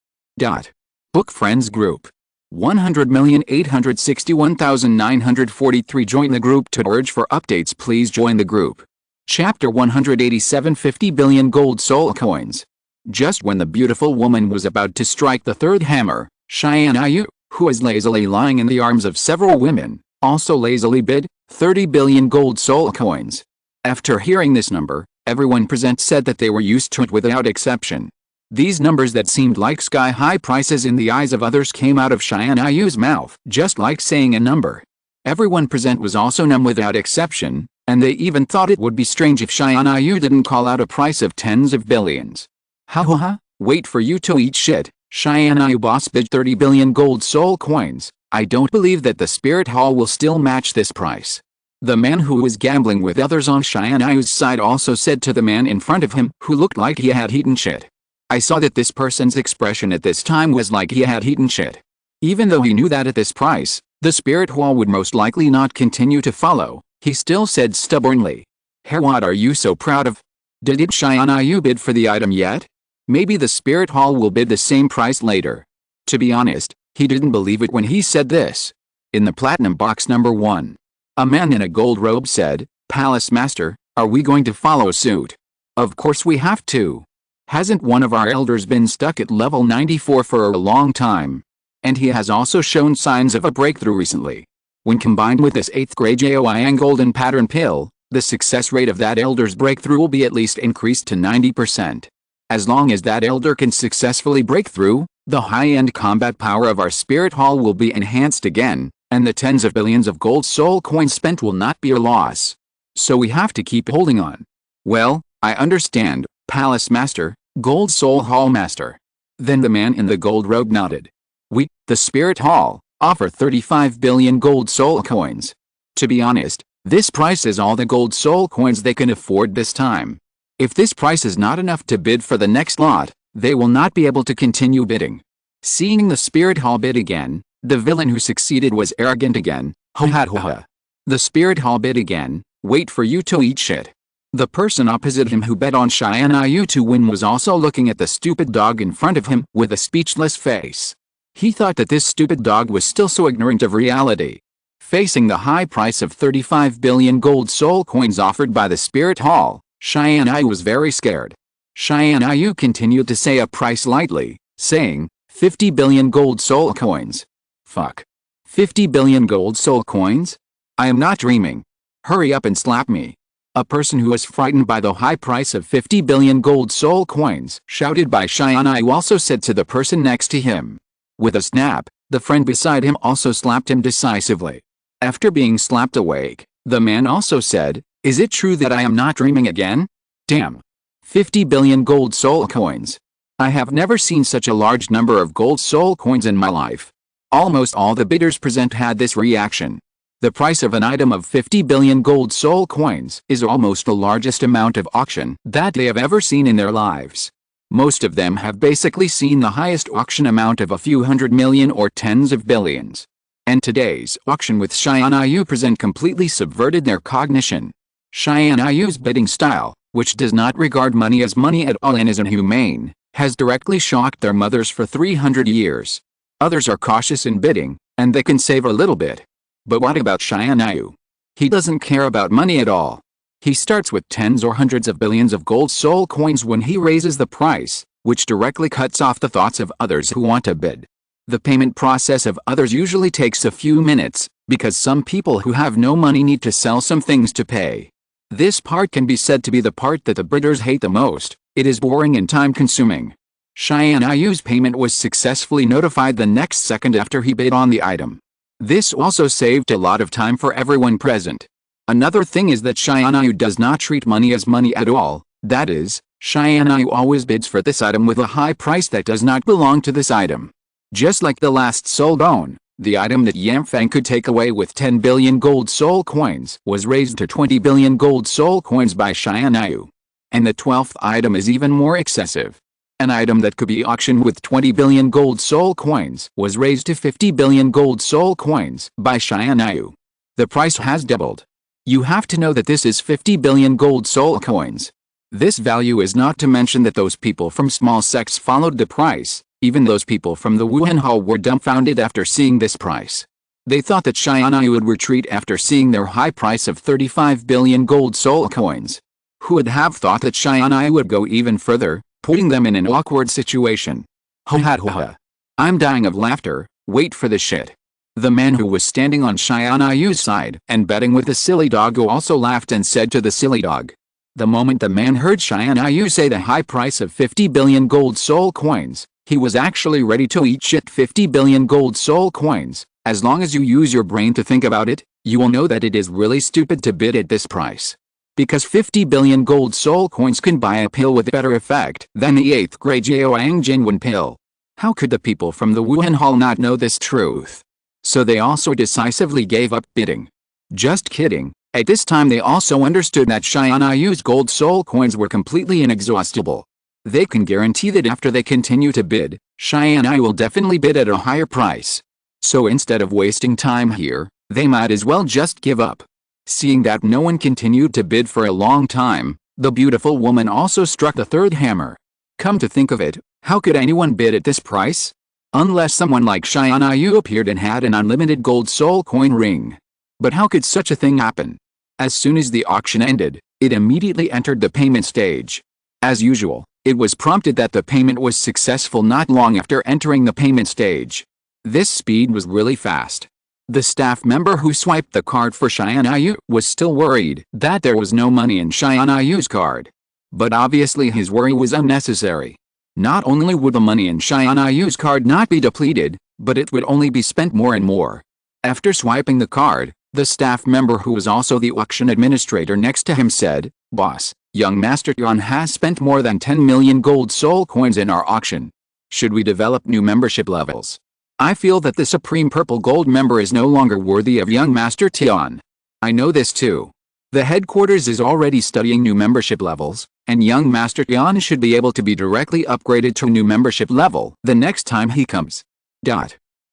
Book Friends Group. 100,861,943. Join the group to urge for updates. Please join the group. Chapter 187. 50 billion gold soul coins. Just when the beautiful woman was about to strike the 3rd hammer, Tianyu, who was lazily lying in the arms of several women, also lazily bid 30 billion gold soul coins. After hearing this number, everyone present said that they were used to it without exception. These numbers that seemed like sky-high prices in the eyes of others came out of Tianyu's mouth, just like saying a number. Everyone present was also numb without exception, and they even thought it would be strange if Tianyu didn't call out a price of tens of billions. Ha, wait for you to eat shit. Tianyu boss bid 30 billion gold soul coins. I don't believe that the spirit hall will still match this price. The man who was gambling with others on Tianyu's side also said to the man in front of him, who looked like he had eaten shit. I saw that this person's expression at this time was like he had eaten shit. Even though he knew that at this price, the spirit hall would most likely not continue to follow, he still said stubbornly. What are you so proud of? Did Tianyu bid for the item yet? Maybe the spirit hall will bid the same price later. To be honest, he didn't believe it when he said this. In the platinum box number 1. A man in a gold robe said, Palace Master, are we going to follow suit? Of course we have to. Hasn't one of our elders been stuck at level 94 for a long time? And he has also shown signs of a breakthrough recently. When combined with this 8th grade JOIN golden pattern pill, the success rate of that elder's breakthrough will be at least increased to 90%. As long as that elder can successfully break through, the high-end combat power of our spirit hall will be enhanced again, and the tens of billions of gold soul coins spent will not be a loss. So we have to keep holding on. Well, I understand, Palace Master, Gold Soul Hall Master. Then the man in the gold robe nodded. We, the Spirit Hall, offer 35 billion gold soul coins. To be honest, this price is all the gold soul coins they can afford this time. If this price is not enough to bid for the next lot, they will not be able to continue bidding. Seeing the Spirit Hall bid again, the villain who succeeded was arrogant again. Ha. The Spirit Hall bid again. Wait for you to eat shit. The person opposite him who bet on Tianyu to win was also looking at the stupid dog in front of him with a speechless face. He thought that this stupid dog was still so ignorant of reality. Facing the high price of 35 billion gold soul coins offered by the Spirit Hall, Tianyu was very scared. Tianyu continued to say a price lightly, saying, 50 billion gold soul coins. Fuck. 50 billion gold soul coins? I am not dreaming. Hurry up and slap me. A person who was frightened by the high price of 50 billion gold soul coins, shouted by Tianyu, also said to the person next to him. With a snap, the friend beside him also slapped him decisively. After being slapped awake, the man also said, is it true that I am not dreaming again? Damn. 50 billion gold soul coins. I have never seen such a large number of gold soul coins in my life. Almost all the bidders present had this reaction. The price of an item of 50 billion gold soul coins is almost the largest amount of auction that they have ever seen in their lives. Most of them have basically seen the highest auction amount of a few hundred million or tens of billions. And today's auction with Xianyu present completely subverted their cognition. Xianyu's bidding style, which does not regard money as money at all and is inhumane, has directly shocked their mothers for 300 years. Others are cautious in bidding, and they can save a little bit. But what about Xianyu? He doesn't care about money at all. He starts with tens or hundreds of billions of gold soul coins when he raises the price, which directly cuts off the thoughts of others who want to bid. The payment process of others usually takes a few minutes, because some people who have no money need to sell some things to pay. This part can be said to be the part that the bidders hate the most. It is boring and time-consuming. Xianyu's payment was successfully notified the next second after he bid on the item. This also saved a lot of time for everyone present. Another thing is that Xianyu does not treat money as money at all. That is, Xianyu always bids for this item with a high price that does not belong to this item. Just like the last soul bone, the item that Yamfang could take away with 10 billion gold soul coins was raised to 20 billion gold soul coins by Xianyu. And the 12th item is even more excessive. An item that could be auctioned with 20 billion gold soul coins was raised to 50 billion gold soul coins by Xianyu. The price has doubled. You have to know that this is 50 billion gold soul coins. This value is not to mention that those people from small sects followed the price. Even those people from the Wuhan Hall were dumbfounded after seeing this price. They thought that Xianyu would retreat after seeing their high price of 35 billion gold soul coins. Who would have thought that Xianyu would go even further, putting them in an awkward situation? Ho ha ho ha. I'm dying of laughter, wait for the shit. The man who was standing on Xianyu's side and betting with the silly dog also laughed and said to the silly dog. The moment the man heard Xianyu say the high price of 50 billion gold soul coins, he was actually ready to eat shit. 50 billion gold soul coins. As long as you use your brain to think about it, you will know that it is really stupid to bid at this price. Because 50 billion gold soul coins can buy a pill with better effect than the 8th grade Jiaoang Jinwen pill. How could the people from the Wuhan Hall not know this truth? So they also decisively gave up bidding. Just kidding. At this time they also understood that Xianyu's gold soul coins were completely inexhaustible. They can guarantee that after they continue to bid, Xianyu will definitely bid at a higher price. So instead of wasting time here, they might as well just give up. Seeing that no one continued to bid for a long time, the beautiful woman also struck the third hammer. Come to think of it, how could anyone bid at this price? Unless someone like Xianyu appeared and had an unlimited gold soul coin ring. But how could such a thing happen? As soon as the auction ended, it immediately entered the payment stage. As usual, it was prompted that the payment was successful not long after entering the payment stage. This speed was really fast. The staff member who swiped the card for Xianyu was still worried that there was no money in Xianyu's card. But obviously his worry was unnecessary. Not only would the money in Xianyu's card not be depleted, but it would only be spent more and more. After swiping the card, the staff member who was also the auction administrator next to him said, "Boss, young Master Tian has spent more than 10 million gold soul coins in our auction. Should we develop new membership levels? I feel that the Supreme Purple Gold member is no longer worthy of young Master Tian. I know this too. The headquarters is already studying new membership levels, and young Master Tian should be able to be directly upgraded to a new membership level the next time he comes."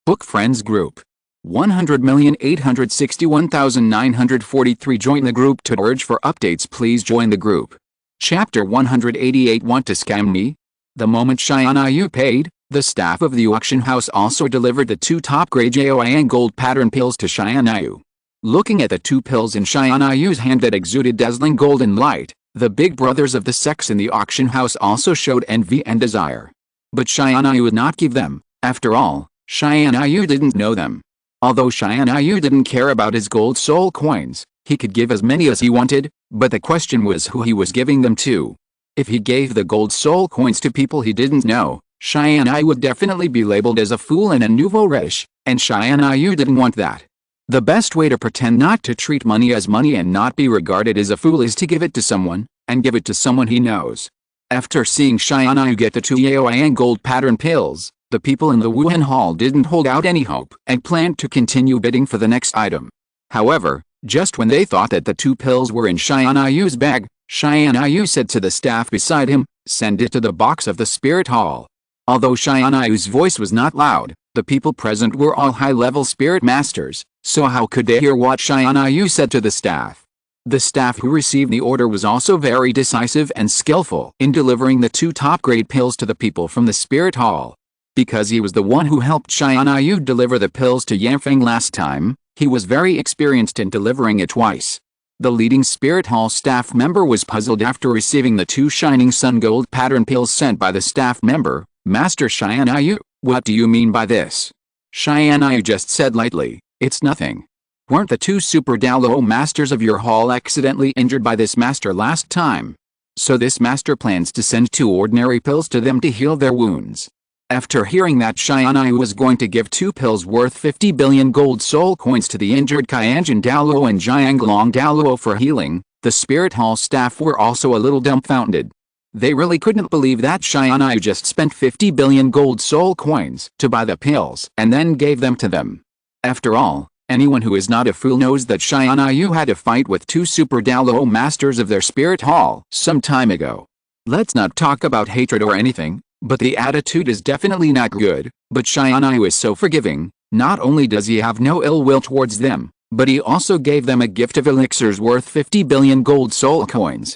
Book Friends Group 100,861,943 Join the group to urge for updates. Please join the group. Chapter 188 Want to scam me? The moment Xianyu paid, the staff of the auction house also delivered the 2 top-grade Jiaoyang gold pattern pills to Xianyu. Looking at the 2 pills in Xianyu's hand that exuded dazzling golden light, the big brothers of the sects in the auction house also showed envy and desire. But Xianyu would not give them. After all, Xianyu didn't know them. Although Xianyu didn't care about his gold soul coins, he could give as many as he wanted, but the question was who he was giving them to. If he gave the gold soul coins to people he didn't know, Xianyu would definitely be labeled as a fool and a nouveau riche, and Xianyu didn't want that. The best way to pretend not to treat money as money and not be regarded as a fool is to give it to someone, and give it to someone he knows. After seeing Xianyu get the 2 Yaoyang gold pattern pills, the people in the Wuhan Hall didn't hold out any hope and planned to continue bidding for the next item. However, just when they thought that the 2 pills were in Xianyu's bag, Xianyu said to the staff beside him, "Send it to the box of the spirit hall." Although Xianyu's voice was not loud, the people present were all high-level spirit masters, so how could they hear what Xianyu said to the staff? The staff who received the order was also very decisive and skillful in delivering the 2 top-grade pills to the people from the spirit hall. Because he was the one who helped Xianyu deliver the pills to Yanfeng last time, he was very experienced in delivering it twice. The leading Spirit Hall staff member was puzzled after receiving the 2 shining sun gold pattern pills sent by the staff member. "Master Xianyu, what do you mean by this?" Xianyu just said lightly, "It's nothing. Weren't the 2 super Douluo masters of your hall accidentally injured by this master last time? So this master plans to send 2 ordinary pills to them to heal their wounds." After hearing that Xianyu was going to give 2 pills worth 50 billion gold soul coins to the injured Qianjin Douluo and Jianglong Douluo for healing, the Spirit Hall staff were also a little dumbfounded. They really couldn't believe that Xianyu just spent 50 billion gold soul coins to buy the pills and then gave them to them. After all, anyone who is not a fool knows that Xianyu had a fight with 2 super Douluo masters of their Spirit Hall some time ago. Let's not talk about hatred or anything. But the attitude is definitely not good. But Xianyu is so forgiving. Not only does he have no ill will towards them, but he also gave them a gift of elixirs worth 50 billion gold soul coins.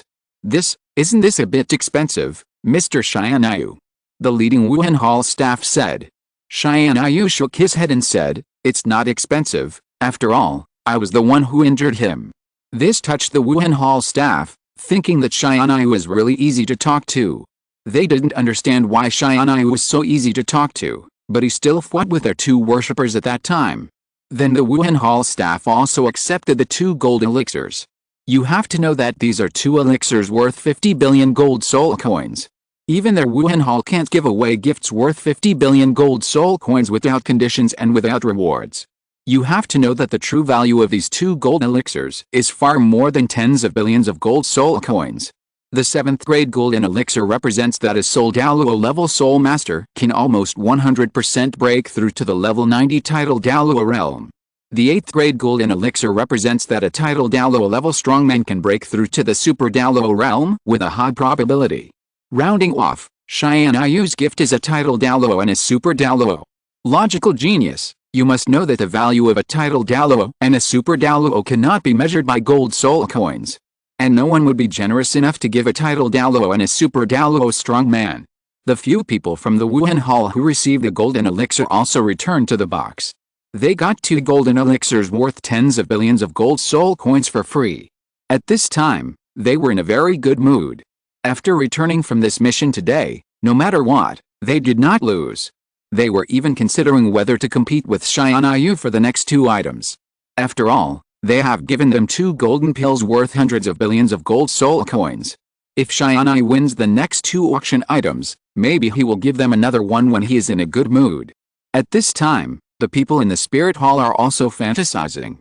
Isn't this a bit expensive, Mr. Xianyu? The leading Wuhan Hall staff said. Xianyu shook his head and said, "It's not expensive. After all, I was the one who injured him." This touched the Wuhan Hall staff, thinking that Xianyu was really easy to talk to. They didn't understand why Xianyu was so easy to talk to, but he still fought with their 2 worshippers at that time. Then the Wuhan Hall staff also accepted the 2 gold elixirs. You have to know that these are 2 elixirs worth 50 billion gold soul coins. Even their Wuhan Hall can't give away gifts worth 50 billion gold soul coins without conditions and without rewards. You have to know that the true value of these 2 gold elixirs is far more than tens of billions of gold soul coins. The 7th grade golden elixir represents that a Soul Douluo level Soul Master can almost 100% break through to the level 90 title Douluo realm. The 8th grade golden elixir represents that a title Douluo level strongman can break through to the Super Douluo realm with a high probability. Rounding off, Xianyu's gift is a title Douluo and a Super Douluo. Logical genius, you must know that the value of a title Douluo and a Super Douluo cannot be measured by gold soul coins. And no one would be generous enough to give a title Douluo and a Super Douluo strongman. The few people from the Wuhan Hall who received the golden elixir also returned to the box. They got 2 golden elixirs worth tens of billions of gold soul coins for free. At this time, they were in a very good mood. After returning from this mission today, no matter what, they did not lose. They were even considering whether to compete with Xianyu for the next 2 items. After all, they have given them 2 golden pills worth hundreds of billions of gold soul coins. If Xianyu wins the next 2 auction items, maybe he will give them another one when he is in a good mood. At this time, the people in the Spirit Hall are also fantasizing.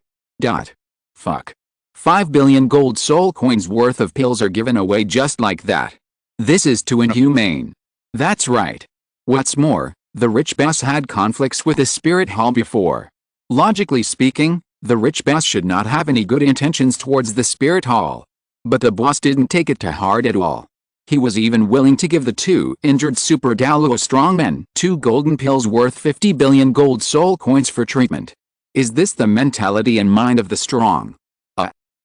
Fuck. 5 billion gold soul coins worth of pills are given away just like that. This is too inhumane. That's right. What's more, the rich boss had conflicts with the Spirit Hall before. Logically speaking, the rich boss should not have any good intentions towards the Spirit Hall. But the boss didn't take it to heart at all. He was even willing to give the 2 injured Super Douluo strongmen 2 golden pills worth 50 billion gold soul coins for treatment. Is this the mentality and mind of the strong?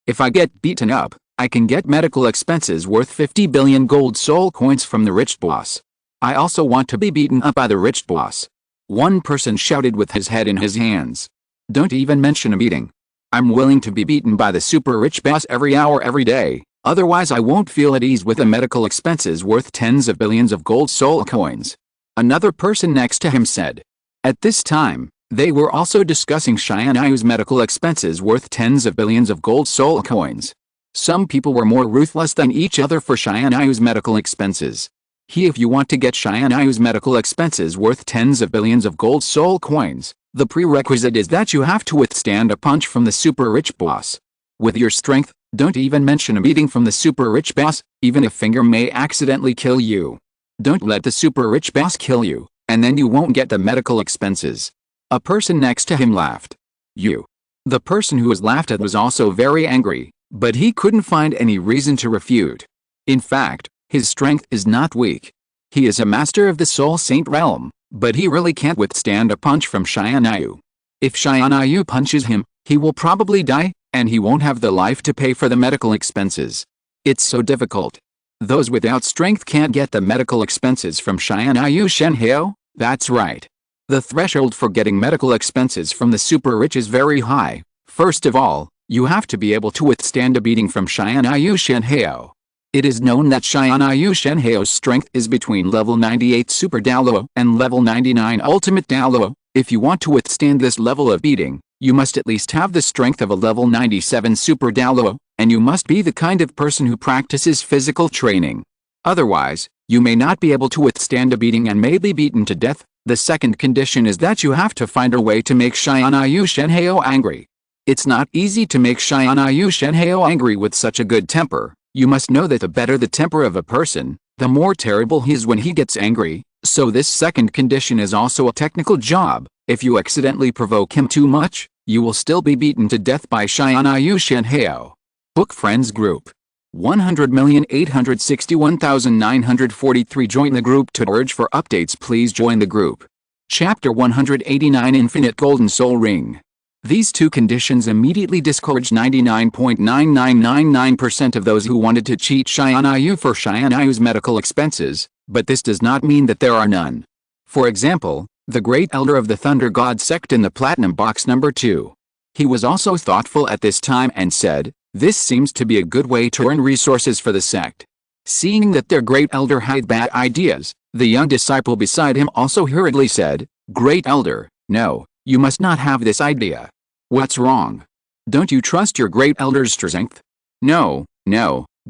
If I get beaten up, I can get medical expenses worth 50 billion gold soul coins from the rich boss. I also want to be beaten up by the rich boss. One person shouted with his head in his hands. Don't even mention a meeting. I'm willing to be beaten by the super rich boss every hour every day, otherwise I won't feel at ease with the medical expenses worth tens of billions of gold soul coins. Another person next to him said. At this time, they were also discussing Xianyu's medical expenses worth tens of billions of gold soul coins. Some people were more ruthless than each other for Xianyu's medical expenses. If you want to get Xianyu's medical expenses worth tens of billions of gold soul coins, the prerequisite is that you have to withstand a punch from the super rich boss. With your strength, don't even mention a beating from the super rich boss, even a finger may accidentally kill you. Don't let the super rich boss kill you, and then you won't get the medical expenses. A person next to him laughed. You. The person who was laughed at was also very angry, but he couldn't find any reason to refute. In fact, his strength is not weak. He is a master of the Soul Saint realm, but he really can't withstand a punch from Xianyu. If Xianyu punches him, he will probably die, and he won't have the life to pay for the medical expenses. It's so difficult. Those without strength can't get the medical expenses from Xianyu Shenheo? That's right. The threshold for getting medical expenses from the super rich is very high. First of all, you have to be able to withstand a beating from Xianyu Shenheo. It is known that Xianyu Shenheo's strength is between level 98 Super Douluo and level 99 Ultimate Douluo. If you want to withstand this level of beating, you must at least have the strength of a level 97 Super Douluo, and you must be the kind of person who practices physical training. Otherwise, you may not be able to withstand a beating and may be beaten to death. The second condition is that you have to find a way to make Xianyu Shenheo angry. It's not easy to make Xianyu Shenheo angry with such a good temper. You must know that the better the temper of a person, the more terrible he is when he gets angry, so this second condition is also a technical job. If you accidentally provoke him too much, you will still be beaten to death by Xianyu Shenheo. Book Friends Group 100,861,943. Join the group to urge for updates. Please join the group. Chapter 189 Infinite Golden Soul Ring. These two conditions immediately discouraged 99.9999% of those who wanted to cheat Xianyu for Xianyu's medical expenses, but this does not mean that there are none. For example, the Great Elder of the Thunder God sect in the Platinum Box number 2. He was also thoughtful at this time and said, "This seems to be a good way to earn resources for the sect." Seeing that their Great Elder had bad ideas, the young disciple beside him also hurriedly said, "Great Elder, no. You must not have this idea." "What's wrong? Don't you trust your Great Elder's strength?" No,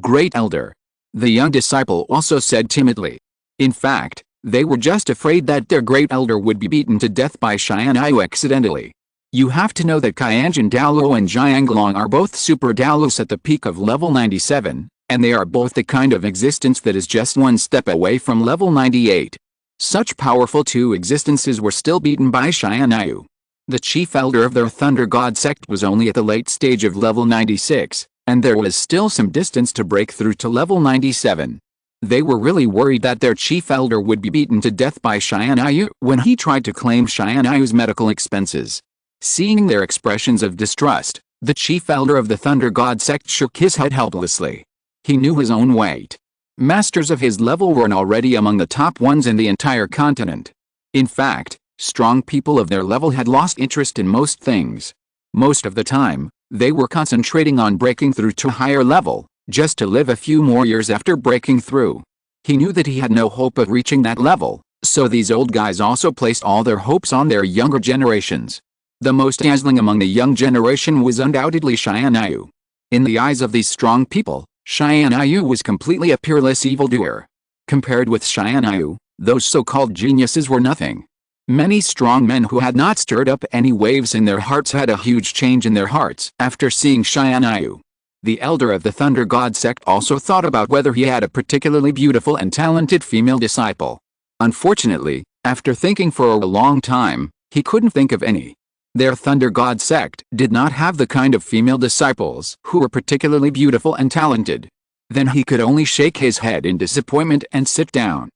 Great Elder." The young disciple also said timidly. In fact, they were just afraid that their Great Elder would be beaten to death by Xianyu accidentally. You have to know that Qianjin Douluo and Jianglong are both Super Douluos at the peak of level 97, and they are both the kind of existence that is just one step away from level 98. Such powerful two existences were still beaten by Xianyu. The chief elder of their Thunder God sect was only at the late stage of level 96, and there was still some distance to break through to level 97. They were really worried that their chief elder would be beaten to death by Xianyu when he tried to claim Xianyu's medical expenses. Seeing their expressions of distrust, the chief elder of the Thunder God sect shook his head helplessly. He knew his own weight. Masters of his level were already among the top ones in the entire continent. In fact, strong people of their level had lost interest in most things. Most of the time, they were concentrating on breaking through to a higher level, just to live a few more years after breaking through. He knew that he had no hope of reaching that level, so these old guys also placed all their hopes on their younger generations. The most dazzling among the young generation was undoubtedly Xianyu. In the eyes of these strong people, Xianyu was completely a peerless evildoer. Compared with Xianyu, those so-called geniuses were nothing. Many strong men who had not stirred up any waves in their hearts had a huge change in their hearts after seeing Xianyu. The elder of the Thunder God sect also thought about whether he had a particularly beautiful and talented female disciple. Unfortunately, after thinking for a long time, he couldn't think of any. Their Thunder God sect did not have the kind of female disciples who were particularly beautiful and talented. Then he could only shake his head in disappointment and sit down.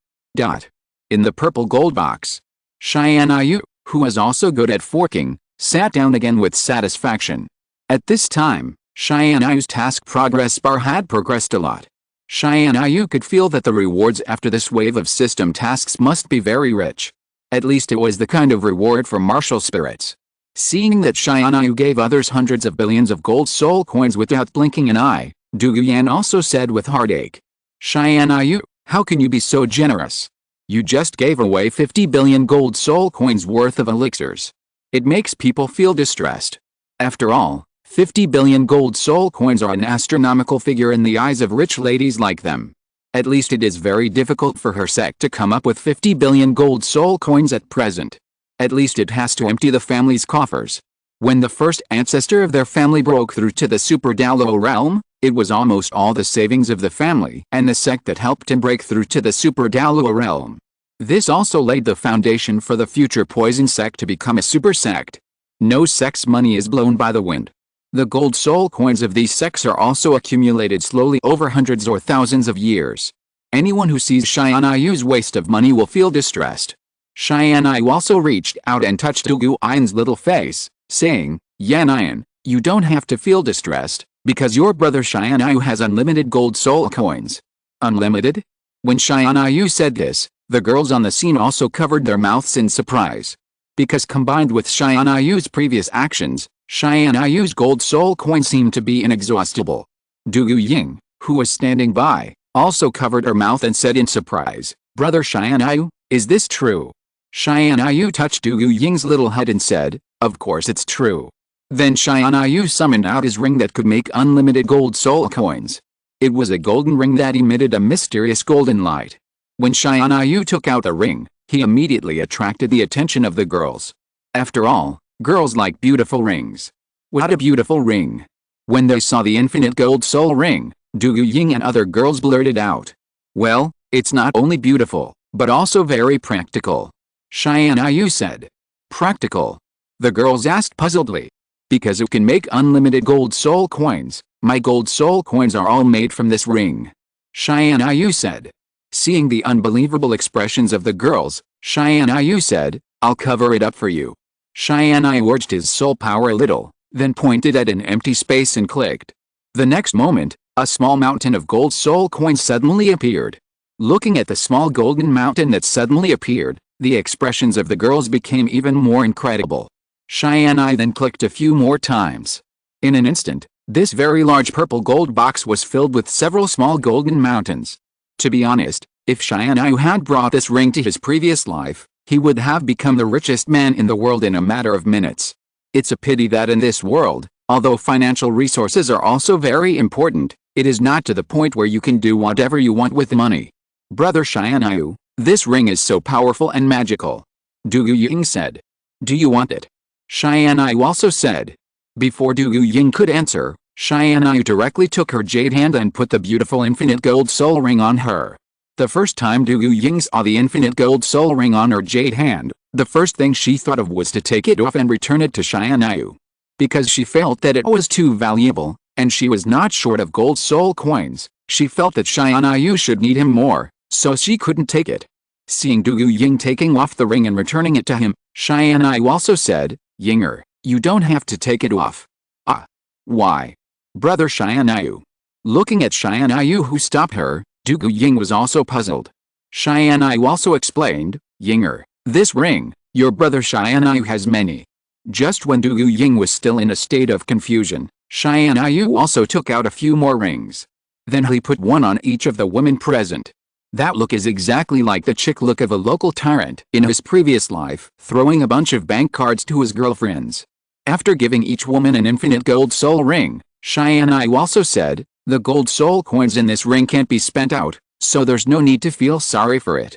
In the purple gold box, Xianyu, who was also good at forking, sat down again with satisfaction. At this time, Xianyu's task progress bar had progressed a lot. Xianyu could feel that the rewards after this wave of system tasks must be very rich. At least it was the kind of reward for martial spirits. Seeing that Xianyu gave others hundreds of billions of gold soul coins without blinking an eye, Du Yan also said with heartache, "Xianyu, how can you be so generous? You just gave away 50 billion gold soul coins worth of elixirs. It makes people feel distressed. After all, 50 billion gold soul coins are an astronomical figure in the eyes of rich ladies like them. At least it is very difficult for her sect to come up with 50 billion gold soul coins at present. At least it has to empty the family's coffers. When the first ancestor of their family broke through to the Super Douluo realm, it was almost all the savings of the family and the sect that helped him break through to the Super Douluo realm. This also laid the foundation for the future poison sect to become a super sect. No sex money is blown by the wind. The gold soul coins of these sects are also accumulated slowly over hundreds or thousands of years. Anyone who sees Xianyu's waste of money will feel distressed. Xianyu also reached out and touched Zhu Zhuqing's little face, saying, Yanyan, you don't have to feel distressed, because your brother Xianyu has unlimited gold soul coins. Unlimited? When Xianyu said this, the girls on the scene also covered their mouths in surprise. Because combined with Xianyu's previous actions, Xianyu's gold soul coin seemed to be inexhaustible. Zhu Zhuqing, who was standing by, also covered her mouth and said in surprise, Brother Xianyu, is this true? Xianyu touched Zhu Zhuqing's little head and said, Of course it's true. Then Xianyu summoned out his ring that could make unlimited gold soul coins. It was a golden ring that emitted a mysterious golden light. When Xianyu took out the ring, he immediately attracted the attention of the girls. After all, girls like beautiful rings. What a beautiful ring! When they saw the infinite gold soul ring, Zhu Zhuqing and other girls blurted out. Well, it's not only beautiful, but also very practical. Xianyu said. Practical? The girls asked puzzledly. Because it can make unlimited gold soul coins, my gold soul coins are all made from this ring. Xianyu said. Seeing the unbelievable expressions of the girls, Xianyu said, I'll cover it up for you. Xianyu urged his soul power a little, then pointed at an empty space and clicked. The next moment, a small mountain of gold soul coins suddenly appeared. Looking at the small golden mountain that suddenly appeared, the expressions of the girls became even more incredible. Xianyu then clicked a few more times. In an instant, this very large purple gold box was filled with several small golden mountains. To be honest, if Xianyu had brought this ring to his previous life, he would have become the richest man in the world in a matter of minutes. It's a pity that in this world, although financial resources are also very important, it is not to the point where you can do whatever you want with money. Brother Xianyu, this ring is so powerful and magical. Zhu Zhuqing said. Do you want it? Xianyu also said. Before Zhu Zhuqing could answer, Xianyu directly took her jade hand and put the beautiful infinite gold soul ring on her. The first time Zhu Zhuqing saw the infinite gold soul ring on her jade hand, the first thing she thought of was to take it off and return it to Xianyu. Because she felt that it was too valuable, and she was not short of gold soul coins, she felt that Xianyu should need him more, so she couldn't take it. Seeing Zhu Zhuqing taking off the ring and returning it to him, Xianyu also said, Yinger, you don't have to take it off. Ah. Why? Brother Xianyu. Looking at Xianyu who stopped her, Zhu Zhuqing was also puzzled. Xianyu also explained, Yinger, this ring, your brother Xianyu has many. Just when Zhu Zhuqing was still in a state of confusion, Xianyu also took out a few more rings. Then he put one on each of the women present. That look is exactly like the chick look of a local tyrant in his previous life, throwing a bunch of bank cards to his girlfriends. After giving each woman an infinite gold soul ring, Xianyu also said, the gold soul coins in this ring can't be spent out, so there's no need to feel sorry for it.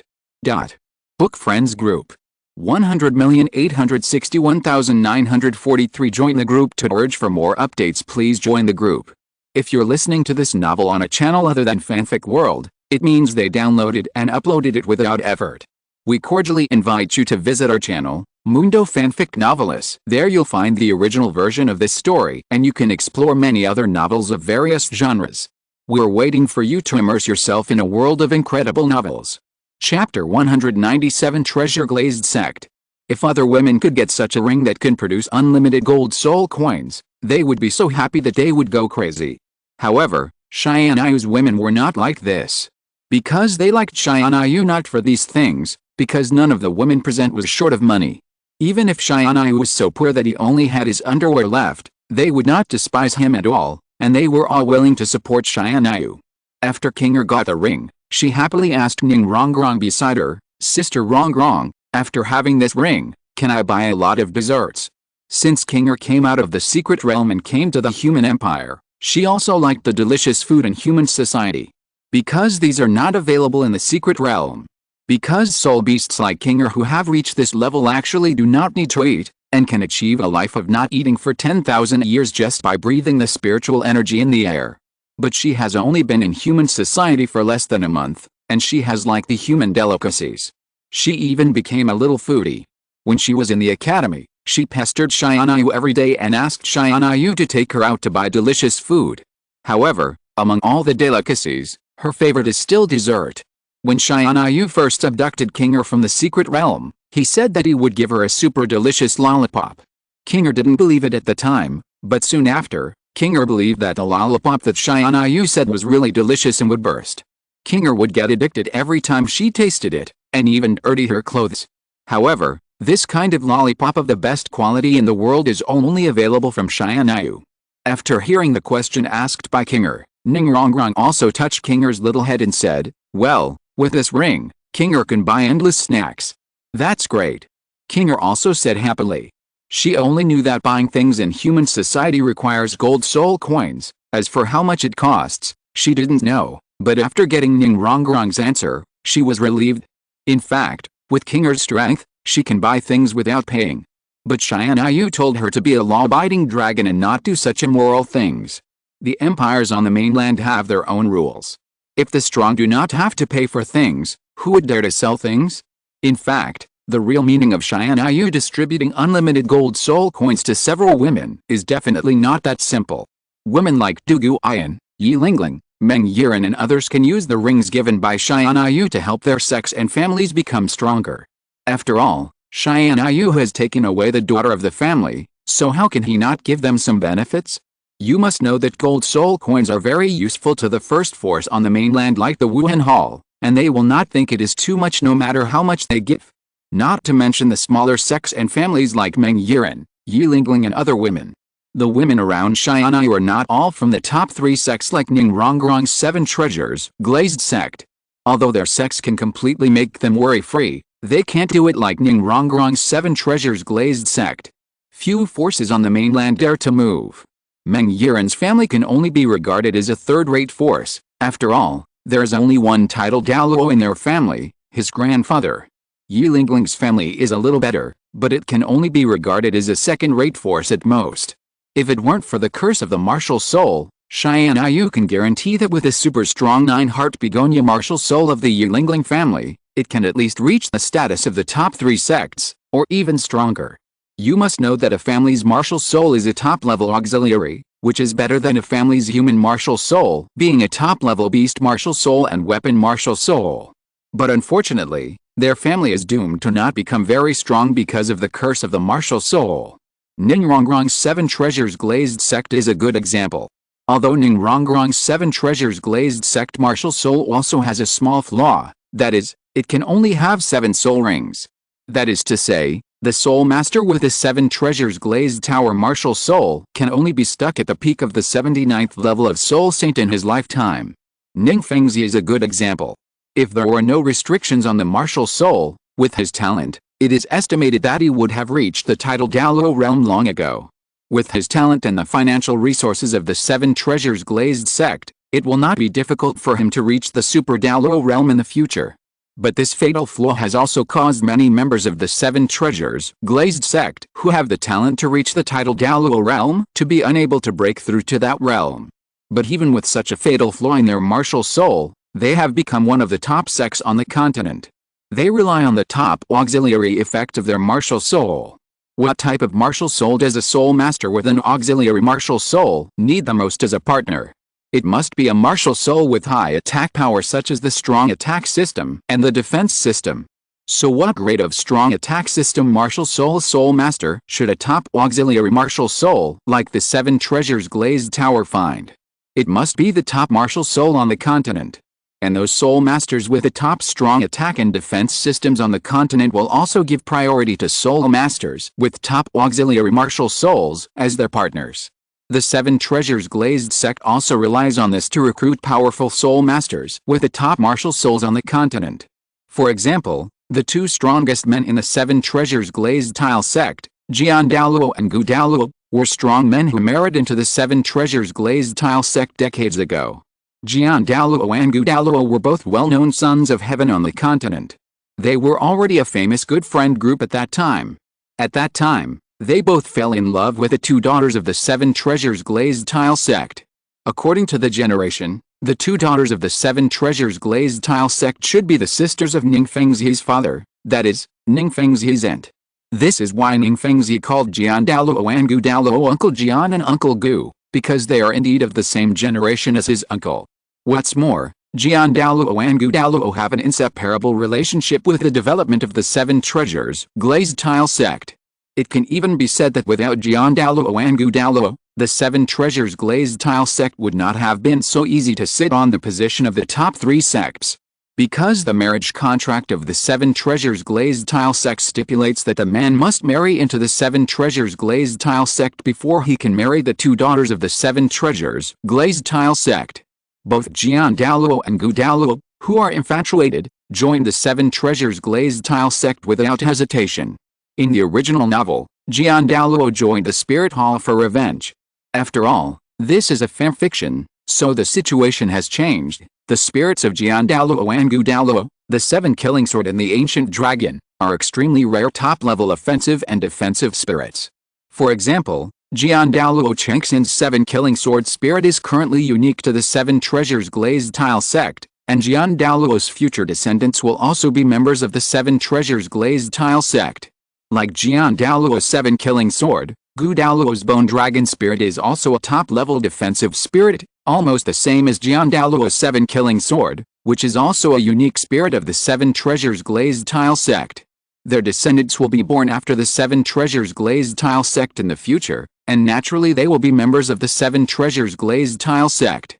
Book Friends Group 100,861,943. Join the group to urge for more updates. Please join the group. If you're listening to this novel on a channel other than Fanfic World, it means they downloaded and uploaded it without effort. We cordially invite you to visit our channel, Mundo Fanfic Novelis. There you'll find the original version of this story, and you can explore many other novels of various genres. We're waiting for you to immerse yourself in a world of incredible novels. Chapter 197 Treasure Glazed Sect. If other women could get such a ring that can produce unlimited gold soul coins, they would be so happy that they would go crazy. However, Xianyu's women were not like this. Because they liked Xianyu not for these things, because none of the women present was short of money. Even if Xianyu was so poor that he only had his underwear left, they would not despise him at all, and they were all willing to support Tianyu. After Kinger got the ring, she happily asked Ning Rongrong beside her, Sister Rongrong, after having this ring, can I buy a lot of desserts? Since Kinger came out of the secret realm and came to the human empire, she also liked the delicious food in human society. Because these are not available in the secret realm. Because soul beasts like Kinger who have reached this level actually do not need to eat, and can achieve a life of not eating for 10,000 years just by breathing the spiritual energy in the air. But she has only been in human society for less than a month, and she has liked the human delicacies. She even became a little foodie. When she was in the academy, She pestered Xianyu every day and asked Xianyu to take her out to buy delicious food. However, among all the delicacies, her favorite is still dessert. When Xianyu first abducted Kinger from the secret realm, he said that he would give her a super delicious lollipop. Kinger didn't believe it at the time, but soon after, Kinger believed that the lollipop that Xianyu said was really delicious and would burst. Kinger would get addicted every time she tasted it, and even dirty her clothes. However, this kind of lollipop of the best quality in the world is only available from Xianyu. After hearing the question asked by Kinger, Ning Rongrong also touched Kinger's little head and said, "Well, with this ring, Kinger can buy endless snacks." "That's great." Kinger also said happily. She only knew that buying things in human society requires gold soul coins. As for how much it costs, she didn't know, but after getting Ning Rongrong's answer, she was relieved. In fact, with Kinger's strength, she can buy things without paying. But Xianyu told her to be a law-abiding dragon and not do such immoral things. The empires on the mainland have their own rules. If the strong do not have to pay for things, who would dare to sell things? In fact, the real meaning of Xianyu distributing unlimited gold soul coins to several women is definitely not that simple. Women like Du Guoyan, Yi Lingling, Meng Yiren and others can use the rings given by Xianyu to help their sex and families become stronger. After all, Xianyu has taken away the daughter of the family, so how can he not give them some benefits? You must know that gold soul coins are very useful to the first force on the mainland like the Wuhan Hall, and they will not think it is too much no matter how much they give. Not to mention the smaller sects and families like Meng Yiren, Yi Lingling and other women. The women around Xianyu are not all from the top 3 sects like Ning Rongrong's 7 Treasures Glazed sect. Although their sects can completely make them worry-free, they can't do it like Ning Rongrong's 7 Treasures Glazed sect. Few forces on the mainland dare to move. Meng Yiren's family can only be regarded as a third-rate force. After all, there is only one titled Douluo in their family, his grandfather. Yi Lingling's family is a little better, but it can only be regarded as a second-rate force at most. If it weren't for the curse of the martial soul, Xianyu can guarantee that with a super strong 9-heart begonia martial soul of the Yi Lingling family, it can at least reach the status of the top 3 sects, or even stronger. You must know that a family's martial soul is a top-level auxiliary, which is better than a family's human martial soul being a top-level beast martial soul and weapon martial soul. But unfortunately, their family is doomed to not become very strong because of the curse of the martial soul. Ning Rongrong's 7 Treasures Glazed sect is a good example. Although Ning Rongrong's 7 Treasures Glazed sect martial soul also has a small flaw, that is, it can only have 7 soul rings. That is to say, the soul master with the 7 Treasures Glazed Tower martial soul can only be stuck at the peak of the 79th level of Soul Saint in his lifetime. Ning Fengzi is a good example. If there were no restrictions on the martial soul, with his talent, it is estimated that he would have reached the title Douluo realm long ago. With his talent and the financial resources of the 7 Treasures Glazed sect, it will not be difficult for him to reach the Super Douluo realm in the future. But this fatal flaw has also caused many members of the 7 Treasures Glazed sect who have the talent to reach the title Douluo realm to be unable to break through to that realm. But even with such a fatal flaw in their martial soul, they have become one of the top sects on the continent. They rely on the top auxiliary effect of their martial soul. What type of martial soul does a soul master with an auxiliary martial soul need the most as a partner? It must be a martial soul with high attack power such as the strong attack system and the defense system. So what grade of strong attack system martial soul master should a top auxiliary martial soul like the 7 Treasures Glazed Tower find? It must be the top martial soul on the continent. And those soul masters with the top strong attack and defense systems on the continent will also give priority to soul masters with top auxiliary martial souls as their partners. The 7 Treasures Glazed sect also relies on this to recruit powerful soul masters with the top martial souls on the continent. For example, the 2 strongest men in the 7 Treasures Glazed Tile sect, Jian Douluo and Gu Douluo, were strong men who married into the 7 Treasures Glazed Tile sect decades ago. Jian Douluo and Gu Douluo were both well-known sons of heaven on the continent. They were already a famous good friend group at that time. At that time, they both fell in love with the 2 daughters of the 7 Treasures Glazed Tile sect. According to the generation, the 2 daughters of the 7 Treasures Glazed Tile sect should be the sisters of Ning Fengzi's father, that is, Ning Fengzi's aunt. This is why Ning Fengzi called Jian Douluo and Gu Douluo Uncle Jian and Uncle Gu, because they are indeed of the same generation as his uncle. What's more, Jian Douluo and Gu Douluo have an inseparable relationship with the development of the Seven Treasures glazed tile sect. It can even be said that without Jian Douluo and Gu Douluo, the Seven Treasures glazed tile sect would not have been so easy to sit on the position of the top 3 sects. Because the marriage contract of the Seven Treasures glazed tile sect stipulates that the man must marry into the Seven Treasures glazed tile sect before he can marry the 2 daughters of the Seven Treasures glazed tile sect. Both Jian Douluo and Gu Douluo, who are infatuated, joined the Seven Treasures glazed tile sect without hesitation. In the original novel, Jian Douluo joined the Spirit Hall for revenge. After all, this is a fanfiction, so the situation has changed. The spirits of Jian Douluo and Gu Douluo, the 7 Killing Sword and the Ancient Dragon, are extremely rare top-level offensive and defensive spirits. For example, Jian Douluo Chengxin's 7 Killing Sword spirit is currently unique to the 7 Treasures glazed tile sect, and Jian Douluo's future descendants will also be members of the 7 Treasures glazed tile sect. Like Jian Douluo's 7 Killing Sword, Gu Douluo's Bone Dragon spirit is also a top-level defensive spirit, almost the same as Jian Douluo's 7 Killing Sword, which is also a unique spirit of the 7 Treasures glazed tile sect. Their descendants will be born after the 7 Treasures glazed tile sect in the future, and naturally they will be members of the 7 Treasures glazed tile sect.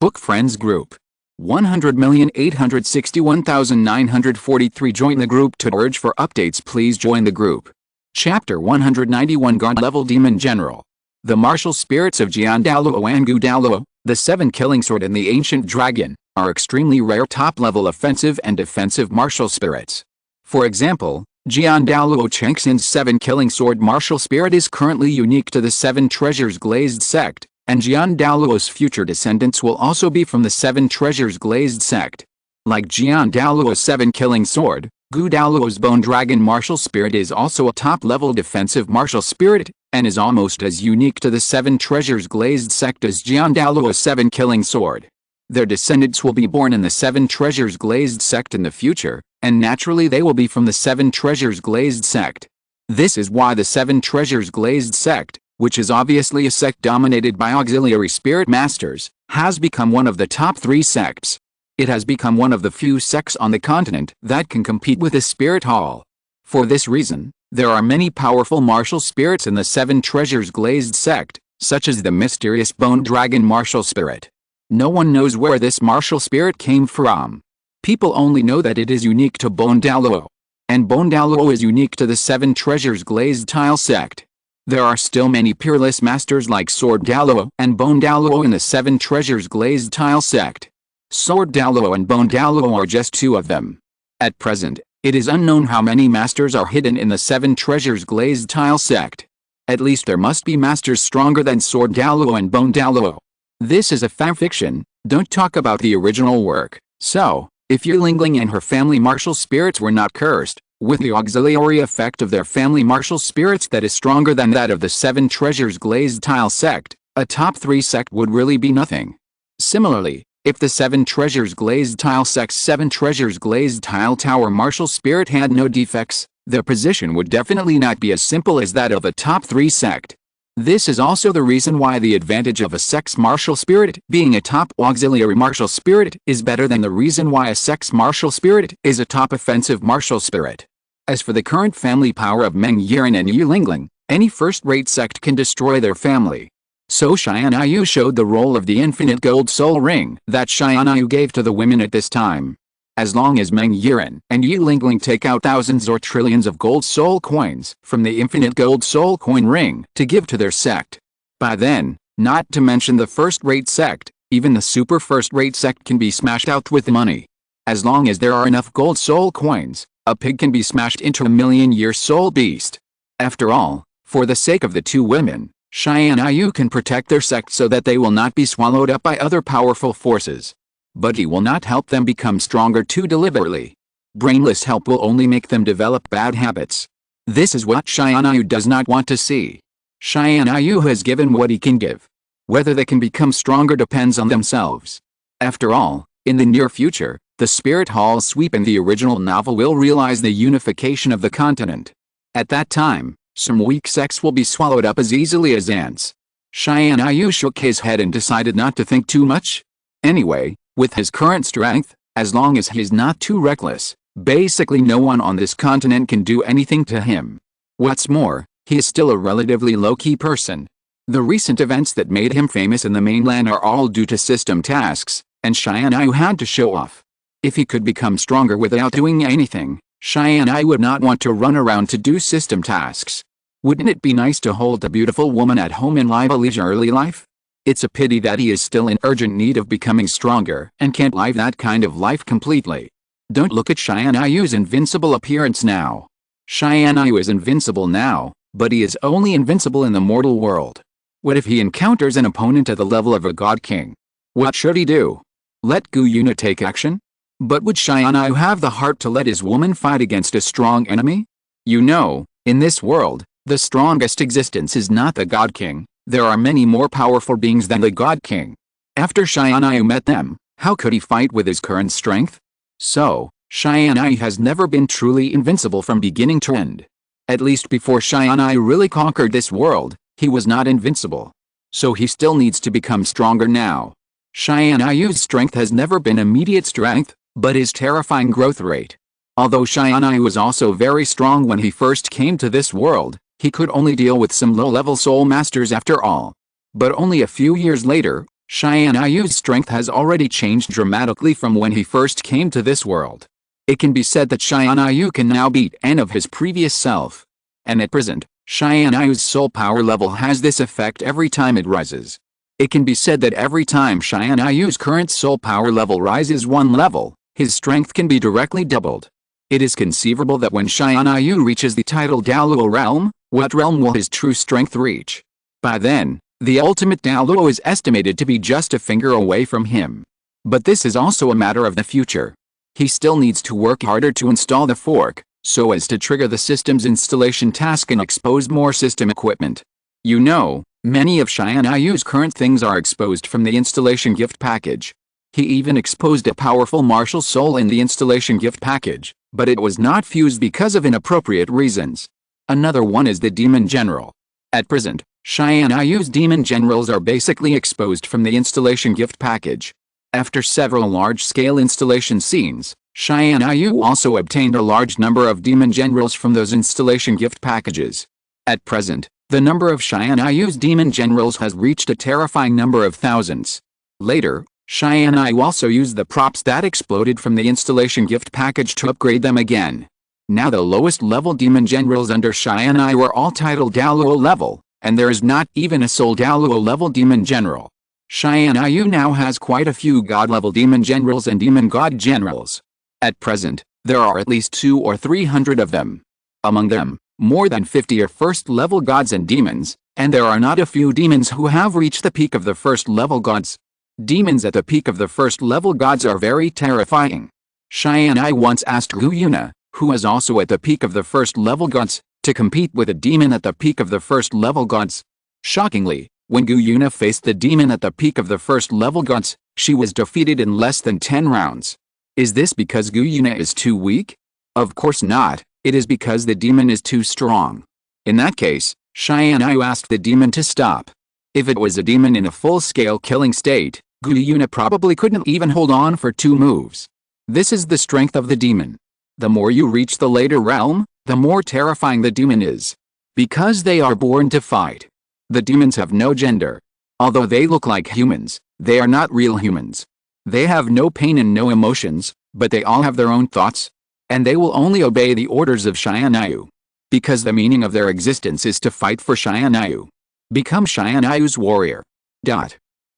Book Friends Group 100,861,943 Join the group to urge for updates. Please join the group. Chapter 191 Guard Level Demon General. The martial spirits of Jian Douluo and Gu Douluo, the 7 Killing Sword and the Ancient Dragon, are extremely rare top-level offensive and defensive martial spirits. For example, Jian Douluo Chengxin's 7 Killing Sword martial spirit is currently unique to the 7 Treasures glazed sect, and Jian Douluo's future descendants will also be from the 7 Treasures glazed sect. Like Jian Douluo's 7 Killing Sword, Gu Douluo's Bone Dragon martial spirit is also a top-level defensive martial spirit, and is almost as unique to the 7 Treasures glazed sect as Jian Douluo's 7 Killing Sword. Their descendants will be born in the 7 Treasures glazed sect in the future, and naturally they will be from the 7 Treasures glazed sect. This is why the 7 Treasures glazed sect, which is obviously a sect dominated by auxiliary spirit masters, has become one of the top 3 sects. It has become one of the few sects on the continent that can compete with the Spirit Hall. For this reason, there are many powerful martial spirits in the 7 Treasures glazed sect, such as the mysterious Bone Dragon martial spirit. No one knows where this martial spirit came from. People only know that it is unique to Bone Douluo. And Bone Douluo is unique to the 7 Treasures glazed tile sect. There are still many peerless masters like Sword Douluo and Bone Douluo in the 7 Treasures glazed tile sect. Sword Douluo and Bone Douluo are just 2 of them. At present, it is unknown how many masters are hidden in the 7 Treasures glazed tile sect. At least there must be masters stronger than Sword Douluo and Bone Douluo. This is a fanfiction, don't talk about the original work. So, if Yulingling and her family martial spirits were not cursed, with the auxiliary effect of their family martial spirits that is stronger than that of the 7 Treasures glazed tile sect, a top 3 sect would really be nothing. Similarly, if the 7 Treasures glazed tile sect's 7 Treasures glazed tile tower martial spirit had no defects, their position would definitely not be as simple as that of a top 3 sect. This is also the reason why the advantage of a sect's martial spirit being a top auxiliary martial spirit is better than the reason why a sect's martial spirit is a top offensive martial spirit. As for the current family power of Meng Yiren and Yulingling, any first-rate sect can destroy their family. So Tianyu showed the role of the infinite gold soul ring that Tianyu gave to the women at this time. As long as Meng Yiren and Yulingling take out thousands or trillions of gold soul coins from the infinite gold soul coin ring to give to their sect. By then, not to mention the first-rate sect, even the super first-rate sect can be smashed out with money. As long as there are enough gold soul coins, a pig can be smashed into a million-year soul beast. After all, for the sake of the 2 women, Tianyu can protect their sect so that they will not be swallowed up by other powerful forces. But he will not help them become stronger too deliberately. Brainless help will only make them develop bad habits. This is what Tianyu does not want to see. Tianyu has given what he can give. Whether they can become stronger depends on themselves. After all, in the near future, the Spirit Hall sweep in the original novel will realize the unification of the continent. At that time, some weak sects will be swallowed up as easily as ants. Tianyu shook his head and decided not to think too much. Anyway, with his current strength, as long as he's not too reckless, basically no one on this continent can do anything to him. What's more, he is still a relatively low-key person. The recent events that made him famous in the mainland are all due to system tasks, and Tianyu had to show off. If he could become stronger without doing anything, Tianyu would not want to run around to do system tasks. Wouldn't it be nice to hold a beautiful woman at home and live a leisurely life? It's a pity that he is still in urgent need of becoming stronger and can't live that kind of life completely. Don't look at Tianyu's invincible appearance now. Tianyu is invincible now, but he is only invincible in the mortal world. What if he encounters an opponent at the level of a god king? What should he do? Let Gu Yuna take action? But would Tianyu have the heart to let his woman fight against a strong enemy? You know, in this world, the strongest existence is not the God King. There are many more powerful beings than the God King. After Tianyu met them, how could he fight with his current strength? So, Tianyu has never been truly invincible from beginning to end. At least before Tianyu really conquered this world, he was not invincible. So he still needs to become stronger now. Tianyu's strength has never been immediate strength, but his terrifying growth rate. Although Tianyu was also very strong when he first came to this world, he could only deal with some low-level soul masters after all. But only a few years later, Tianyu's strength has already changed dramatically from when he first came to this world. It can be said that Tianyu can now beat any of his previous self. And at present, Tianyu's soul power level has this effect every time it rises. It can be said that every time Tianyu's current soul power level rises one level, his strength can be directly doubled. It is conceivable that when Tianyu reaches the title Douluo realm, what realm will his true strength reach? By then, the ultimate Douluo is estimated to be just a finger away from him. But this is also a matter of the future. He still needs to work harder to install the fork, so as to trigger the system's installation task and expose more system equipment. You know, many of Tianyu's current things are exposed from the installation gift package. He even exposed a powerful martial soul in the installation gift package, but it was not fused because of inappropriate reasons. Another one is the Demon General. At present, Tianyu's Demon Generals are basically exposed from the installation gift package. After several large-scale installation scenes, Tianyu also obtained a large number of Demon Generals from those installation gift packages. At present, the number of Tianyu's Demon Generals has reached a terrifying number of thousands. Later, Tianyu also used the props that exploded from the installation gift package to upgrade them again. Now the lowest level Demon Generals under Tianyu are all titled Douluo level, and there is not even a sole Douluo level Demon General. Tianyu now has quite a few God-level Demon Generals and Demon God Generals. At present, there are at least 200 or 300 of them. Among them, more than 50 are first-level gods and demons, and there are not a few demons who have reached the peak of the first-level gods. Demons at the peak of the first-level gods are very terrifying. Tianyu once asked Gu Yuna, who is also at the peak of the first-level gods, to compete with a demon at the peak of the first-level gods. Shockingly, when Gu Yuna faced the demon at the peak of the first-level gods, she was defeated in less than 10 rounds. Is this because Gu Yuna is too weak? Of course not, it is because the demon is too strong. In that case, Tianyu asked the demon to stop. If it was a demon in a full-scale killing state, Gu Yuna probably couldn't even hold on for 2 moves. This is the strength of the demon. The more you reach the later realm, the more terrifying the demon is. Because they are born to fight. The demons have no gender. Although they look like humans, they are not real humans. They have no pain and no emotions, but they all have their own thoughts. And they will only obey the orders of Tianyu. Because the meaning of their existence is to fight for Tianyu. Become Tianyu's warrior.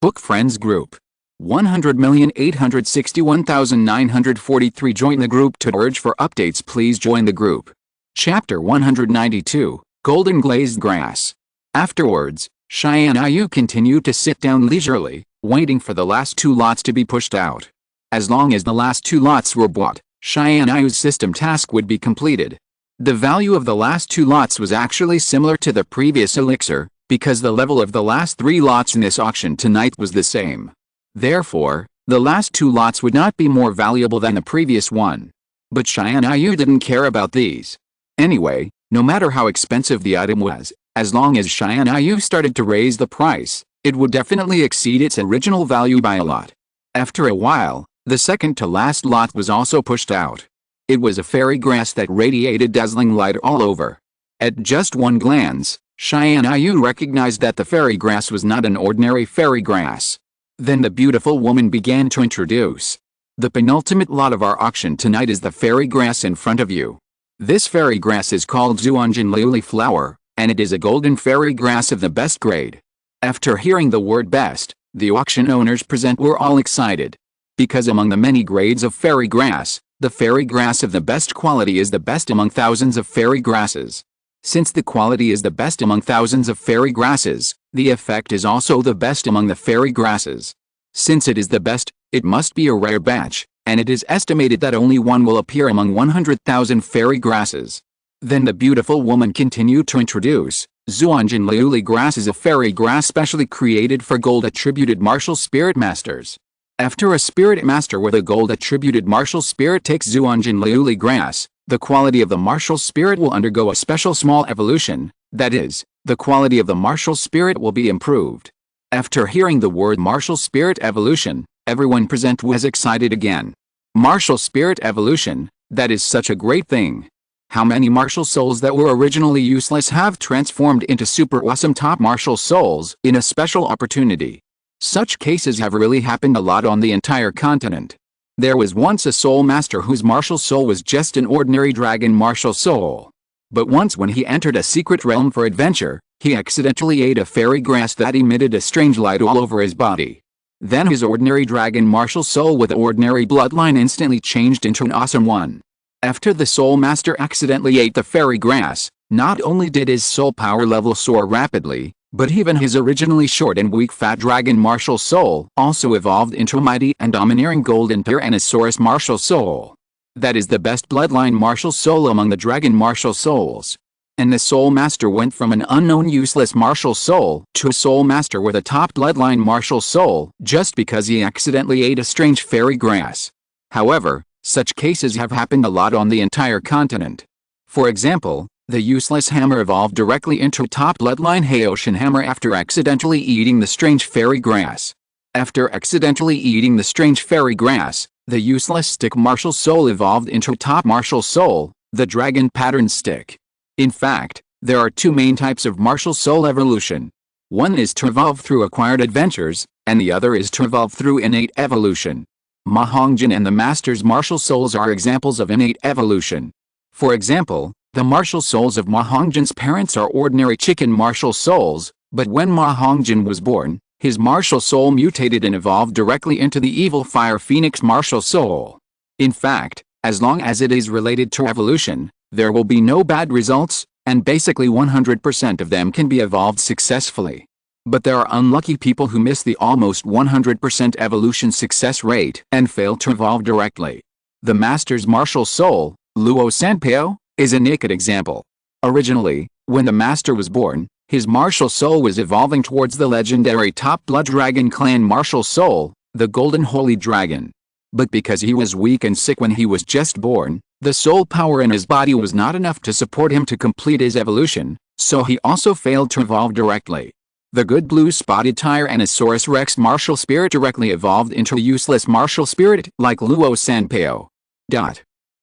Book Friends Group. 100,861,943. Join the group to urge for updates. Please join the group. Chapter 192, Golden Glazed Grass. Afterwards, Tianyu continued to sit down leisurely, waiting for the last 2 lots to be pushed out. As long as the last 2 lots were bought, Tianyu's system task would be completed. The value of the last 2 lots was actually similar to the previous elixir, because the level of the last 3 lots in this auction tonight was the same. Therefore, the last 2 lots would not be more valuable than the previous one. But Tianyu didn't care about these. Anyway, No matter how expensive the item was, as long as Tianyu started to raise the price, it would definitely exceed its original value by a lot. After a while, the second to last lot was also pushed out. It was a fairy grass that radiated dazzling light all over. At just one glance, Tianyu recognized that the fairy grass was not an ordinary fairy grass. Then the beautiful woman began to introduce. The penultimate lot of our auction tonight is the fairy grass in front of you. This fairy grass is called Zhuangjin Lily Flower, and it is a golden fairy grass of the best grade. After hearing the word best, the auction owners present were all excited. Because among the many grades of fairy grass, the fairy grass of the best quality is the best among thousands of fairy grasses. Since the quality is the best among thousands of fairy grasses, the effect is also the best among the fairy grasses. Since it is the best, it must be a rare batch, and it is estimated that only one will appear among 100,000 fairy grasses. Then the beautiful woman continued to introduce. Zhuangjin Lily grass is a fairy grass specially created for gold-attributed martial spirit masters. After a spirit master with a gold-attributed martial spirit takes Zhuangjin Lily grass, the quality of the martial spirit will undergo a special small evolution, that is, the quality of the martial spirit will be improved. After hearing the word martial spirit evolution, everyone present was excited again. Martial spirit evolution, that is such a great thing. How many martial souls that were originally useless have transformed into super awesome top martial souls in a special opportunity. Such cases have really happened a lot on the entire continent. There was once a soul master whose martial soul was just an ordinary dragon martial soul. But once when he entered a secret realm for adventure, he accidentally ate a fairy grass that emitted a strange light all over his body. Then his ordinary dragon martial soul with ordinary bloodline instantly changed into an awesome one. After the soul master accidentally ate the fairy grass, not only did his soul power level soar rapidly, but even his originally short and weak fat dragon martial soul also evolved into a mighty and domineering golden Tyrannosaurus martial soul. That is the best bloodline martial soul among the dragon martial souls. And the soul master went from an unknown useless martial soul to a soul master with a top bloodline martial soul just because he accidentally ate a strange fairy grass. However, such cases have happened a lot on the entire continent. For example, the useless hammer evolved directly into a top bloodline Haoshin hammer after accidentally eating the strange fairy grass. After accidentally eating the strange fairy grass, the useless stick martial soul evolved into a top martial soul, the dragon pattern stick. In fact, there are two main types of martial soul evolution. One is to evolve through acquired adventures, and the other is to evolve through innate evolution. Mahongjin and the Master's martial souls are examples of innate evolution. For example, the martial souls of Mahongjin's parents are ordinary chicken martial souls, but when Mahongjin was born, his martial soul mutated and evolved directly into the evil fire phoenix martial soul. In fact, as long as it is related to evolution, there will be no bad results, and basically 100% of them can be evolved successfully. But there are unlucky people who miss the almost 100% evolution success rate and fail to evolve directly. The Master's martial soul, Luo Sanpao, is a naked example. Originally, when the Master was born, his martial soul was evolving towards the legendary top blood dragon clan martial soul, the Golden Holy Dragon. But because he was weak and sick when he was just born, the soul power in his body was not enough to support him to complete his evolution, so he also failed to evolve directly. The good blue-spotted Tyrannosaurus Rex martial spirit directly evolved into a useless martial spirit like Luo Sanpao.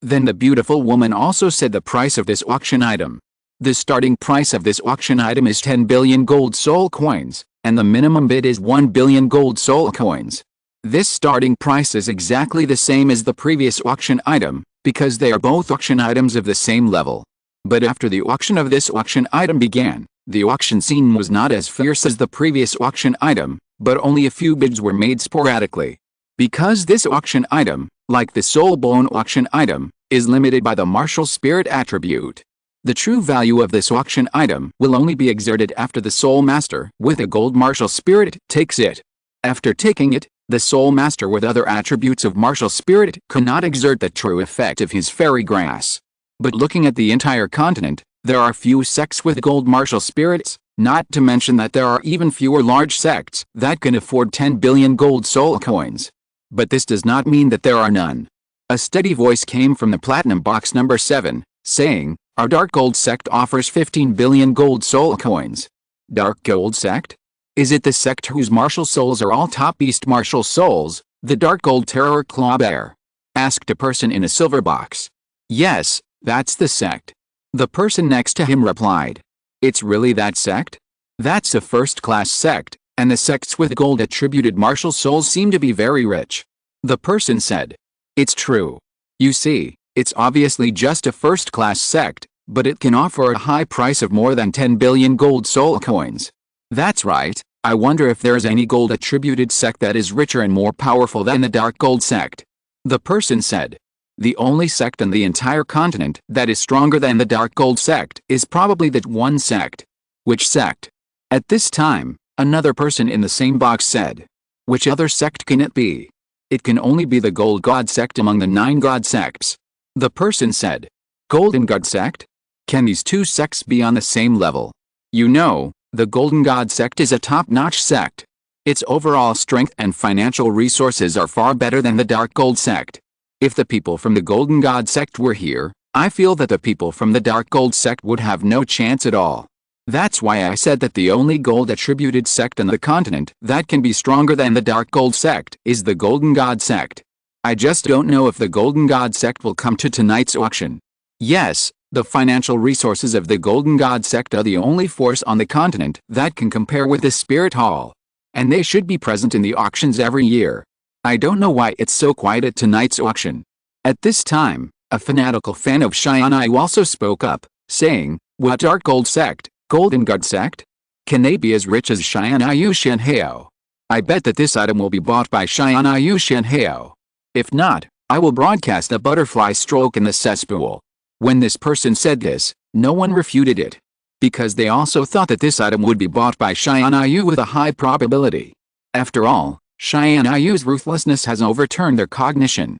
Then the beautiful woman also said the price of this auction item. The starting price of this auction item is 10 billion gold soul coins, and the minimum bid is 1 billion gold soul coins. This starting price is exactly the same as the previous auction item, because they are both auction items of the same level. But after the auction of this auction item began, the auction scene was not as fierce as the previous auction item, but only a few bids were made sporadically. Because this auction item, like the soul bone auction item, is limited by the martial spirit attribute. The true value of this auction item will only be exerted after the soul master with a gold martial spirit takes it. After taking it, the soul master with other attributes of martial spirit cannot exert the true effect of his fairy grass. But looking at the entire continent, there are few sects with gold martial spirits, not to mention that there are even fewer large sects that can afford 10 billion gold soul coins. But this does not mean that there are none. A steady voice came from the platinum box number 7, saying, Our Dark Gold sect offers 15 billion gold soul coins. Dark Gold sect? Is it the sect whose martial souls are all top beast martial souls, the Dark Gold Terror Claw Bear? Asked a person in a silver box. Yes, that's the sect. The person next to him replied. It's really that sect? That's a first-class sect, and the sects with gold attributed martial souls seem to be very rich. The person said. It's true. You see, it's obviously just a first-class sect, but it can offer a high price of more than 10 billion gold soul coins. That's right. I wonder if there's any gold attributed sect that is richer and more powerful than the Dark Gold sect. The person said. The only sect on the entire continent that is stronger than the Dark Gold sect is probably that one sect. Which sect? At this time, another person in the same box said. Which other sect can it be? It can only be the Gold God sect among the 9 God sects. The person said. Golden God sect? Can these two sects be on the same level? You know, the Golden God sect is a top-notch sect. Its overall strength and financial resources are far better than the Dark Gold sect. If the people from the Golden God sect were here, I feel that the people from the Dark Gold sect would have no chance at all. That's why I said that the only gold attributed sect on the continent that can be stronger than the Dark Gold sect is the Golden God sect. I just don't know if the Golden God sect will come to tonight's auction. Yes, the financial resources of the Golden God sect are the only force on the continent that can compare with the Spirit Hall. And they should be present in the auctions every year. I don't know why it's so quiet at tonight's auction. At this time, a fanatical fan of Tianyu also spoke up, saying, what Dark Gold sect, Golden God sect? Can they be as rich as Tianyu Shenheo? I bet that this item will be bought by Tianyu Shenheo. If not, I will broadcast a butterfly stroke in the cesspool. When this person said this, no one refuted it. Because they also thought that this item would be bought by Tianyu with a high probability. After all, Tianyu's ruthlessness has overturned their cognition.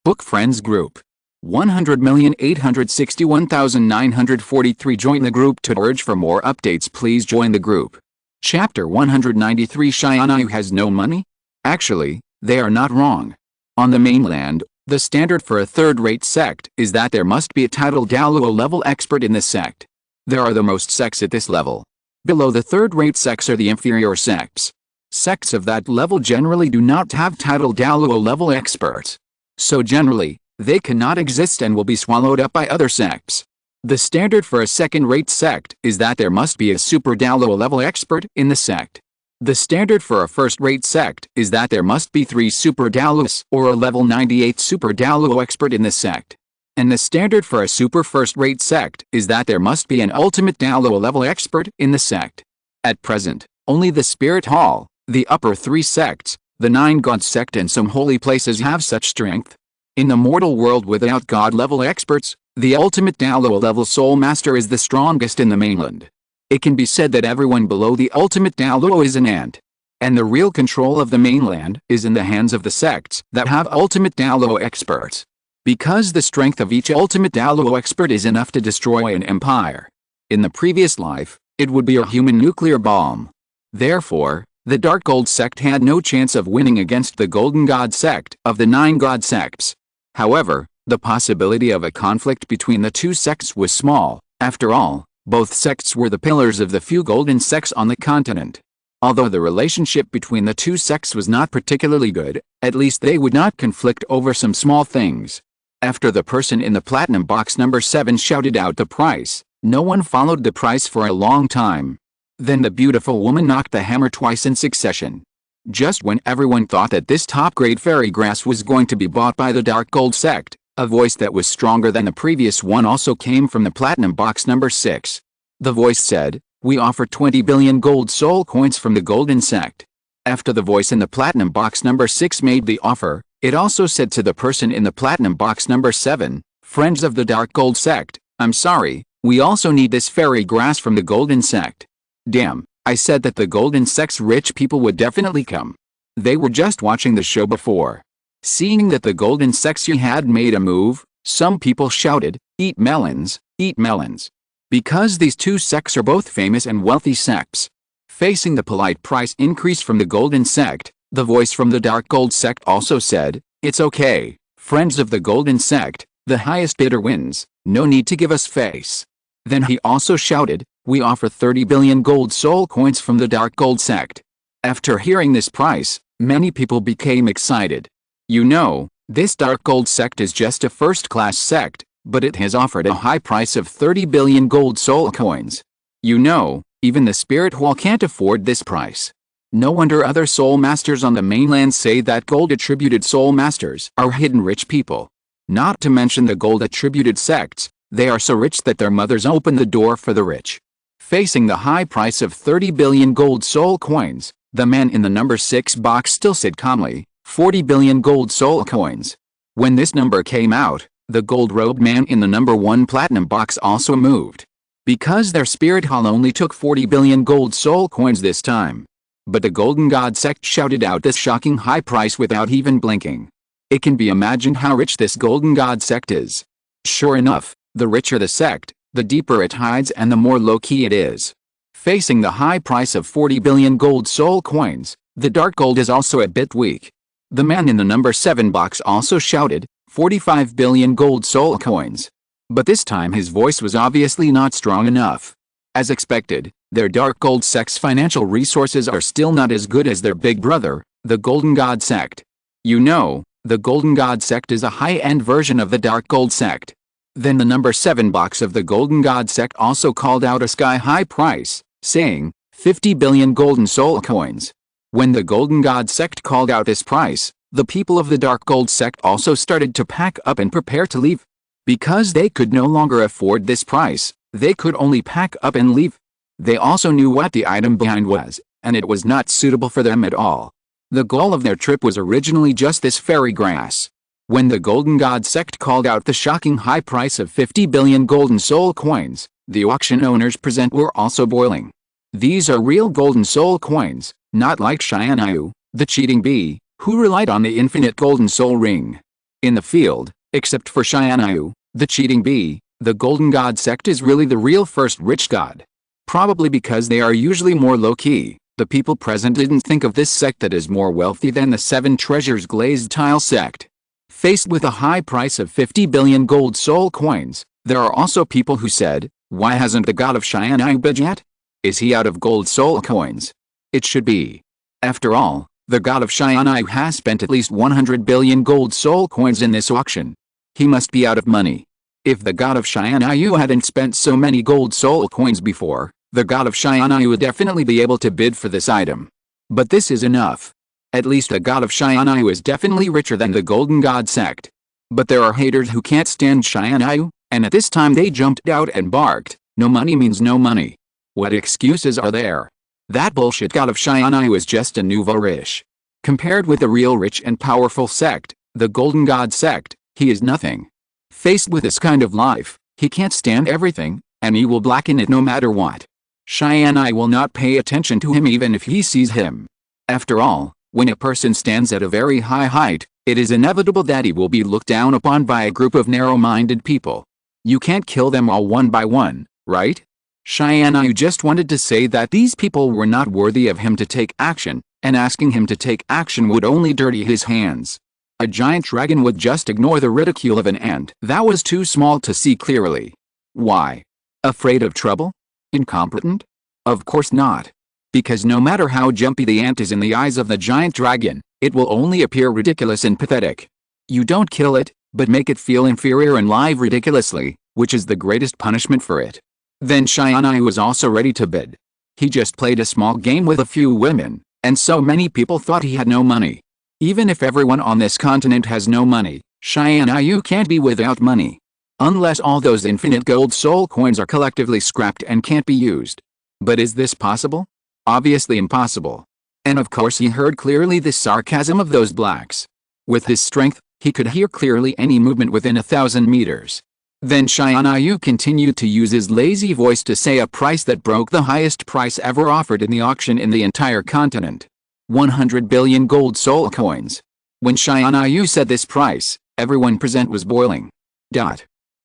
Book Friends Group. 100,861,943 Join the group to urge for more updates. Please join the group. Chapter 193 Tianyu has no money? Actually, they are not wrong. On the mainland, the standard for a third-rate sect is that there must be a titled Douluo level expert in the sect. There are the most sects at this level. Below the third-rate sects are the inferior sects. Sects of that level generally do not have titled Douluo level experts. So generally, they cannot exist and will be swallowed up by other sects. The standard for a second-rate sect is that there must be a super Douluo level expert in the sect. The standard for a first-rate sect is that there must be 3 super Douluos or a level 98 super Douluo expert in the sect. And the standard for a super first-rate sect is that there must be an ultimate Douluo level expert in the sect. At present, only the Spirit Hall, the upper 3 sects, the 9 God sect and some holy places have such strength. In the mortal world without God-level experts, the ultimate Douluo level Soul Master is the strongest in the mainland. It can be said that everyone below the ultimate Douluo is an ant. And the real control of the mainland is in the hands of the sects that have ultimate Douluo experts. Because the strength of each ultimate Douluo expert is enough to destroy an empire. In the previous life, it would be a human nuclear bomb. Therefore, the Dark Gold sect had no chance of winning against the Golden God sect of the 9 God sects. However, the possibility of a conflict between the two sects was small. After all, both sects were the pillars of the few golden sects on the continent. Although the relationship between the two sects was not particularly good, at least they would not conflict over some small things. After the person in the platinum box number 7 shouted out the price, no one followed the price for a long time. Then the beautiful woman knocked the hammer twice in succession. Just when everyone thought that this top-grade fairy grass was going to be bought by the Dark Gold sect, a voice that was stronger than the previous one also came from the platinum box number 6. The voice said, "We offer 20 billion gold soul coins from the golden sect." After the voice in the platinum box number 6 made the offer, it also said to the person in the platinum box number 7, "Friends of the Dark Gold sect, I'm sorry, we also need this fairy grass from the golden sect." Damn, I said that the golden sect's rich people would definitely come. They were just watching the show before. Seeing that the golden section had made a move, some people shouted, "Eat melons, eat melons." Because these two sects are both famous and wealthy sects. Facing the polite price increase from the golden sect, the voice from the Dark Gold sect also said, "It's okay, friends of the golden sect, The highest bidder wins, no need to give us face. Then he also shouted, we offer 30 billion gold soul coins from the Dark Gold sect. After hearing this price, many people became excited. You know, this Dark Gold sect is just a first-class sect, but it has offered a high price of 30 billion gold soul coins. You know, even the spirit wall can't afford this price. No wonder other soul masters on the mainland say that gold-attributed soul masters are hidden rich people. Not to mention the gold-attributed sects, they are so rich that their mothers open the door for the rich. Facing the high price of 30 billion gold soul coins, the man in the number 6 box still said calmly, 40 billion gold soul coins. When this number came out, the gold-robed man in the number 1 platinum box also moved. Because their spirit hall only took 40 billion gold soul coins this time. But the Golden God sect shouted out this shocking high price without even blinking. It can be imagined how rich this Golden God sect is. Sure enough, the richer the sect, the deeper it hides and the more low-key it is. Facing the high price of 40 billion gold soul coins, the Dark Gold is also a bit weak. The man in the number 7 box also shouted, 45 billion gold soul coins. But this time his voice was obviously not strong enough. As expected, their Dark Gold sect's financial resources are still not as good as their big brother, the Golden God sect. You know, the Golden God sect is a high-end version of the Dark Gold sect. Then the number 7 box of the Golden God sect also called out a sky-high price, saying, 50 billion golden soul coins. When the Golden God sect called out this price, the people of the Dark Gold sect also started to pack up and prepare to leave. Because they could no longer afford this price, they could only pack up and leave. They also knew what the item behind was, and it was not suitable for them at all. The goal of their trip was originally just this fairy grass. When the Golden God sect called out the shocking high price of 50 billion golden soul coins, the auction owners present were also boiling. These are real golden soul coins, not like Tianyu, the cheating bee, who relied on the infinite golden soul ring. In the field, except for Tianyu, the cheating bee, the Golden God sect is really the real first rich god. Probably because they are usually more low-key, the people present didn't think of this sect that is more wealthy than the 7 treasures glazed tile sect. Faced with a high price of 50 billion gold soul coins, there are also people who said, why hasn't the god of Tianyu bid yet? Is he out of gold soul coins? It should be. After all, the god of Tianyu has spent at least 100 billion gold soul coins in this auction. He must be out of money. If the god of Tianyu hadn't spent so many gold soul coins before, the god of Tianyu would definitely be able to bid for this item. But this is enough. At least the god of Tianyu is definitely richer than the Golden God sect. But there are haters who can't stand Tianyu, and at this time they jumped out and barked, no money means no money. What excuses are there? That bullshit god of Tianyu is just a nouveau riche. Compared with the real rich and powerful sect, the Golden God sect, he is nothing. Faced with this kind of life, he can't stand everything, and he will blacken it no matter what. Tianyu will not pay attention to him even if he sees him. After all, when a person stands at a very high height, it is inevitable that he will be looked down upon by a group of narrow-minded people. You can't kill them all one by one, right? Tianyu just wanted to say that these people were not worthy of him to take action, and asking him to take action would only dirty his hands. A giant dragon would just ignore the ridicule of an ant that was too small to see clearly. Why? Afraid of trouble? Incompetent? Of course not. Because no matter how jumpy the ant is in the eyes of the giant dragon, it will only appear ridiculous and pathetic. You don't kill it, but make it feel inferior and lie ridiculously, which is the greatest punishment for it. Then Tianyu was also ready to bid. He just played a small game with a few women, and so many people thought he had no money. Even if everyone on this continent has no money, Tianyu can't be without money. Unless all those infinite gold soul coins are collectively scrapped and can't be used. But is this possible? Obviously impossible. And of course he heard clearly the sarcasm of those blacks. With his strength, he could hear clearly any movement within 1,000 meters. Then Tianyu continued to use his lazy voice to say a price that broke the highest price ever offered in the auction in the entire continent. 100 billion gold soul coins. When Tianyu said this price, everyone present was boiling.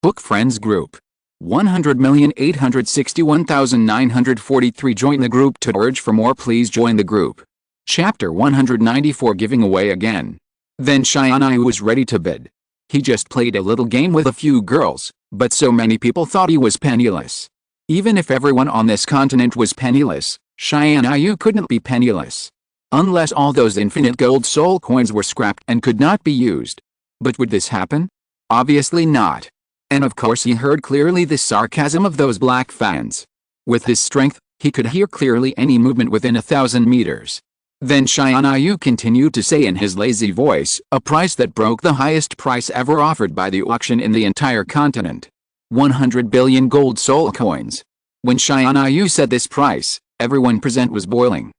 Book Friends Group. 100,861,943 Join the group to urge for more. Please join the group. Chapter 194 Giving away again. Then Tianyu was ready to bid. He just played a little game with a few girls, but so many people thought he was penniless. Even if everyone on this continent was penniless, Xianyu couldn't be penniless. Unless all those infinite gold soul coins were scrapped and could not be used. But would this happen? Obviously not. And of course he heard clearly the sarcasm of those black fans. With his strength, he could hear clearly any movement within 1,000 meters. Then Xianyu continued to say in his lazy voice, a price that broke the highest price ever offered by the auction in the entire continent. 100 billion gold soul coins. When Xianyu said this price, everyone present was boiling.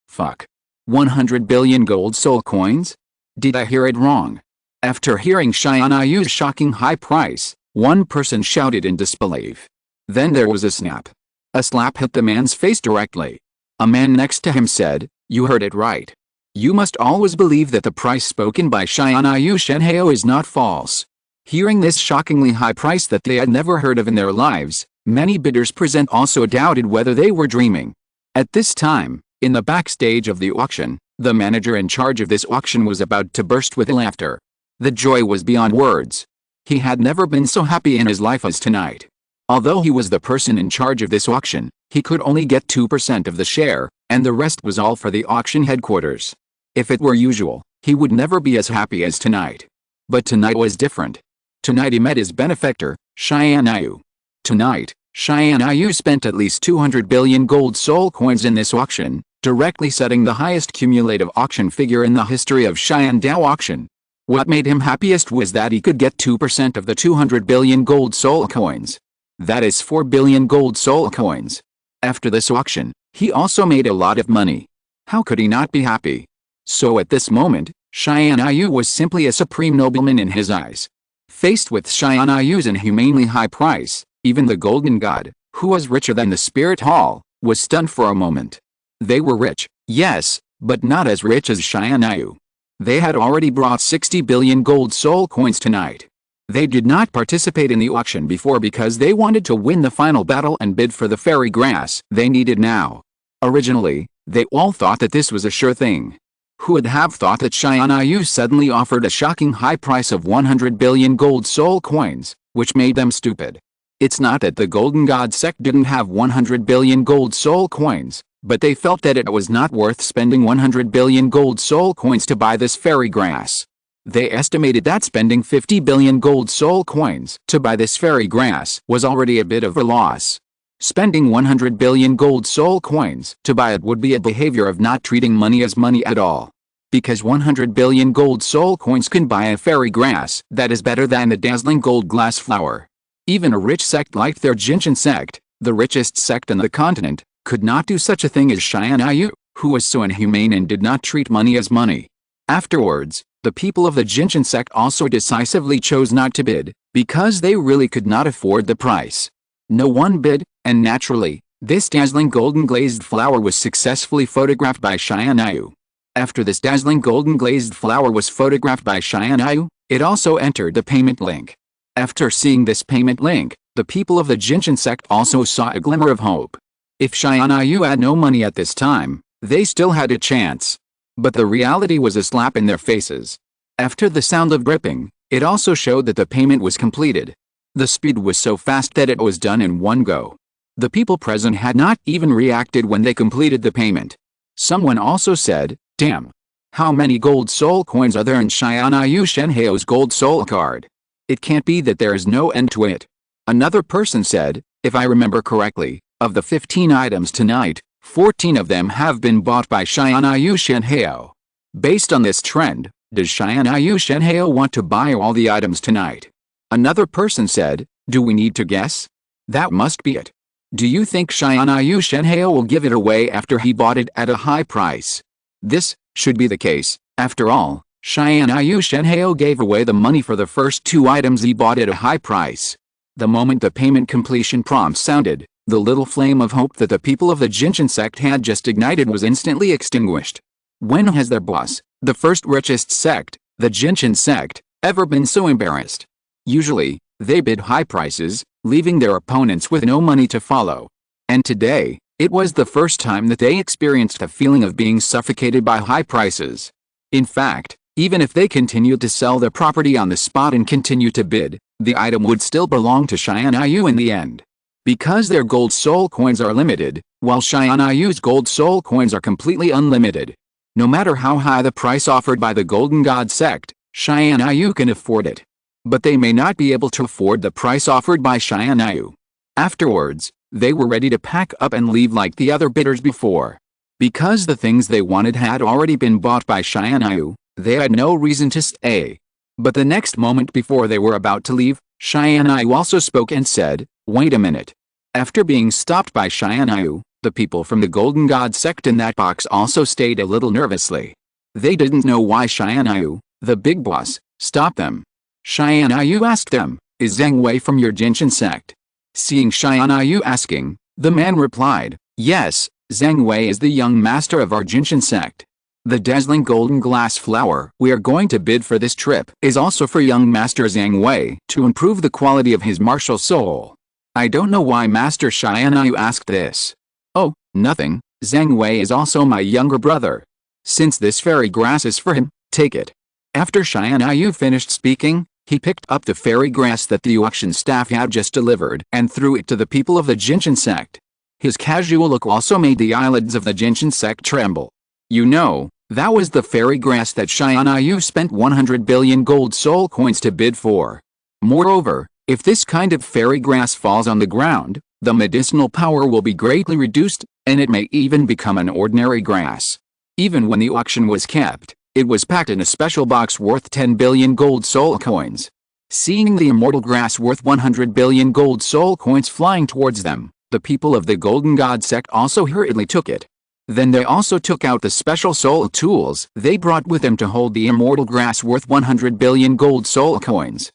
Fuck. 100 billion gold soul coins? Did I hear it wrong? After hearing Xianyu's shocking high price, one person shouted in disbelief. Then there was a snap. A slap hit the man's face directly. A man next to him said, "You heard it right. You must always believe that the price spoken by Xianyu Shenheo is not false." Hearing this shockingly high price that they had never heard of in their lives, many bidders present also doubted whether they were dreaming. At this time, in the backstage of the auction, the manager in charge of this auction was about to burst with laughter. The joy was beyond words. He had never been so happy in his life as tonight. Although he was the person in charge of this auction, he could only get 2% of the share, and the rest was all for the auction headquarters. If it were usual, he would never be as happy as tonight. But tonight was different. Tonight he met his benefactor, Xianyu. Tonight, Xianyu spent at least 200 billion gold soul coins in this auction, directly setting the highest cumulative auction figure in the history of Xiandao auction. What made him happiest was that he could get 2% of the 200 billion gold soul coins. That is 4 billion gold soul coins. After this auction, he also made a lot of money. How could he not be happy? So at this moment, Xianyu was simply a supreme nobleman in his eyes. Faced with Xianyu's inhumanely high price, even the Golden God, who was richer than the Spirit Hall, was stunned for a moment. They were rich, yes, but not as rich as Xianyu. They had already brought 60 billion gold soul coins tonight. They did not participate in the auction before because they wanted to win the final battle and bid for the fairy grass they needed now. Originally, they all thought that this was a sure thing. Who would have thought that Xianyu suddenly offered a shocking high price of 100 billion gold soul coins, which made them stupid. It's not that the Golden God sect didn't have 100 billion gold soul coins, but they felt that it was not worth spending 100 billion gold soul coins to buy this fairy grass. They estimated that spending 50 billion gold soul coins to buy this fairy grass was already a bit of a loss. Spending 100 billion gold soul coins to buy it would be a behavior of not treating money as money at all. Because 100 billion gold soul coins can buy a fairy grass that is better than the dazzling gold glass flower. Even a rich sect like their Jinshin sect, the richest sect on the continent, could not do such a thing as Xianyu, who was so inhumane and did not treat money as money. Afterwards, the people of the Jinshin sect also decisively chose not to bid, because they really could not afford the price. No one bid, and naturally, this dazzling golden glazed flower was successfully photographed by Xianyu. After this dazzling golden glazed flower was photographed by Xianyu, it also entered the payment link. After seeing this payment link, the people of the Jinshin sect also saw a glimmer of hope. If Xianyu had no money at this time, they still had a chance. But the reality was a slap in their faces. After the sound of gripping, it also showed that the payment was completed. The speed was so fast that it was done in one go. The people present had not even reacted when they completed the payment. Someone also said, "Damn. How many gold soul coins are there in Xianyu Shenheo's gold soul card? It can't be that there is no end to it." Another person said, "If I remember correctly, of the 15 items tonight, 14 of them have been bought by Xianyu Shenheo. Based on this trend, does Xianyu Shenheo want to buy all the items tonight?" Another person said, "Do we need to guess? That must be it. Do you think Xianyu Shenheo will give it away after he bought it at a high price? This should be the case. After all, Xianyu Shenheo gave away the money for the first 2 items he bought at a high price." The moment the payment completion prompt sounded, the little flame of hope that the people of the Jinshin sect had just ignited was instantly extinguished. When has their boss, the first richest sect, the Jinshin sect, ever been so embarrassed? Usually, they bid high prices, leaving their opponents with no money to follow. And today, it was the first time that they experienced the feeling of being suffocated by high prices. In fact, Even if they continued to sell their property on the spot and continue to bid, the item would still belong to Tianyu in the end. Because their gold soul coins are limited, while Tianyu's gold soul coins are completely unlimited. No matter how high the price offered by the Golden God sect, Tianyu can afford it. But they may not be able to afford the price offered by Tianyu. Afterwards, they were ready to pack up and leave like the other bidders before. Because the things they wanted had already been bought by Tianyu, they had no reason to stay. But the next moment before they were about to leave, Tianyu also spoke and said, "Wait a minute." After being stopped by Tianyu, the people from the Golden God sect in that box also stayed a little nervously. They didn't know why Tianyu, the big boss, stopped them. Tianyu asked them, "Is Zheng Wei from your Jinshin sect?" Seeing Tianyu asking, the man replied, "Yes, Zheng Wei is the young master of our Jinshin sect. The dazzling golden glass flower we are going to bid for this trip is also for young Master Zheng Wei to improve the quality of his martial soul." I don't know why Master Tianyu asked this. "Oh, nothing, Zheng Wei is also my younger brother. Since this fairy grass is for him, take it." After Tianyu finished speaking, he picked up the fairy grass that the auction staff had just delivered and threw it to the people of the Jinshin sect. His casual look also made the eyelids of the Jinshin sect tremble. You know, that was the fairy grass that Tianyu spent 100 billion gold soul coins to bid for. Moreover, if this kind of fairy grass falls on the ground, the medicinal power will be greatly reduced, and it may even become an ordinary grass. Even when the auction was kept, it was packed in a special box worth 10 billion gold soul coins. Seeing the immortal grass worth 100 billion gold soul coins flying towards them, the people of the Golden God sect also hurriedly took it. Then they also took out the special soul tools they brought with them to hold the immortal grass worth 100 billion gold soul coins.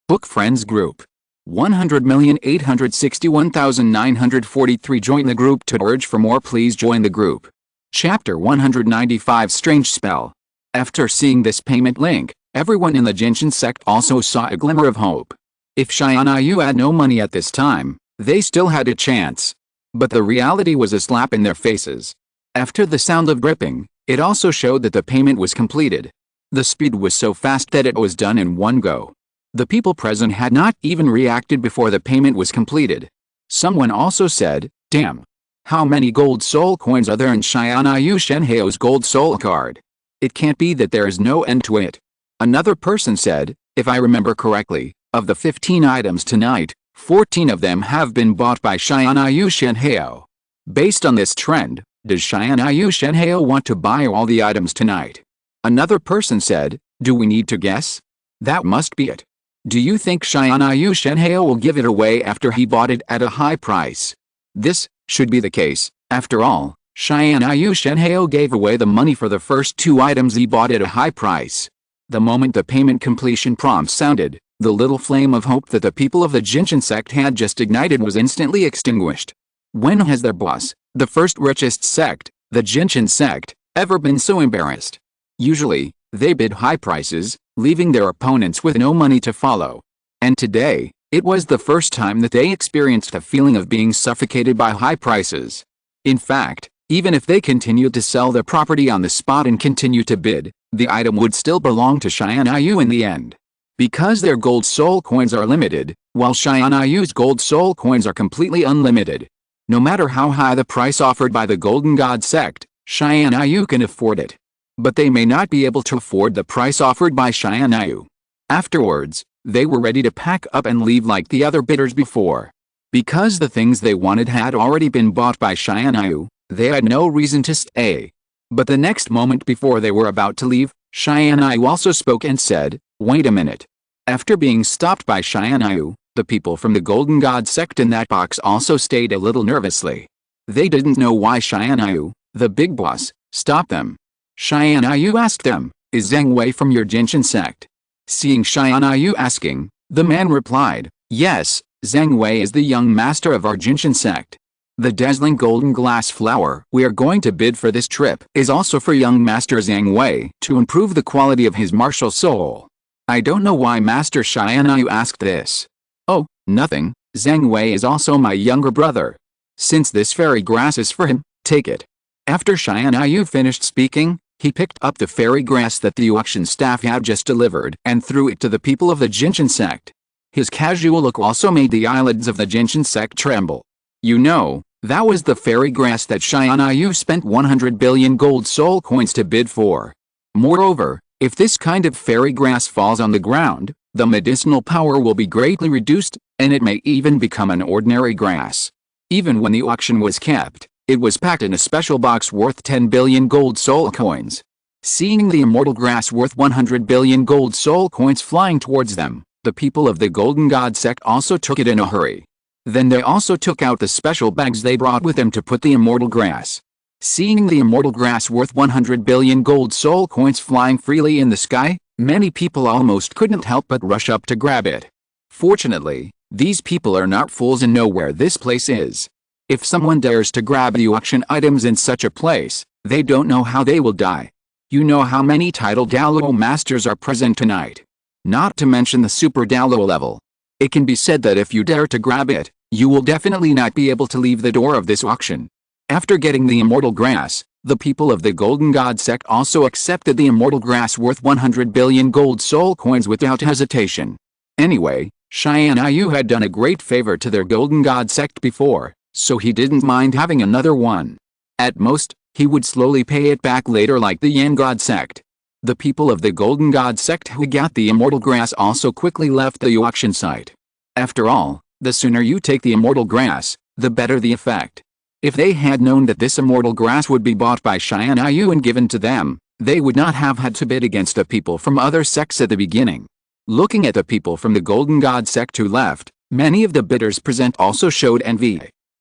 Book Friends Group 100,861,943. Join the group to urge for more. Please join the group. Chapter 195 Strange Spell. After seeing this payment link, everyone in the Jinshin sect also saw a glimmer of hope. If Tianyu had no money at this time, they still had a chance. But the reality was a slap in their faces. After the sound of gripping, it also showed that the payment was completed. The speed was so fast that it was done in one go. The people present had not even reacted before the payment was completed. Someone also said, "Damn! How many gold soul coins are there in Tianyu Shenheo's gold soul card? It can't be that there is no end to it." Another person said, "If I remember correctly, of the 15 items tonight, 14 of them have been bought by Tianyu Shenheo. Based on this trend, does Tianyu Shenheo want to buy all the items tonight?" Another person said, "Do we need to guess? That must be it. Do you think Tianyu Shenheo will give it away after he bought it at a high price? This should be the case. After all, Tianyu Shenheo gave away the money for the first 2 items he bought at a high price." The moment the payment completion prompt sounded, the little flame of hope that the people of the Jinshin sect had just ignited was instantly extinguished. When has their boss, the first richest sect, the Jinshin sect, ever been so embarrassed? Usually, they bid high prices, leaving their opponents with no money to follow. And today, it was the first time that they experienced a feeling of being suffocated by high prices. In fact, even if they continued to sell their property on the spot and continue to bid, the item would still belong to Tianyu in the end. Because their gold soul coins are limited, while Tianyu's gold soul coins are completely unlimited. No matter how high the price offered by the Golden God sect, Tianyu can afford it. But they may not be able to afford the price offered by Tianyu. Afterwards, they were ready to pack up and leave like the other bidders before. Because the things they wanted had already been bought by Tianyu, they had no reason to stay. But the next moment before they were about to leave, Tianyu also spoke and said, "Wait a minute." After being stopped by Tianyu, the people from the Golden God sect in that box also stayed a little nervously. They didn't know why Tianyu, the big boss, stopped them. Tianyu asked them, "Is Zheng Wei from your Jinshin sect?" Seeing Tianyu asking, the man replied, "Yes, Zheng Wei is the young master of our Jinshin sect. The dazzling golden glass flower we are going to bid for this trip is also for young Master Zheng Wei to improve the quality of his martial soul." I don't know why Master Tianyu asked this. "Oh, nothing, Zheng Wei is also my younger brother. Since this fairy grass is for him, take it." After Tianyu finished speaking, He picked up the fairy grass that the auction staff had just delivered and threw it to the people of the Jinshin sect. His casual look also made the eyelids of the Jinshin sect tremble. You know, that was the fairy grass that Xianyu spent 100 billion gold soul coins to bid for. Moreover, if this kind of fairy grass falls on the ground, the medicinal power will be greatly reduced, and it may even become an ordinary grass. Even when the auction was kept, it was packed in a special box worth 10 billion gold soul coins. Seeing the immortal grass worth 100 billion gold soul coins flying towards them, the people of the Golden God sect also took it in a hurry. Then they also took out the special bags they brought with them to put the immortal grass. Seeing the immortal grass worth 100 billion gold soul coins flying freely in the sky, many people almost couldn't help but rush up to grab it. Fortunately, these people are not fools and know where this place is. If someone dares to grab the auction items in such a place, they don't know how they will die. You know how many titled Douluo masters are present tonight. Not to mention the super Douluo level. It can be said that if you dare to grab it, you will definitely not be able to leave the door of this auction. After getting the immortal grass, the people of the Golden God sect also accepted the immortal grass worth 100 billion gold soul coins without hesitation. Anyway, Xianyu had done a great favor to their Golden God sect before, so he didn't mind having another one. At most, he would slowly pay it back later like the Yan God sect. The people of the Golden God sect who got the immortal grass also quickly left the auction site. After all, the sooner you take the immortal grass, the better the effect. If they had known that this immortal grass would be bought by Xianyu and given to them, they would not have had to bid against the people from other sects at the beginning. Looking at the people from the Golden God sect who left, many of the bidders present also showed envy.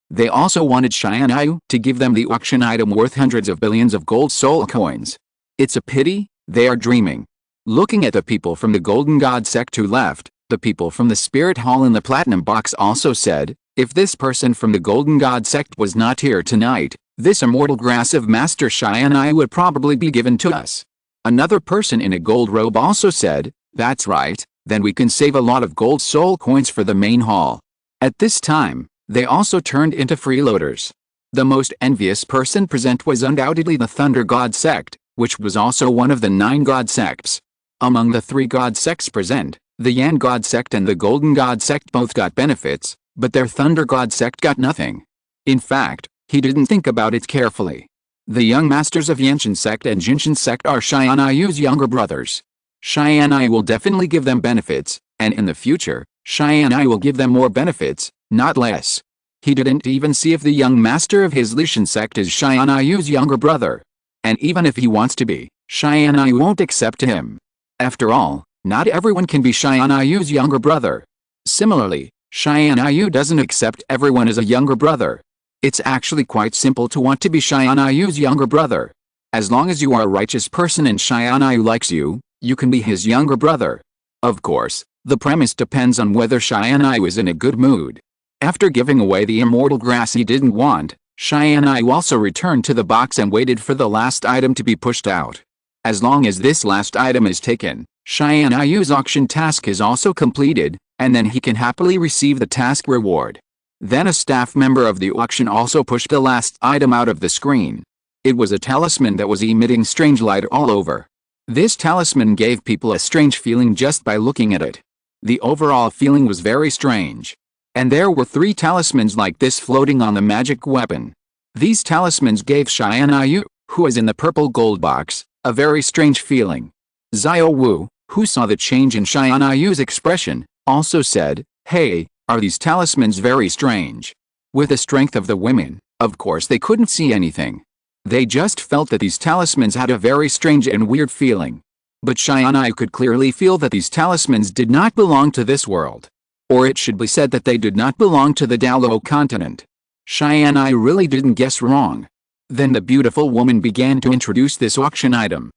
They also wanted Xianyu to give them the auction item worth hundreds of billions of gold soul coins. It's a pity, they are dreaming. Looking at the people from the Golden God sect who left, the people from the Spirit Hall in the Platinum Box also said, if this person from the Golden God sect was not here tonight, this immortal grass of Master Xianyu would probably be given to us. Another person in a gold robe also said, that's right, then we can save a lot of gold soul coins for the main hall. At this time, they also turned into freeloaders. The most envious person present was undoubtedly the Thunder God sect, which was also one of the 9 God sects. Among the 3 God sects present, the Yan God sect and the Golden God sect both got benefits, but their Thunder God sect got nothing. In fact, he didn't think about it carefully. The young masters of Yanshin sect and Jinshin sect are Xianyu's younger brothers. Xianyu will definitely give them benefits, and in the future, Xianyu will give them more benefits, not less. He didn't even see if the young master of his Lishan sect is Xianyu's younger brother. And even if he wants to be, Xianyu won't accept him. After all, not everyone can be Xianyu's younger brother. Similarly, Xianyu doesn't accept everyone as a younger brother. It's actually quite simple to want to be Xianyu's younger brother. As long as you are a righteous person and Xianyu likes you, you can be his younger brother. Of course, the premise depends on whether Xianyu is in a good mood. After giving away the immortal grass he didn't want, Xianyu also returned to the box and waited for the last item to be pushed out. As long as this last item is taken, Xianyu's auction task is also completed, and then he can happily receive the task reward. Then a staff member of the auction also pushed the last item out of the screen. It was a talisman that was emitting strange light all over. This talisman gave people a strange feeling just by looking at it. The overall feeling was very strange. And there were 3 talismans like this floating on the magic weapon. These talismans gave Xianyu, who was in the purple gold box, a very strange feeling. Xiao Wu, who saw the change in Xianyu's expression, also said, hey, are these talismans very strange? With the strength of the women, of course they couldn't see anything. They just felt that these talismans had a very strange and weird feeling. But Xianyu could clearly feel that these talismans did not belong to this world. Or it should be said that they did not belong to the Douluo Continent. Xianyu really didn't guess wrong. Then the beautiful woman began to introduce this auction item.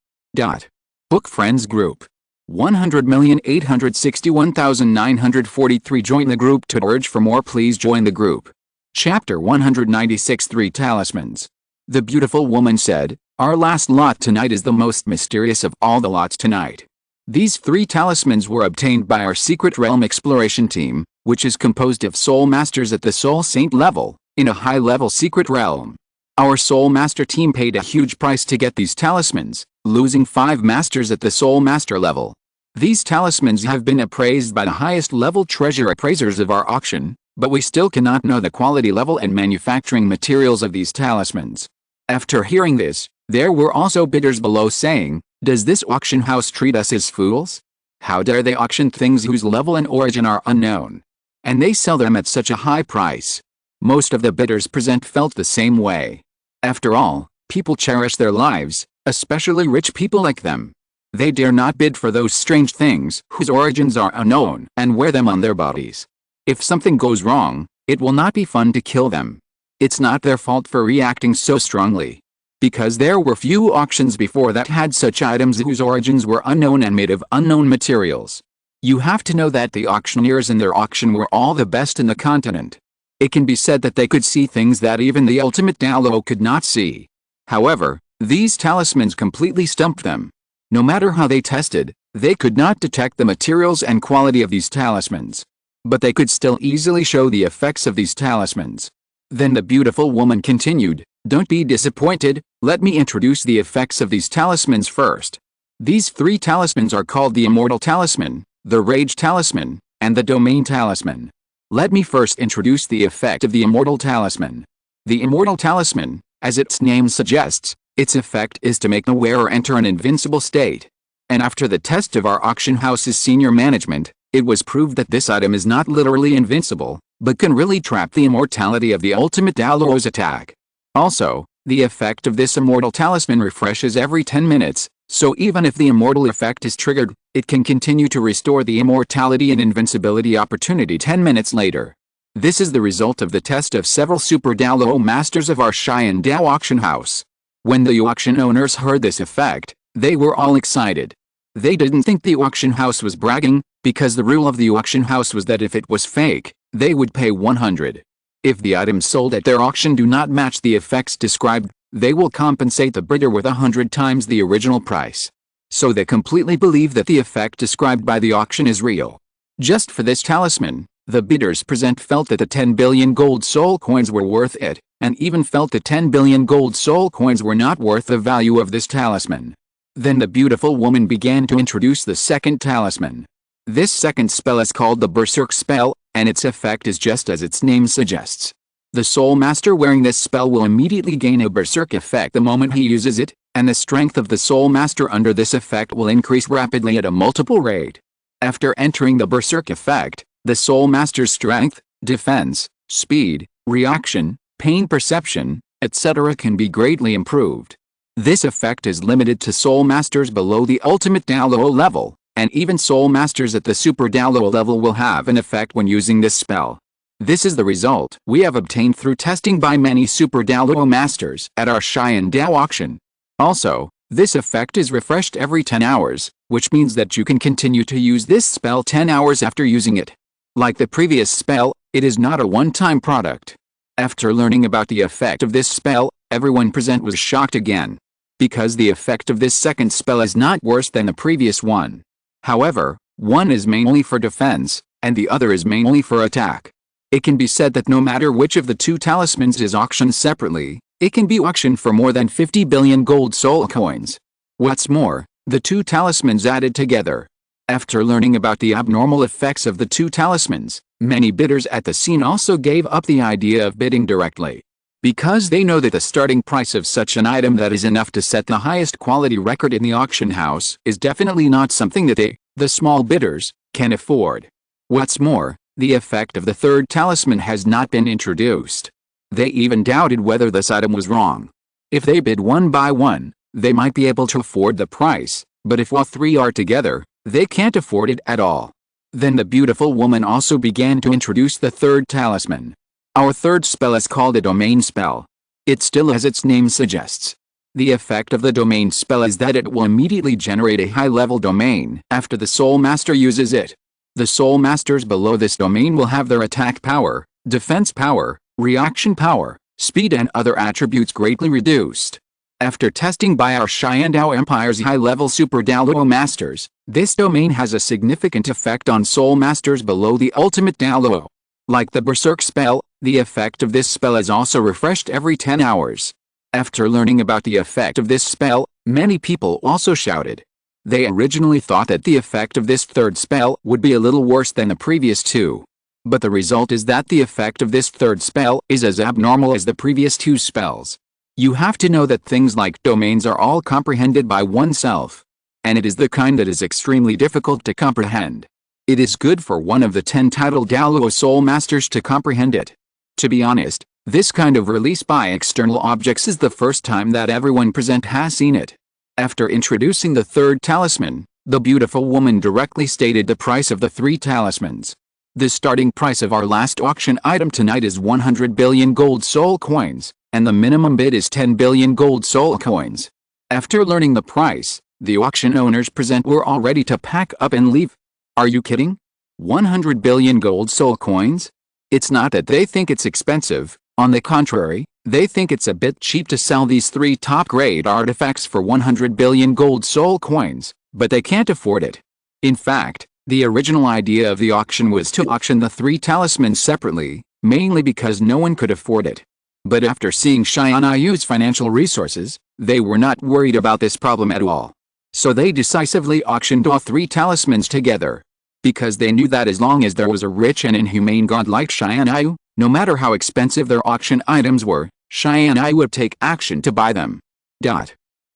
Book Friends Group. 100,861,943 Join the group to urge for more. Please join the group. Chapter 196 3 Talismans. The beautiful woman said, our last lot tonight is the most mysterious of all the lots tonight. These 3 talismans were obtained by our Secret Realm Exploration Team, which is composed of Soul Masters at the Soul Saint level, in a high-level Secret Realm. Our Soul Master team paid a huge price to get these talismans, losing 5 masters at the Soul Master level. These talismans have been appraised by the highest level treasure appraisers of our auction, but we still cannot know the quality level and manufacturing materials of these talismans. After hearing this, there were also bidders below saying, "Does this auction house treat us as fools? How dare they auction things whose level and origin are unknown? And they sell them at such a high price." Most of the bidders present felt the same way. After all, people cherish their lives, especially rich people like them. They dare not bid for those strange things whose origins are unknown and wear them on their bodies. If something goes wrong, it will not be fun to kill them. It's not their fault for reacting so strongly. Because there were few auctions before that had such items whose origins were unknown and made of unknown materials. You have to know that the auctioneers in their auction were all the best in the continent. It can be said that they could see things that even the ultimate Douluo could not see. However, these talismans completely stumped them. No matter how they tested, they could not detect the materials and quality of these talismans. But they could still easily show the effects of these talismans. Then the beautiful woman continued, "Don't be disappointed, let me introduce the effects of these talismans first. These 3 talismans are called the Immortal Talisman, the Rage Talisman, and the Domain Talisman. Let me first introduce the effect of the Immortal Talisman. The Immortal Talisman, as its name suggests, its effect is to make the wearer enter an invincible state. And after the test of our auction house's senior management, it was proved that this item is not literally invincible, but can really trap the immortality of the ultimate Douluo's attack. Also, the effect of this Immortal Talisman refreshes every 10 minutes, so even if the immortal effect is triggered, it can continue to restore the immortality and invincibility opportunity 10 minutes later. This is the result of the test of several Super Douluo masters of our Xian Dao auction house. When the auction owners heard this effect, they were all excited. They didn't think the auction house was bragging, because the rule of the auction house was that if it was fake, they would pay 100. If the items sold at their auction do not match the effects described, they will compensate the bidder with 100 times the original price. So they completely believe that the effect described by the auction is real. Just for this talisman, the bidders present felt that the 10 billion gold soul coins were worth it, and even felt the 10 billion gold soul coins were not worth the value of this talisman. Then the beautiful woman began to introduce the second talisman. This second spell is called the Berserk spell, and its effect is just as its name suggests. The Soul Master wearing this spell will immediately gain a Berserk effect the moment he uses it, and the strength of the Soul Master under this effect will increase rapidly at a multiple rate. After entering the Berserk effect, the Soul Master's strength, defense, speed, reaction, pain perception, etc. can be greatly improved. This effect is limited to Soul Masters below the ultimate Douluo level, and even Soul Masters at the Super Douluo level will have an effect when using this spell. This is the result we have obtained through testing by many Super Douluo Masters at our Xian Dao auction. Also, this effect is refreshed every 10 hours, which means that you can continue to use this spell 10 hours after using it. Like the previous spell, it is not a one-time product. After learning about the effect of this spell, everyone present was shocked again. Because the effect of this second spell is not worse than the previous one. However, one is mainly for defense, and the other is mainly for attack. It can be said that no matter which of the 2 talismans is auctioned separately, it can be auctioned for more than 50 billion gold soul coins. What's more, the 2 talismans added together. After learning about the abnormal effects of the 2 talismans, many bidders at the scene also gave up the idea of bidding directly. Because they know that the starting price of such an item that is enough to set the highest quality record in the auction house is definitely not something that they, the small bidders, can afford. What's more, the effect of the third talisman has not been introduced. They even doubted whether this item was wrong. If they bid one by one, they might be able to afford the price, but if all 3 are together, they can't afford it at all. Then the beautiful woman also began to introduce the third talisman. Our third spell is called a domain spell. It still as its name suggests. The effect of the domain spell is that it will immediately generate a high-level domain after the Soul Master uses it. The Soul Masters below this domain will have their attack power, defense power, reaction power, speed and other attributes greatly reduced. After testing by our Xian Dao Empire's high-level Super Douluo Masters, this domain has a significant effect on Soul Masters below the ultimate Douluo. Like the Berserk spell, the effect of this spell is also refreshed every 10 hours. After learning about the effect of this spell, many people also shouted. They originally thought that the effect of this third spell would be a little worse than the previous two. But the result is that the effect of this third spell is as abnormal as the previous two spells. You have to know that things like domains are all comprehended by oneself. And it is the kind that is extremely difficult to comprehend. It is good for one of the 10 titled Douluo Soul Masters to comprehend it. To be honest, this kind of release by external objects is the first time that everyone present has seen it. After introducing the third talisman, the beautiful woman directly stated the price of the 3 talismans. The starting price of our last auction item tonight is 100 billion gold soul coins, and the minimum bid is 10 billion gold soul coins. After learning the price, the auction owners present were all ready to pack up and leave. Are you kidding? 100 billion gold soul coins? It's not that they think it's expensive, on the contrary, they think it's a bit cheap to sell these 3 top-grade artifacts for 100 billion gold soul coins, but they can't afford it. In fact, the original idea of the auction was to auction the 3 talismans separately, mainly because no one could afford it. But after seeing Tianyu's financial resources, they were not worried about this problem at all. So they decisively auctioned all 3 talismans together. Because they knew that as long as there was a rich and inhumane god like Tianyu, no matter how expensive their auction items were, Tianyu would take action to buy them.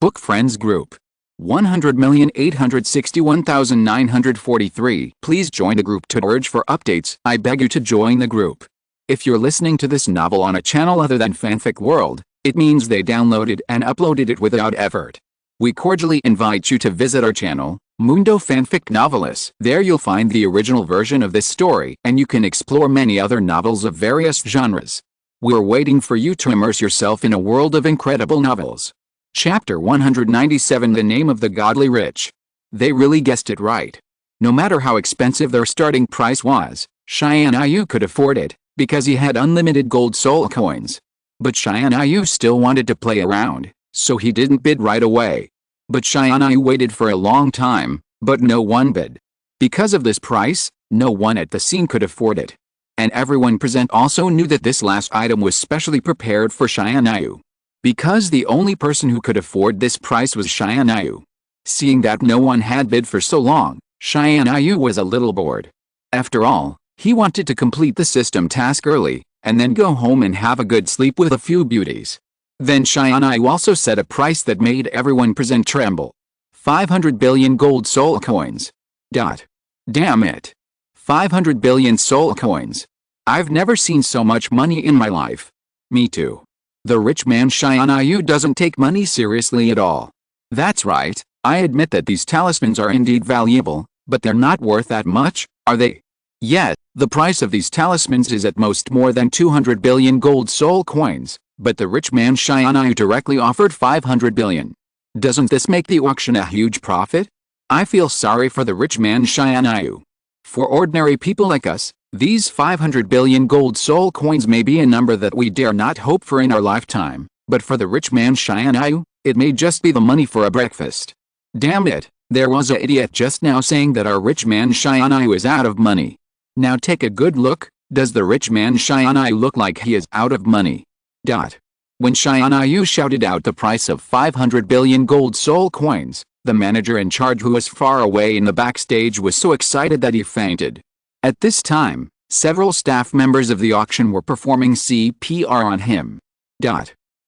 Book Friends Group 100,861,943. Please join the group to urge for updates. I beg you to join the group. If you're listening to this novel on a channel other than Fanfic World, it means they downloaded and uploaded it without effort. We cordially invite you to visit our channel, Mundo Fanfic Novelis. There you'll find the original version of this story and you can explore many other novels of various genres. We're waiting for you to immerse yourself in a world of incredible novels. Chapter 197. The Name of the Godly Rich. They really guessed it right. No matter how expensive their starting price was, Tianyu could afford it, because he had unlimited gold soul coins. But Tianyu still wanted to play around, so he didn't bid right away. But Tianyu waited for a long time, but no one bid. Because of this price, no one at the scene could afford it. And everyone present also knew that this last item was specially prepared for Tianyu. Because the only person who could afford this price was Tianyu. Seeing that no one had bid for so long, Tianyu was a little bored. After all, he wanted to complete the system task early, and then go home and have a good sleep with a few beauties. Then Tianyu also set a price that made everyone present tremble. 500 billion gold soul coins. Damn it. 500 billion soul coins. I've never seen so much money in my life. Me too. The rich man Tianyu doesn't take money seriously at all. That's right, I admit that these talismans are indeed valuable, but they're not worth that much, are they? Yet, the price of these talismans is at most more than 200 billion gold soul coins, but the rich man Tianyu directly offered 500 billion. Doesn't this make the auction a huge profit? I feel sorry for the rich man Tianyu. For ordinary people like us, these 500 billion gold soul coins may be a number that we dare not hope for in our lifetime, but for the rich man Tianyu, it may just be the money for a breakfast. Damn it, there was an idiot just now saying that our rich man Tianyu is out of money. Now take a good look, does the rich man Tianyu look like he is out of money? When Tianyu shouted out the price of 500 billion gold soul coins, the manager in charge who was far away in the backstage was so excited that he fainted. At this time, several staff members of the auction were performing CPR on him.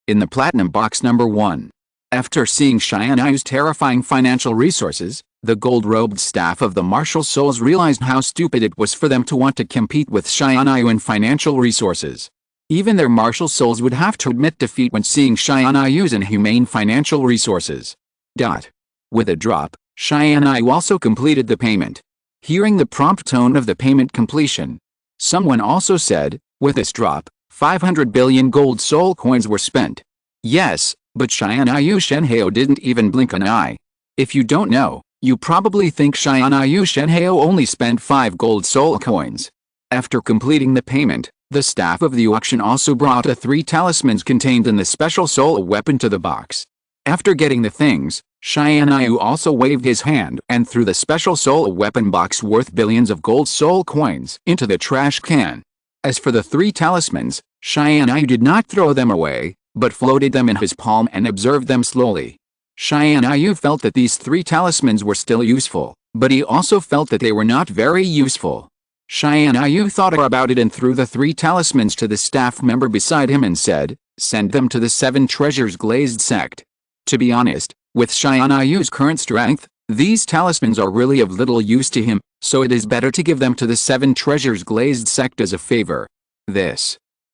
In the platinum box number 1. After seeing Tianyu's terrifying financial resources, the gold-robed staff of the Martial Souls realized how stupid it was for them to want to compete with Tianyu in financial resources. Even their Martial Souls would have to admit defeat when seeing Tianyu's inhumane financial resources. With a drop, Tianyu also completed the payment. Hearing the prompt tone of the payment completion, someone also said, with this drop, 500 billion gold soul coins were spent. Yes, but Tianyu Shenheo didn't even blink an eye. If you don't know, you probably think Tianyu Shenheo only spent 5 gold soul coins. After completing the payment, the staff of the auction also brought the 3 talismans contained in the special soul weapon to the box. After getting the things, Tianyu also waved his hand and threw the special soul weapon box worth billions of gold soul coins into the trash can. As for the 3 talismans, Tianyu did not throw them away, but floated them in his palm and observed them slowly. Xianyu felt that these 3 talismans were still useful, but he also felt that they were not very useful. Xianyu thought about it and threw the 3 talismans to the staff member beside him and said, "Send them to the 7 Treasures Glazed sect." To be honest, with Xianyu's current strength, these talismans are really of little use to him, so it is better to give them to the 7 Treasures Glazed sect as a favor.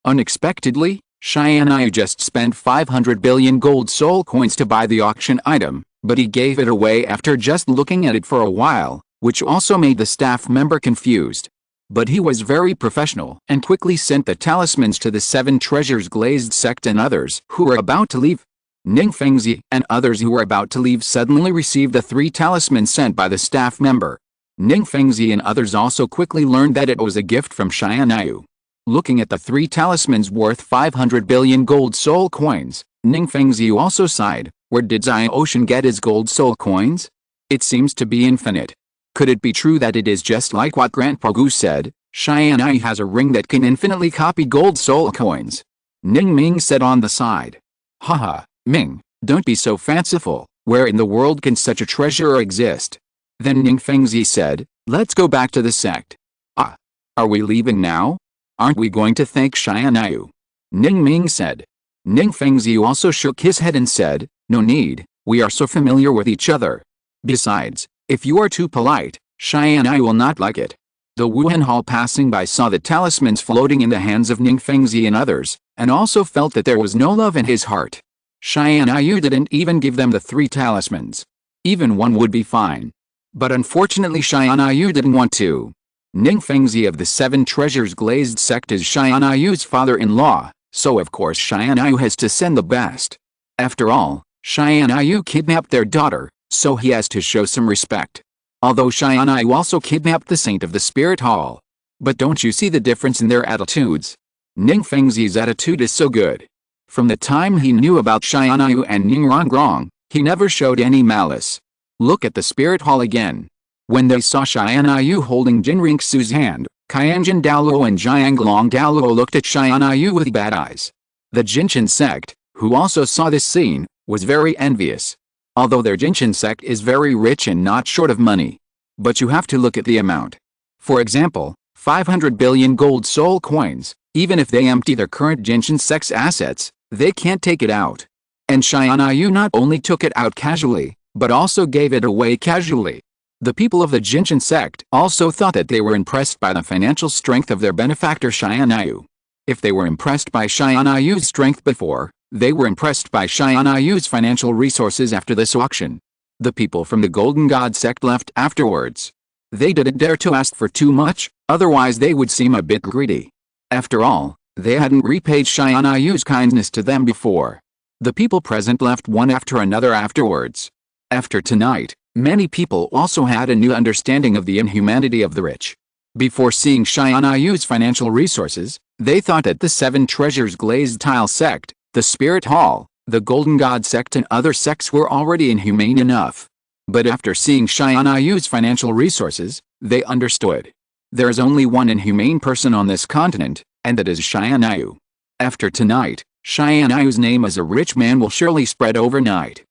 Unexpectedly, Xianyu just spent 500 billion gold soul coins to buy the auction item, but he gave it away after just looking at it for a while, which also made the staff member confused. But he was very professional and quickly sent the talismans to the 7 Treasures Glazed sect and others who were about to leave. Ning Fengzi and others who were about to leave suddenly received the 3 talismans sent by the staff member. Ning Fengzi and others also quickly learned that it was a gift from Xianyu. Looking at the 3 talismans worth 500 billion gold soul coins, Ning Fengzi also sighed. Where did Zai Ocean get his gold soul coins? It seems to be infinite. Could it be true that it is just like what Grandpa Gu said? Xianyu has a ring that can infinitely copy gold soul coins. Ning Ming said on the side. Haha, Ming, don't be so fanciful. Where in the world can such a treasure exist? Then Ning Fengzi said, let's go back to the sect. Ah, are we leaving now? Aren't we going to thank Xianyu? Ning Ming said. Ning Fengzi also shook his head and said, no need, we are so familiar with each other. Besides, if you are too polite, Xianyu will not like it. The Wuhan Hall passing by saw the talismans floating in the hands of Ning Fengzi and others, and also felt that there was no love in his heart. Xianyu didn't even give them the 3 talismans. Even one would be fine. But unfortunately Xianyu didn't want to. Ning Fengzi of the 7 Treasures Glazed sect is Xianyu's father-in-law, so of course Xianyu has to send the best. After all, Xianyu kidnapped their daughter, so he has to show some respect. Although Xianyu also kidnapped the Saint of the Spirit Hall. But don't you see the difference in their attitudes? Ning Fengzi's attitude is so good. From the time he knew about Xianyu and Ning Rongrong, he never showed any malice. Look at the Spirit Hall again. When they saw Xianyu holding Jinrixu's hand, Qianjin Douluo and Jianglong Douluo looked at Xianyu with bad eyes. The Jinshin sect, who also saw this scene, was very envious. Although their Jinshin sect is very rich and not short of money. But you have to look at the amount. For example, 500 billion gold soul coins, even if they empty their current Jinshin sect's assets, they can't take it out. And Xianyu not only took it out casually, but also gave it away casually. The people of the Jinshin sect also thought that they were impressed by the financial strength of their benefactor Xianyu. If they were impressed by Xianyu's strength before, they were impressed by Xianyu's financial resources after this auction. The people from the Golden God sect left afterwards. They didn't dare to ask for too much, otherwise they would seem a bit greedy. After all, they hadn't repaid Xianyu's kindness to them before. The people present left one after another afterwards. After tonight, many people also had a new understanding of the inhumanity of the rich. Before seeing Xianyu's financial resources, they thought that the 7 Treasures Glazed Tile sect, the Spirit Hall, the Golden God sect and other sects were already inhumane enough. But after seeing Xianyu's financial resources, they understood. There is only one inhumane person on this continent, and that is Xianyu. After tonight, Xianyu's name as a rich man will surely spread overnight.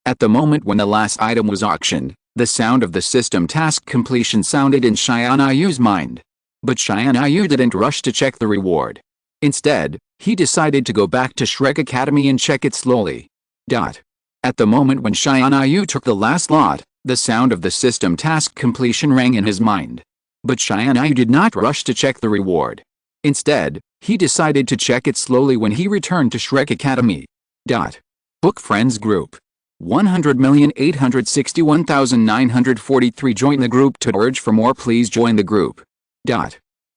At the moment when the last item was auctioned, the sound of the system task completion sounded in Xianyu's mind. But Xianyu didn't rush to check the reward. Instead, he decided to go back to Shrek Academy and check it slowly. At the moment when Xianyu took the last lot, the sound of the system task completion rang in his mind. But Xianyu did not rush to check the reward. Instead, he decided to check it slowly when he returned to Shrek Academy. Book Friends Group 100,861,943 Join the group to urge for more. Please join the group.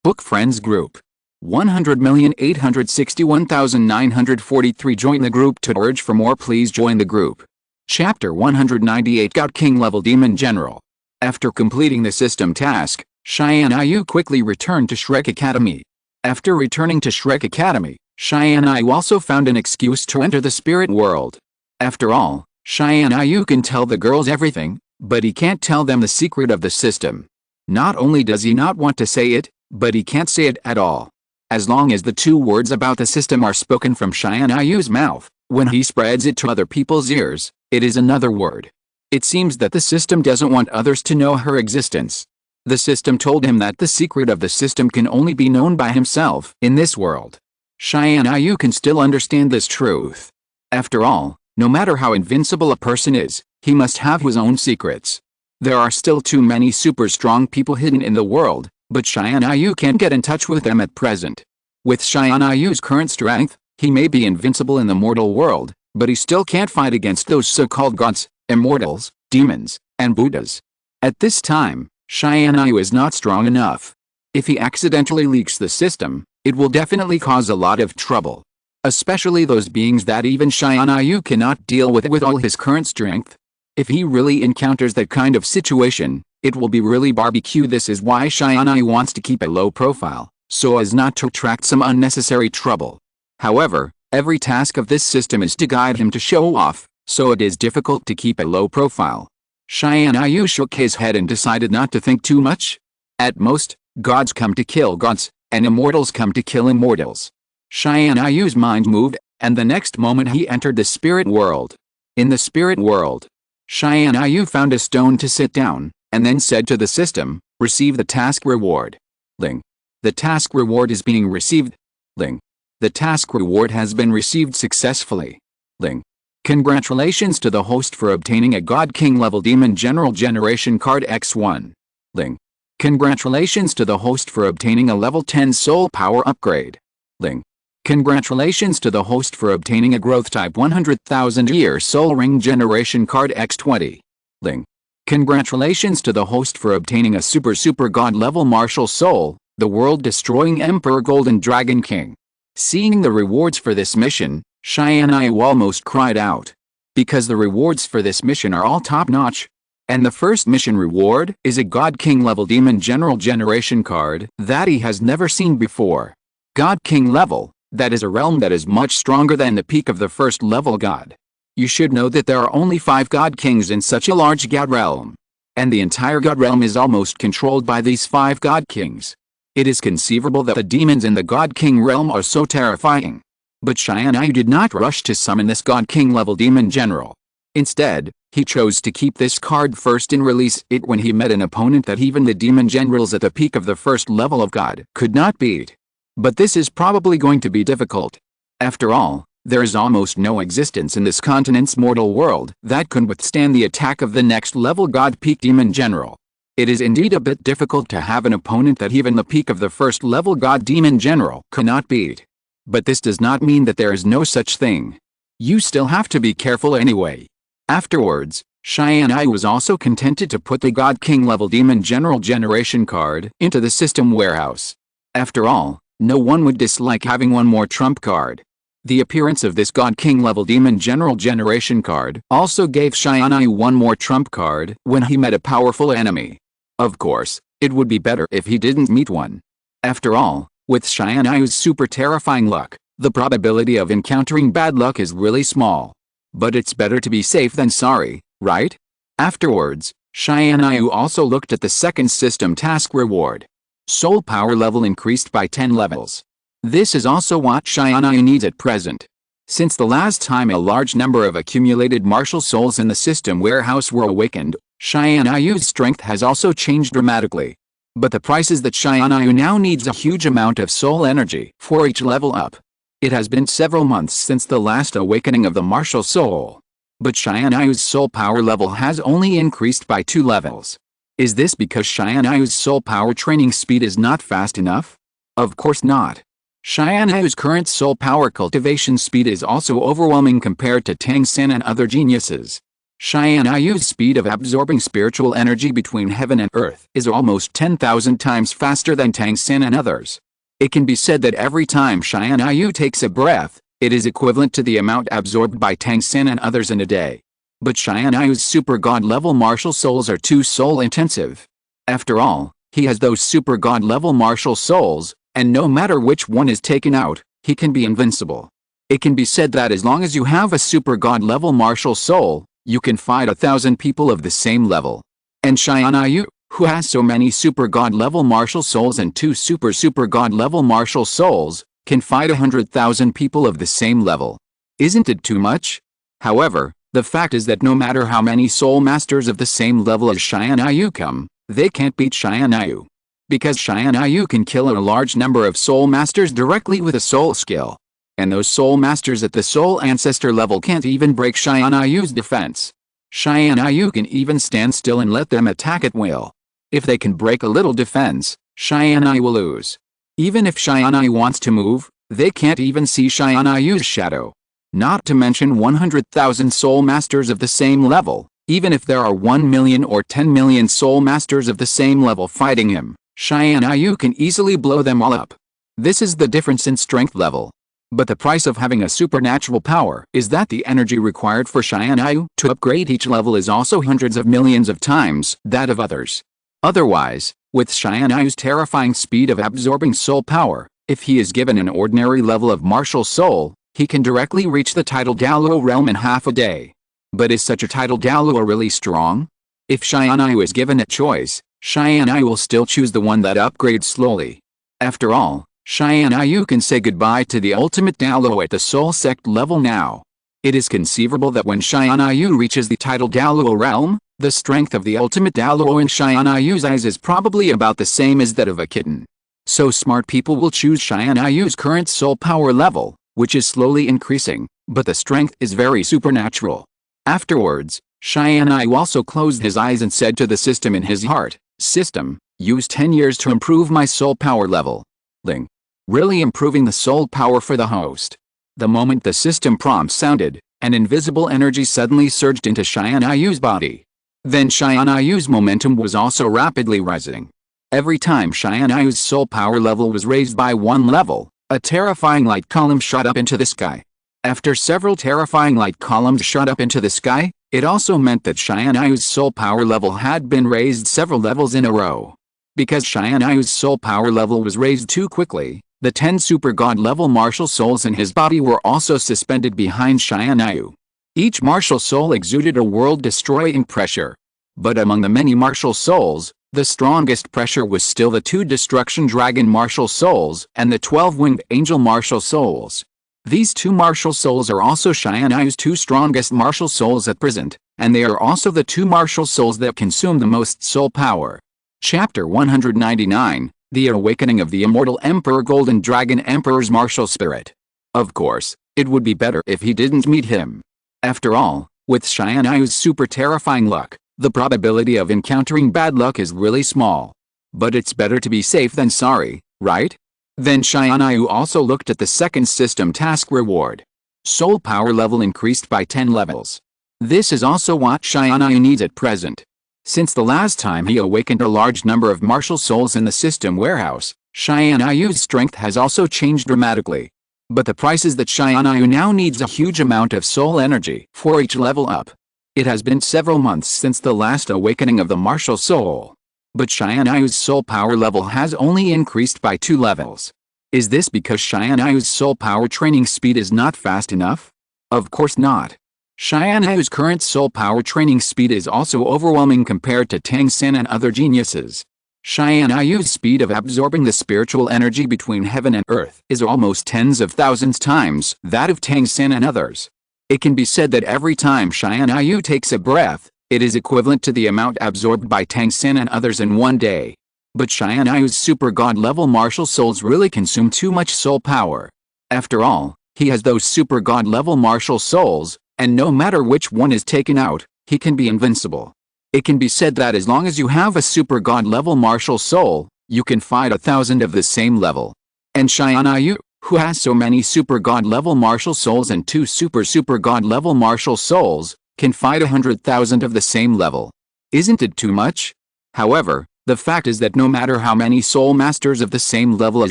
Book Friends Group 100,861,943 Join the group to urge for more. Please join the group. Chapter 198 God King Level Demon General. After completing the system task, Xianyu quickly returned to Shrek Academy. After returning to Shrek Academy, Xianyu also found an excuse to enter the spirit world. After all, Xianyu can tell the girls everything, but he can't tell them the secret of the system. Not only does he not want to say it, but he can't say it at all. As long as the two words about the system are spoken from Xianyu's mouth, when he spreads it to other people's ears, it is another word. It seems that the system doesn't want others to know her existence. The system told him that the secret of the system can only be known by himself in this world. Xianyu can still understand this truth. After all, no matter how invincible a person is, he must have his own secrets. There are still too many super strong people hidden in the world, but Xianyu can't get in touch with them at present. With Xianyu's current strength, he may be invincible in the mortal world, but he still can't fight against those so-called gods, immortals, demons, and Buddhas. At this time, Xianyu is not strong enough. If he accidentally leaks the system, it will definitely cause a lot of trouble. Especially those beings that even Xianyu cannot deal with all his current strength. If he really encounters that kind of situation, it will be really barbecue. This is why Xianyu wants to keep a low profile, so as not to attract some unnecessary trouble. However, every task of this system is to guide him to show off, so it is difficult to keep a low profile. Xianyu shook his head and decided not to think too much. At most, gods come to kill gods, and immortals come to kill immortals. Xianyu's mind moved, and the next moment he entered the spirit world. In the spirit world, Xianyu found a stone to sit down, and then said to the system, "Receive the task reward." Ling. The task reward is being received. Ling. The task reward has been received successfully. Ling. Congratulations to the host for obtaining a God King level Demon General Generation card X1. Ling. Congratulations to the host for obtaining a level 10 soul power upgrade. Ling. Congratulations to the host for obtaining a growth type 100,000 year soul ring generation card X20. Ling. Congratulations to the host for obtaining a super god level martial soul, the world destroying Emperor Golden Dragon King. Seeing the rewards for this mission, Xianyu almost cried out. Because the rewards for this mission are all top-notch. And the first mission reward is a God King level Demon General Generation card that he has never seen before. God King level, that is a realm that is much stronger than the peak of the first level god. You should know that there are only 5 God Kings in such a large god realm. And the entire god realm is almost controlled by these 5 God Kings. It is conceivable that the demons in the God King realm are so terrifying. But Xianyu did not rush to summon this God King level Demon General. Instead, he chose to keep this card first and release it when he met an opponent that even the Demon Generals at the peak of the first level of God could not beat. But this is probably going to be difficult. After all, there is almost no existence in this continent's mortal world that can withstand the attack of the next level God Peak Demon General. It is indeed a bit difficult to have an opponent that even the peak of the first level God Demon General cannot beat. But this does not mean that there is no such thing. You still have to be careful anyway. Afterwards, Xianyu was also contented to put the God King level Demon General Generation card into the system warehouse. After all, no one would dislike having one more trump card. The appearance of this God King level Demon General Generation card also gave Xianyu one more trump card when he met a powerful enemy. Of course, it would be better if he didn't meet one. After all, with Xianyu's super terrifying luck, the probability of encountering bad luck is really small. But it's better to be safe than sorry, right? Afterwards, Xianyu also looked at the second system task reward. Soul power level increased by 10 levels. This is also what Xianyu needs at present. Since the last time a large number of accumulated martial souls in the system warehouse were awakened, Xianyu's strength has also changed dramatically. But the price is that Xianyu now needs a huge amount of soul energy for each level up. It has been several months since the last awakening of the martial soul. But Xianyu's soul power level has only increased by 2 levels. Is this because Xianyu's soul power training speed is not fast enough? Of course not. Xianyu's current soul power cultivation speed is also overwhelming compared to Tang San and other geniuses. Xianyu's speed of absorbing spiritual energy between heaven and earth is almost 10,000 times faster than Tang San and others. It can be said that every time Xianyu takes a breath, it is equivalent to the amount absorbed by Tang San and others in a day. But Xianyu's super god level martial souls are too soul intensive. After all, he has those super god level martial souls, and no matter which one is taken out, he can be invincible. It can be said that as long as you have a super god level martial soul, you can fight 1,000 people of the same level. And Xianyu, who has so many super god level martial souls and 2 super god level martial souls, can fight 100,000 people of the same level. Isn't it too much? However, the fact is that no matter how many soul masters of the same level as Xianyu come, they can't beat Xianyu. Because Xianyu can kill a large number of soul masters directly with a soul skill. And those soul masters at the soul ancestor level can't even break Xianyu's defense. Xianyu can even stand still and let them attack at will. If they can break a little defense, Xianyu will lose. Even if Xianyu wants to move, they can't even see Xianyu's shadow. Not to mention 100,000 soul masters of the same level. Even if there are 1 million or 10 million soul masters of the same level fighting him, Xianyu can easily blow them all up. This is the difference in strength level. But the price of having a supernatural power is that the energy required for Xianyu to upgrade each level is also hundreds of millions of times that of others. Otherwise, with Xianyu's terrifying speed of absorbing soul power, if he is given an ordinary level of martial soul, he can directly reach the tidal Douluo realm in half a day. But is such a tidal Douluo really strong? If Xianyu is given a choice, Xianyu will still choose the one that upgrades slowly. After all, Xianyu can say goodbye to the ultimate Douluo at the soul sect level now. It is conceivable that when Xianyu reaches the tidal Douluo realm, the strength of the ultimate Douluo in Xianyu's eyes is probably about the same as that of a kitten. So smart people will choose Xianyu's current soul power level, which is slowly increasing, but the strength is very supernatural. Afterwards, Xianyu also closed his eyes and said to the system in his heart, "System, use 10 years to improve my soul power level." Ling. Really improving the soul power for the host. The moment the system prompt sounded, an invisible energy suddenly surged into Xianyu's body. Then Xianyu's momentum was also rapidly rising. Every time Xianyu's soul power level was raised by 1 level, a terrifying light column shot up into the sky. After several terrifying light columns shot up into the sky, it also meant that Xianyu's soul power level had been raised several levels in a row. Because Xianyu's soul power level was raised too quickly, the 10 super god level martial souls in his body were also suspended behind Xianyu. Each martial soul exuded a world-destroying pressure. But among the many martial souls, the strongest pressure was still the 2 destruction dragon martial souls and the 12-winged angel martial souls. These 2 martial souls are also Xianyu's 2 strongest martial souls at present, and they are also the 2 martial souls that consume the most soul power. Chapter 199, The Awakening of the Immortal Emperor Golden Dragon Emperor's Martial Spirit. Of course, it would be better if he didn't meet him. After all, with Xianyu's super terrifying luck, the probability of encountering bad luck is really small. But it's better to be safe than sorry, right? Then Xianyu also looked at the second system task reward. Soul power level increased by 10 levels. This is also what Xianyu needs at present. Since the last time he awakened a large number of martial souls in the system warehouse, Xianyu's strength has also changed dramatically. But the price is that Xianyu now needs a huge amount of soul energy for each level up. It has been several months since the last awakening of the martial soul. But Xianyu's soul power level has only increased by 2 levels. Is this because Xianyu's soul power training speed is not fast enough? Of course not. Xianyu's current soul power training speed is also overwhelming compared to Tang San and other geniuses. Xianyu's speed of absorbing the spiritual energy between heaven and earth is almost tens of thousands times that of Tang San and others. It can be said that every time Xianyu takes a breath, it is equivalent to the amount absorbed by Tang San and others in one day. But Xianyu's super god level martial souls really consume too much soul power. After all, he has those super god level martial souls, and no matter which one is taken out, he can be invincible. It can be said that as long as you have a super god level martial soul, you can fight 1,000 of the same level. And Xianyu, who has so many super god level martial souls and 2 super god level martial souls, can fight 100,000 of the same level. Isn't it too much? However, the fact is that no matter how many soul masters of the same level as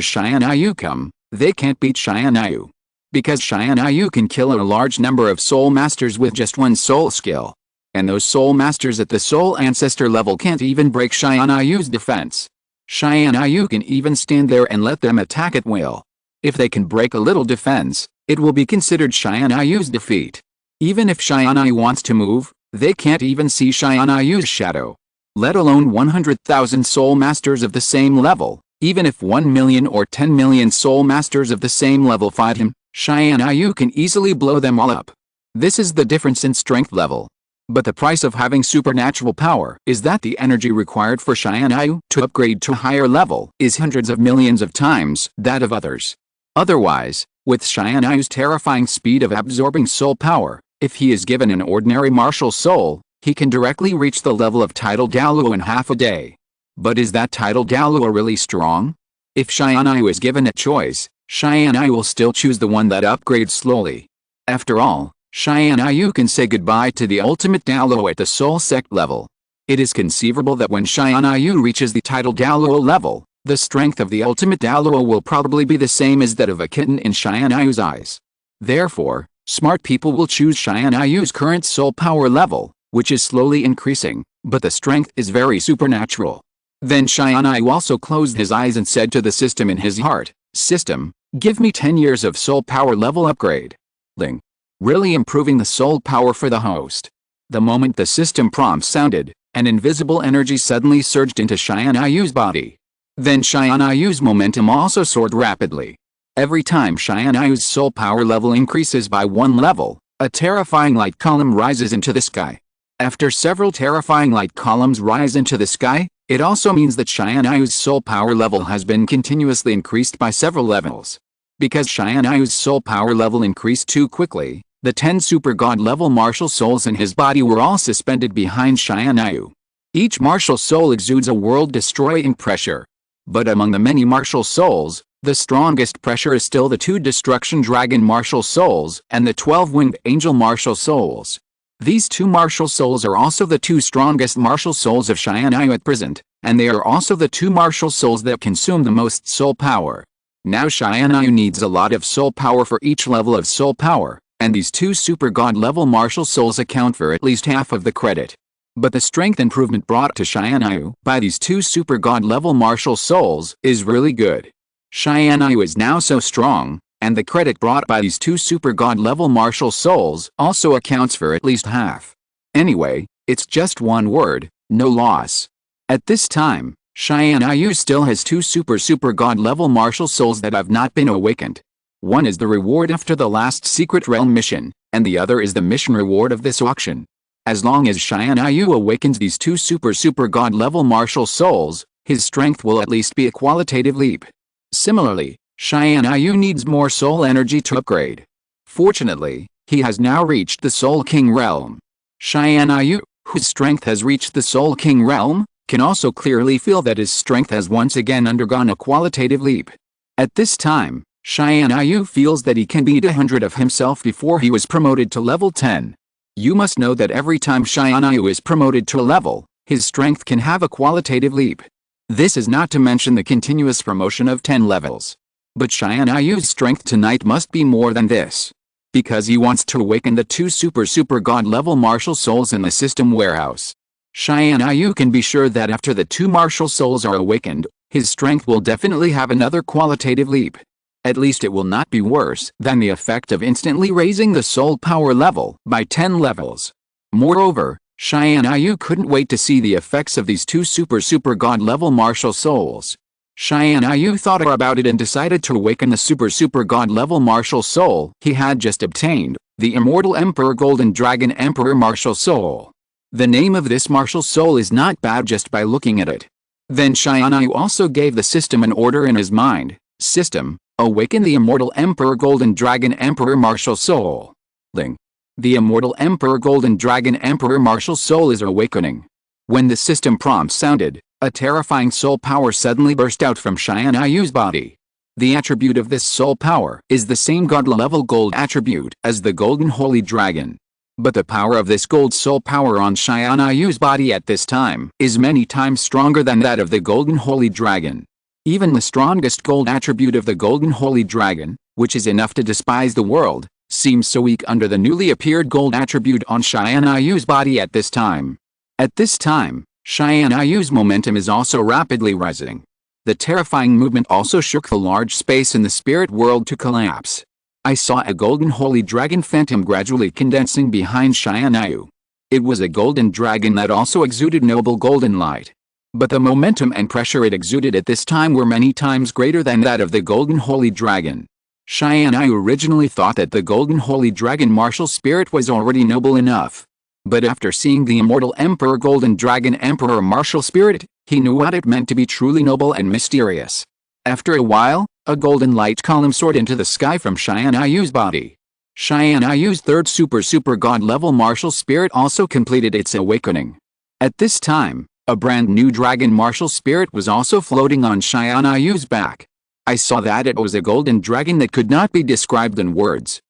Xianyu come, they can't beat Xianyu. Because Xianyu can kill a large number of soul masters with just 1 soul skill. And those soul masters at the soul ancestor level can't even break Xianyu's defense. Xianyu can even stand there and let them attack at will. If they can break a little defense, it will be considered Xianyu's defeat. Even if Xianyu wants to move, they can't even see Xianyu's shadow. let alone 100,000 soul masters of the same level. Even if 1 million or 10 million soul masters of the same level fight him, Tianyu can easily blow them all up. This is the difference in strength level. But the price of having supernatural power is that the energy required for Tianyu to upgrade to a higher level is hundreds of millions of times that of others. Otherwise, with Tianyu's terrifying speed of absorbing soul power, if he is given an ordinary martial soul, he can directly reach the level of tidal Douluo in half a day. But is that tidal Douluo really strong? If Tianyu is given a choice, Tianyu will still choose the one that upgrades slowly. After all, Tianyu can say goodbye to the ultimate Douluo at the soul sect level. It is conceivable that when Tianyu reaches the tidal Douluo level, the strength of the ultimate Douluo will probably be the same as that of a kitten in Tianyu's eyes. Therefore, smart people will choose Tianyu's current soul power level, which is slowly increasing, but the strength is very supernatural. Then Tianyu also closed his eyes and said to the system in his heart, "System, give me 10 years of soul power level upgrade." Ling. Really improving the soul power for the host. The moment the system prompt sounded, an invisible energy suddenly surged into Tianyu's body. Then Tianyu's momentum also soared rapidly. Every time Tianyu's soul power level increases by 1 level, a terrifying light column rises into the sky. After several terrifying light columns rise into the sky, it also means that Tianyu's soul power level has been continuously increased by several levels. Because Tianyu's soul power level increased too quickly, the 10 super god level martial souls in his body were all suspended behind Tianyu. Each martial soul exudes a world-destroying pressure. But among the many martial souls, the strongest pressure is still the 2 destruction dragon martial souls and the 12-winged angel martial souls. These 2 martial souls are also the 2 strongest martial souls of Tianyu at present, and they are also the 2 martial souls that consume the most soul power. Now Tianyu needs a lot of soul power for each level of soul power, and these 2 super god level martial souls account for at least half of the credit. But the strength improvement brought to Tianyu by these 2 super god level martial souls is really good. Tianyu is now so strong, and the credit brought by these 2 super god level martial souls also accounts for at least half. Anyway, it's just one word, no loss. At this time, Tianyu still has 2 super god level martial souls that have not been awakened. One is the reward after the last secret realm mission, and the other is the mission reward of this auction. As long as Tianyu awakens these 2 super god level martial souls, his strength will at least be a qualitative leap. Similarly, Tianyu needs more soul energy to upgrade. Fortunately, he has now reached the Soul King realm. Tianyu, whose strength has reached the Soul King realm, can also clearly feel that his strength has once again undergone a qualitative leap. At this time, Tianyu feels that he can beat 100 of himself before he was promoted to level 10. You must know that every time Tianyu is promoted to a level, his strength can have a qualitative leap. This is not to mention the continuous promotion of 10 levels. But Tianyu's strength tonight must be more than this. Because he wants to awaken the 2 super god level martial souls in the system warehouse. Tianyu can be sure that after the 2 martial souls are awakened, his strength will definitely have another qualitative leap. At least it will not be worse than the effect of instantly raising the soul power level by 10 levels. Moreover, Tianyu couldn't wait to see the effects of these 2 super god level martial souls. Tianyu thought about it and decided to awaken the super god level martial soul he had just obtained, the Immortal Emperor Golden Dragon Emperor martial soul. The name of this martial soul is not bad just by looking at it. Then Tianyu also gave the system an order in his mind. System, awaken the Immortal Emperor Golden Dragon Emperor martial soul. Ling. The Immortal Emperor Golden Dragon Emperor martial soul is awakening. When the system prompt sounded, a terrifying soul power suddenly burst out from Tianyu's body. The attribute of this soul power is the same god-level gold attribute as the Golden Holy Dragon. But the power of this gold soul power on Tianyu's body at this time is many times stronger than that of the Golden Holy Dragon. Even the strongest gold attribute of the Golden Holy Dragon, which is enough to despise the world, seems so weak under the newly appeared gold attribute on Tianyu's body at this time. At this time, Tianyu's momentum is also rapidly rising. The terrifying movement also shook the large space in the spirit world to collapse. I saw a Golden Holy Dragon phantom gradually condensing behind Tianyu. It was a golden dragon that also exuded noble golden light. But the momentum and pressure it exuded at this time were many times greater than that of the golden holy dragon. Xianyu originally thought that the golden holy dragon martial spirit was already noble enough. But after seeing the immortal Emperor Golden Dragon Emperor martial spirit, he knew what it meant to be truly noble and mysterious. After a while, a golden light column soared into the sky from Xianyu's body. Xianyu's third super god level martial spirit also completed its awakening. At this time, a brand new dragon martial spirit was also floating on Xianyu's back. I saw that it was a golden dragon that could not be described in words.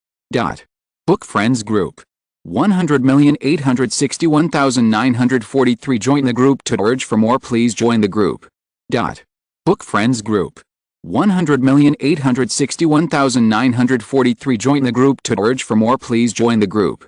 Book Friends Group 100,861,943 Join the group to urge for more. Please join the group. Book Friends Group 100,861,943 Join the group to urge for more. Please join the group.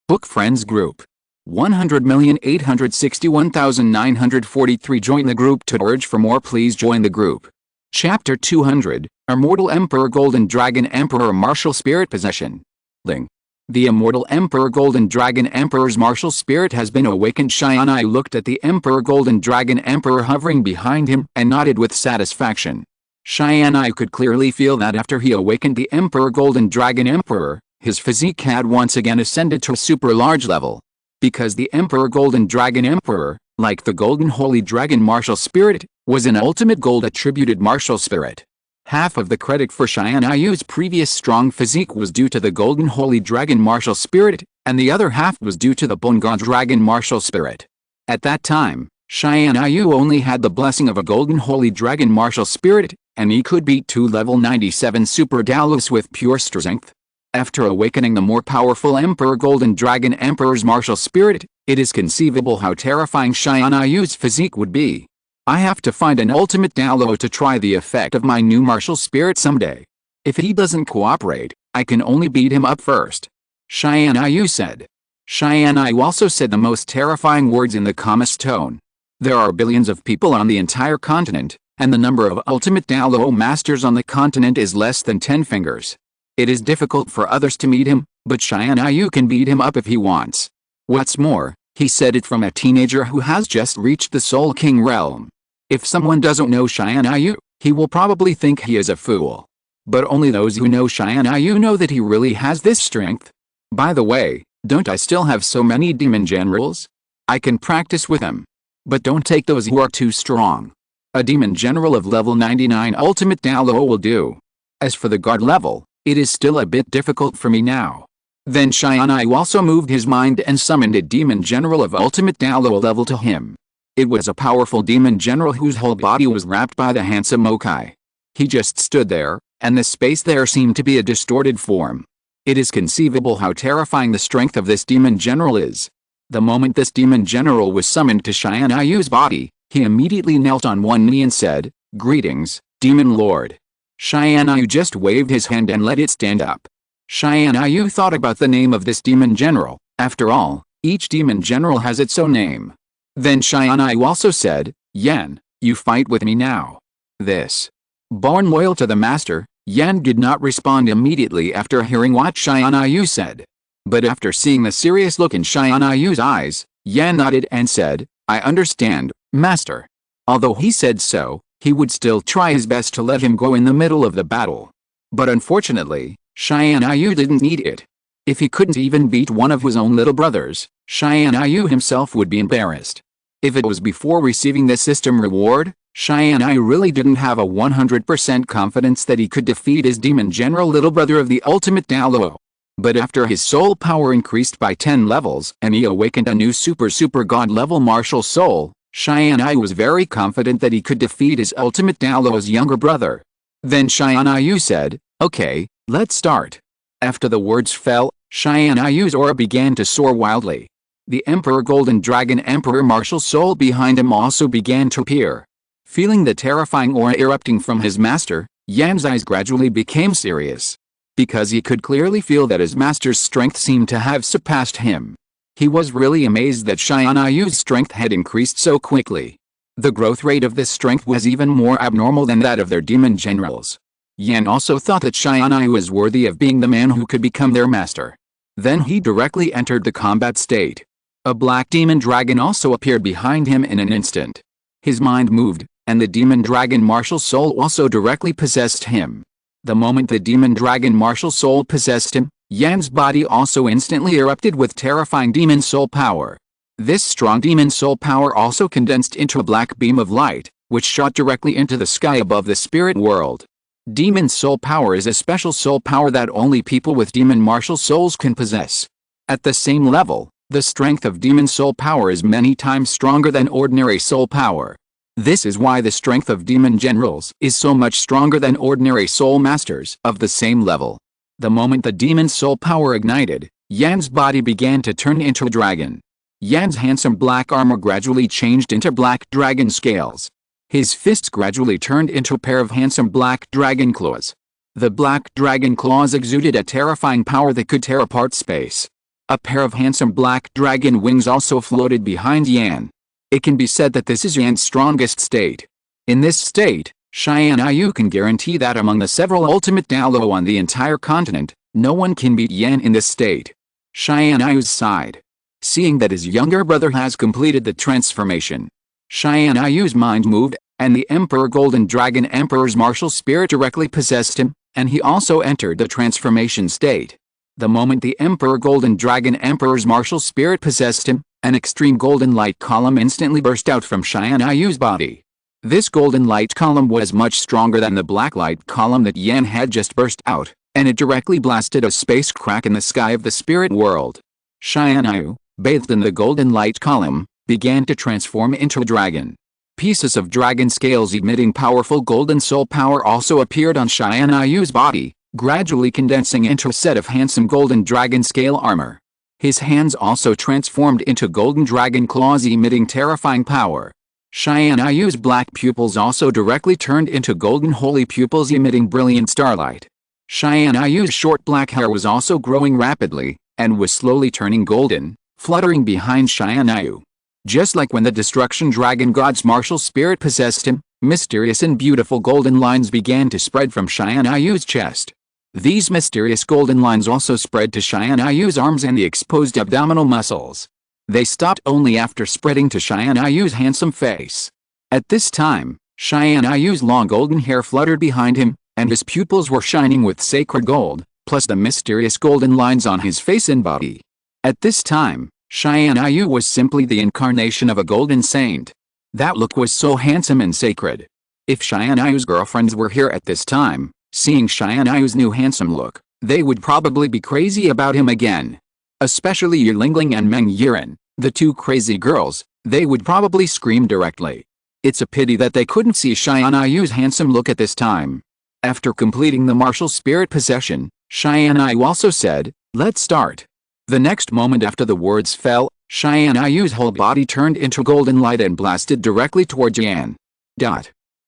Book Friends Group 100,861,943 Join the group to urge for more. Please join the group. Chapter 200, Immortal Emperor Golden Dragon Emperor Martial Spirit Possession. Ling. The immortal Emperor Golden Dragon Emperor's martial spirit has been awakened. Xianyu looked at the Emperor Golden Dragon Emperor hovering behind him and nodded with satisfaction. Xianyu could clearly feel that after he awakened the Emperor Golden Dragon Emperor, his physique had once again ascended to a super large level. Because the Emperor Golden Dragon Emperor, like the Golden Holy Dragon martial spirit, was an ultimate gold attributed martial spirit. Half of the credit for Xianyu's previous strong physique was due to the Golden Holy Dragon martial spirit, and the other half was due to the Bonga Dragon martial spirit. At that time, Xianyu only had the blessing of a Golden Holy Dragon martial spirit, and he could beat two level 97 super Douluos with pure strength. After awakening the more powerful Emperor Golden Dragon Emperor's martial spirit, it is conceivable how terrifying Xianyu's physique would be. I have to find an ultimate Douluo to try the effect of my new martial spirit someday. If he doesn't cooperate, I can only beat him up first. Xianyu said. Xianyu also said the most terrifying words in the calmest tone. There are billions of people on the entire continent, and the number of ultimate Douluo masters on the continent is less than 10 fingers. It is difficult for others to meet him, but Xianyu can beat him up if he wants. What's more, he said it from a teenager who has just reached the Soul King realm. If someone doesn't know Xianyu, he will probably think he is a fool. But only those who know Xianyu know that he really has this strength. By the way, don't I still have so many demon generals? I can practice with them. But don't take those who are too strong. A demon general of level 99 ultimate Douluo will do. As for the guard level, it is still a bit difficult for me now. Then Xianyu also moved his mind and summoned a demon general of ultimate Douluo level to him. It was a powerful demon general whose whole body was wrapped by the handsome Mokai. He just stood there, and the space there seemed to be a distorted form. It is conceivable how terrifying the strength of this demon general is. The moment this demon general was summoned to Xianyu's body, he immediately knelt on one knee and said, "Greetings, Demon Lord." Xianyu just waved his hand and let it stand up. Xianyu thought about the name of this demon general. After all, each demon general has its own name. Then Xianyu also said, "Yan, you fight with me now." This. Born loyal to the master, Yan did not respond immediately after hearing what Xianyu said. But after seeing the serious look in Xianyu's eyes, Yan nodded and said, "I understand, master." Although he said so, he would still try his best to let him go in the middle of the battle. But unfortunately, Xianyu didn't need it. If he couldn't even beat one of his own little brothers, Xianyu himself would be embarrassed. If it was before receiving the system reward, Xianyu really didn't have a 100% confidence that he could defeat his demon general little brother of the ultimate Douluo. But after his soul power increased by 10 levels and he awakened a new super god level martial soul, Xianyu was very confident that he could defeat his ultimate Douluo's younger brother. Then Xianyu said, "Okay, let's start." After the words fell, Xianyu's aura began to soar wildly. The Emperor Golden Dragon Emperor martial soul behind him also began to appear. Feeling the terrifying aura erupting from his master, Yan's eyes gradually became serious. Because he could clearly feel that his master's strength seemed to have surpassed him. He was really amazed that Xianyu's strength had increased so quickly. The growth rate of this strength was even more abnormal than that of their demon generals. Yan also thought that Xianyu was worthy of being the man who could become their master. Then he directly entered the combat state. A black demon dragon also appeared behind him in an instant. His mind moved, and the demon dragon martial soul also directly possessed him. The moment the demon dragon martial soul possessed him, Yan's body also instantly erupted with terrifying demon soul power. This strong demon soul power also condensed into a black beam of light, which shot directly into the sky above the spirit world. Demon soul power is a special soul power that only people with demon martial souls can possess. At the same level, the strength of demon soul power is many times stronger than ordinary soul power. This is why the strength of demon generals is so much stronger than ordinary soul masters of the same level. The moment the demon soul power ignited, Yan's body began to turn into a dragon. Yan's handsome black armor gradually changed into black dragon scales. His fists gradually turned into a pair of handsome black dragon claws. The black dragon claws exuded a terrifying power that could tear apart space. A pair of handsome black dragon wings also floated behind Yan. It can be said that this is Yan's strongest state. In this state, Tianyu can guarantee that among the several ultimate Douluo on the entire continent, no one can beat Yan in this state. Tianyu's sighed. Seeing that his younger brother has completed the transformation, Tianyu's mind moved, and the Emperor Golden Dragon Emperor's martial spirit directly possessed him, and he also entered the transformation state. The moment the Emperor Golden Dragon Emperor's martial spirit possessed him, an extreme golden light column instantly burst out from Tianyu's body. This golden light column was much stronger than the black light column that Yan had just burst out, and it directly blasted a space crack in the sky of the spirit world. Tianyu, bathed in the golden light column, began to transform into a dragon. Pieces of dragon scales emitting powerful golden soul power also appeared on Tianyu's body, gradually condensing into a set of handsome golden dragon scale armor. His hands also transformed into golden dragon claws emitting terrifying power. Tianyu's black pupils also directly turned into golden holy pupils emitting brilliant starlight. Tianyu's short black hair was also growing rapidly, and was slowly turning golden, fluttering behind Tianyu. Just like when the destruction dragon god's martial spirit possessed him, mysterious and beautiful golden lines began to spread from Tianyu's chest. These mysterious golden lines also spread to Tianyu's arms and the exposed abdominal muscles. They stopped only after spreading to Tianyu's handsome face. At this time, Tianyu's long golden hair fluttered behind him, and his pupils were shining with sacred gold, plus the mysterious golden lines on his face and body. At this time, Tianyu was simply the incarnation of a golden saint. That look was so handsome and sacred. If Tianyu's girlfriends were here at this time, seeing Tianyu's new handsome look, they would probably be crazy about him again. Especially Yilingling and Meng Yiren, the two crazy girls, they would probably scream directly. It's a pity that they couldn't see Tianyu's handsome look at this time. After completing the martial spirit possession, Tianyu also said, "Let's start." The next moment after the words fell, Tianyu's whole body turned into golden light and blasted directly towards Yan.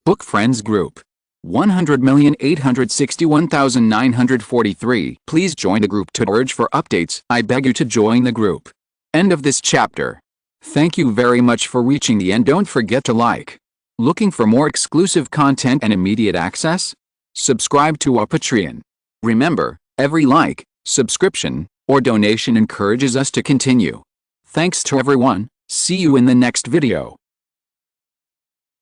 Book Friends Group 100,861,943. Please join the group to urge for updates. I beg you to join the group. End of this chapter. Thank you very much for reaching the end. Don't forget to like. Looking for more exclusive content and immediate access? Subscribe to our Patreon. Remember, every like, subscription, or donation encourages us to continue. Thanks to everyone. See you in the next video.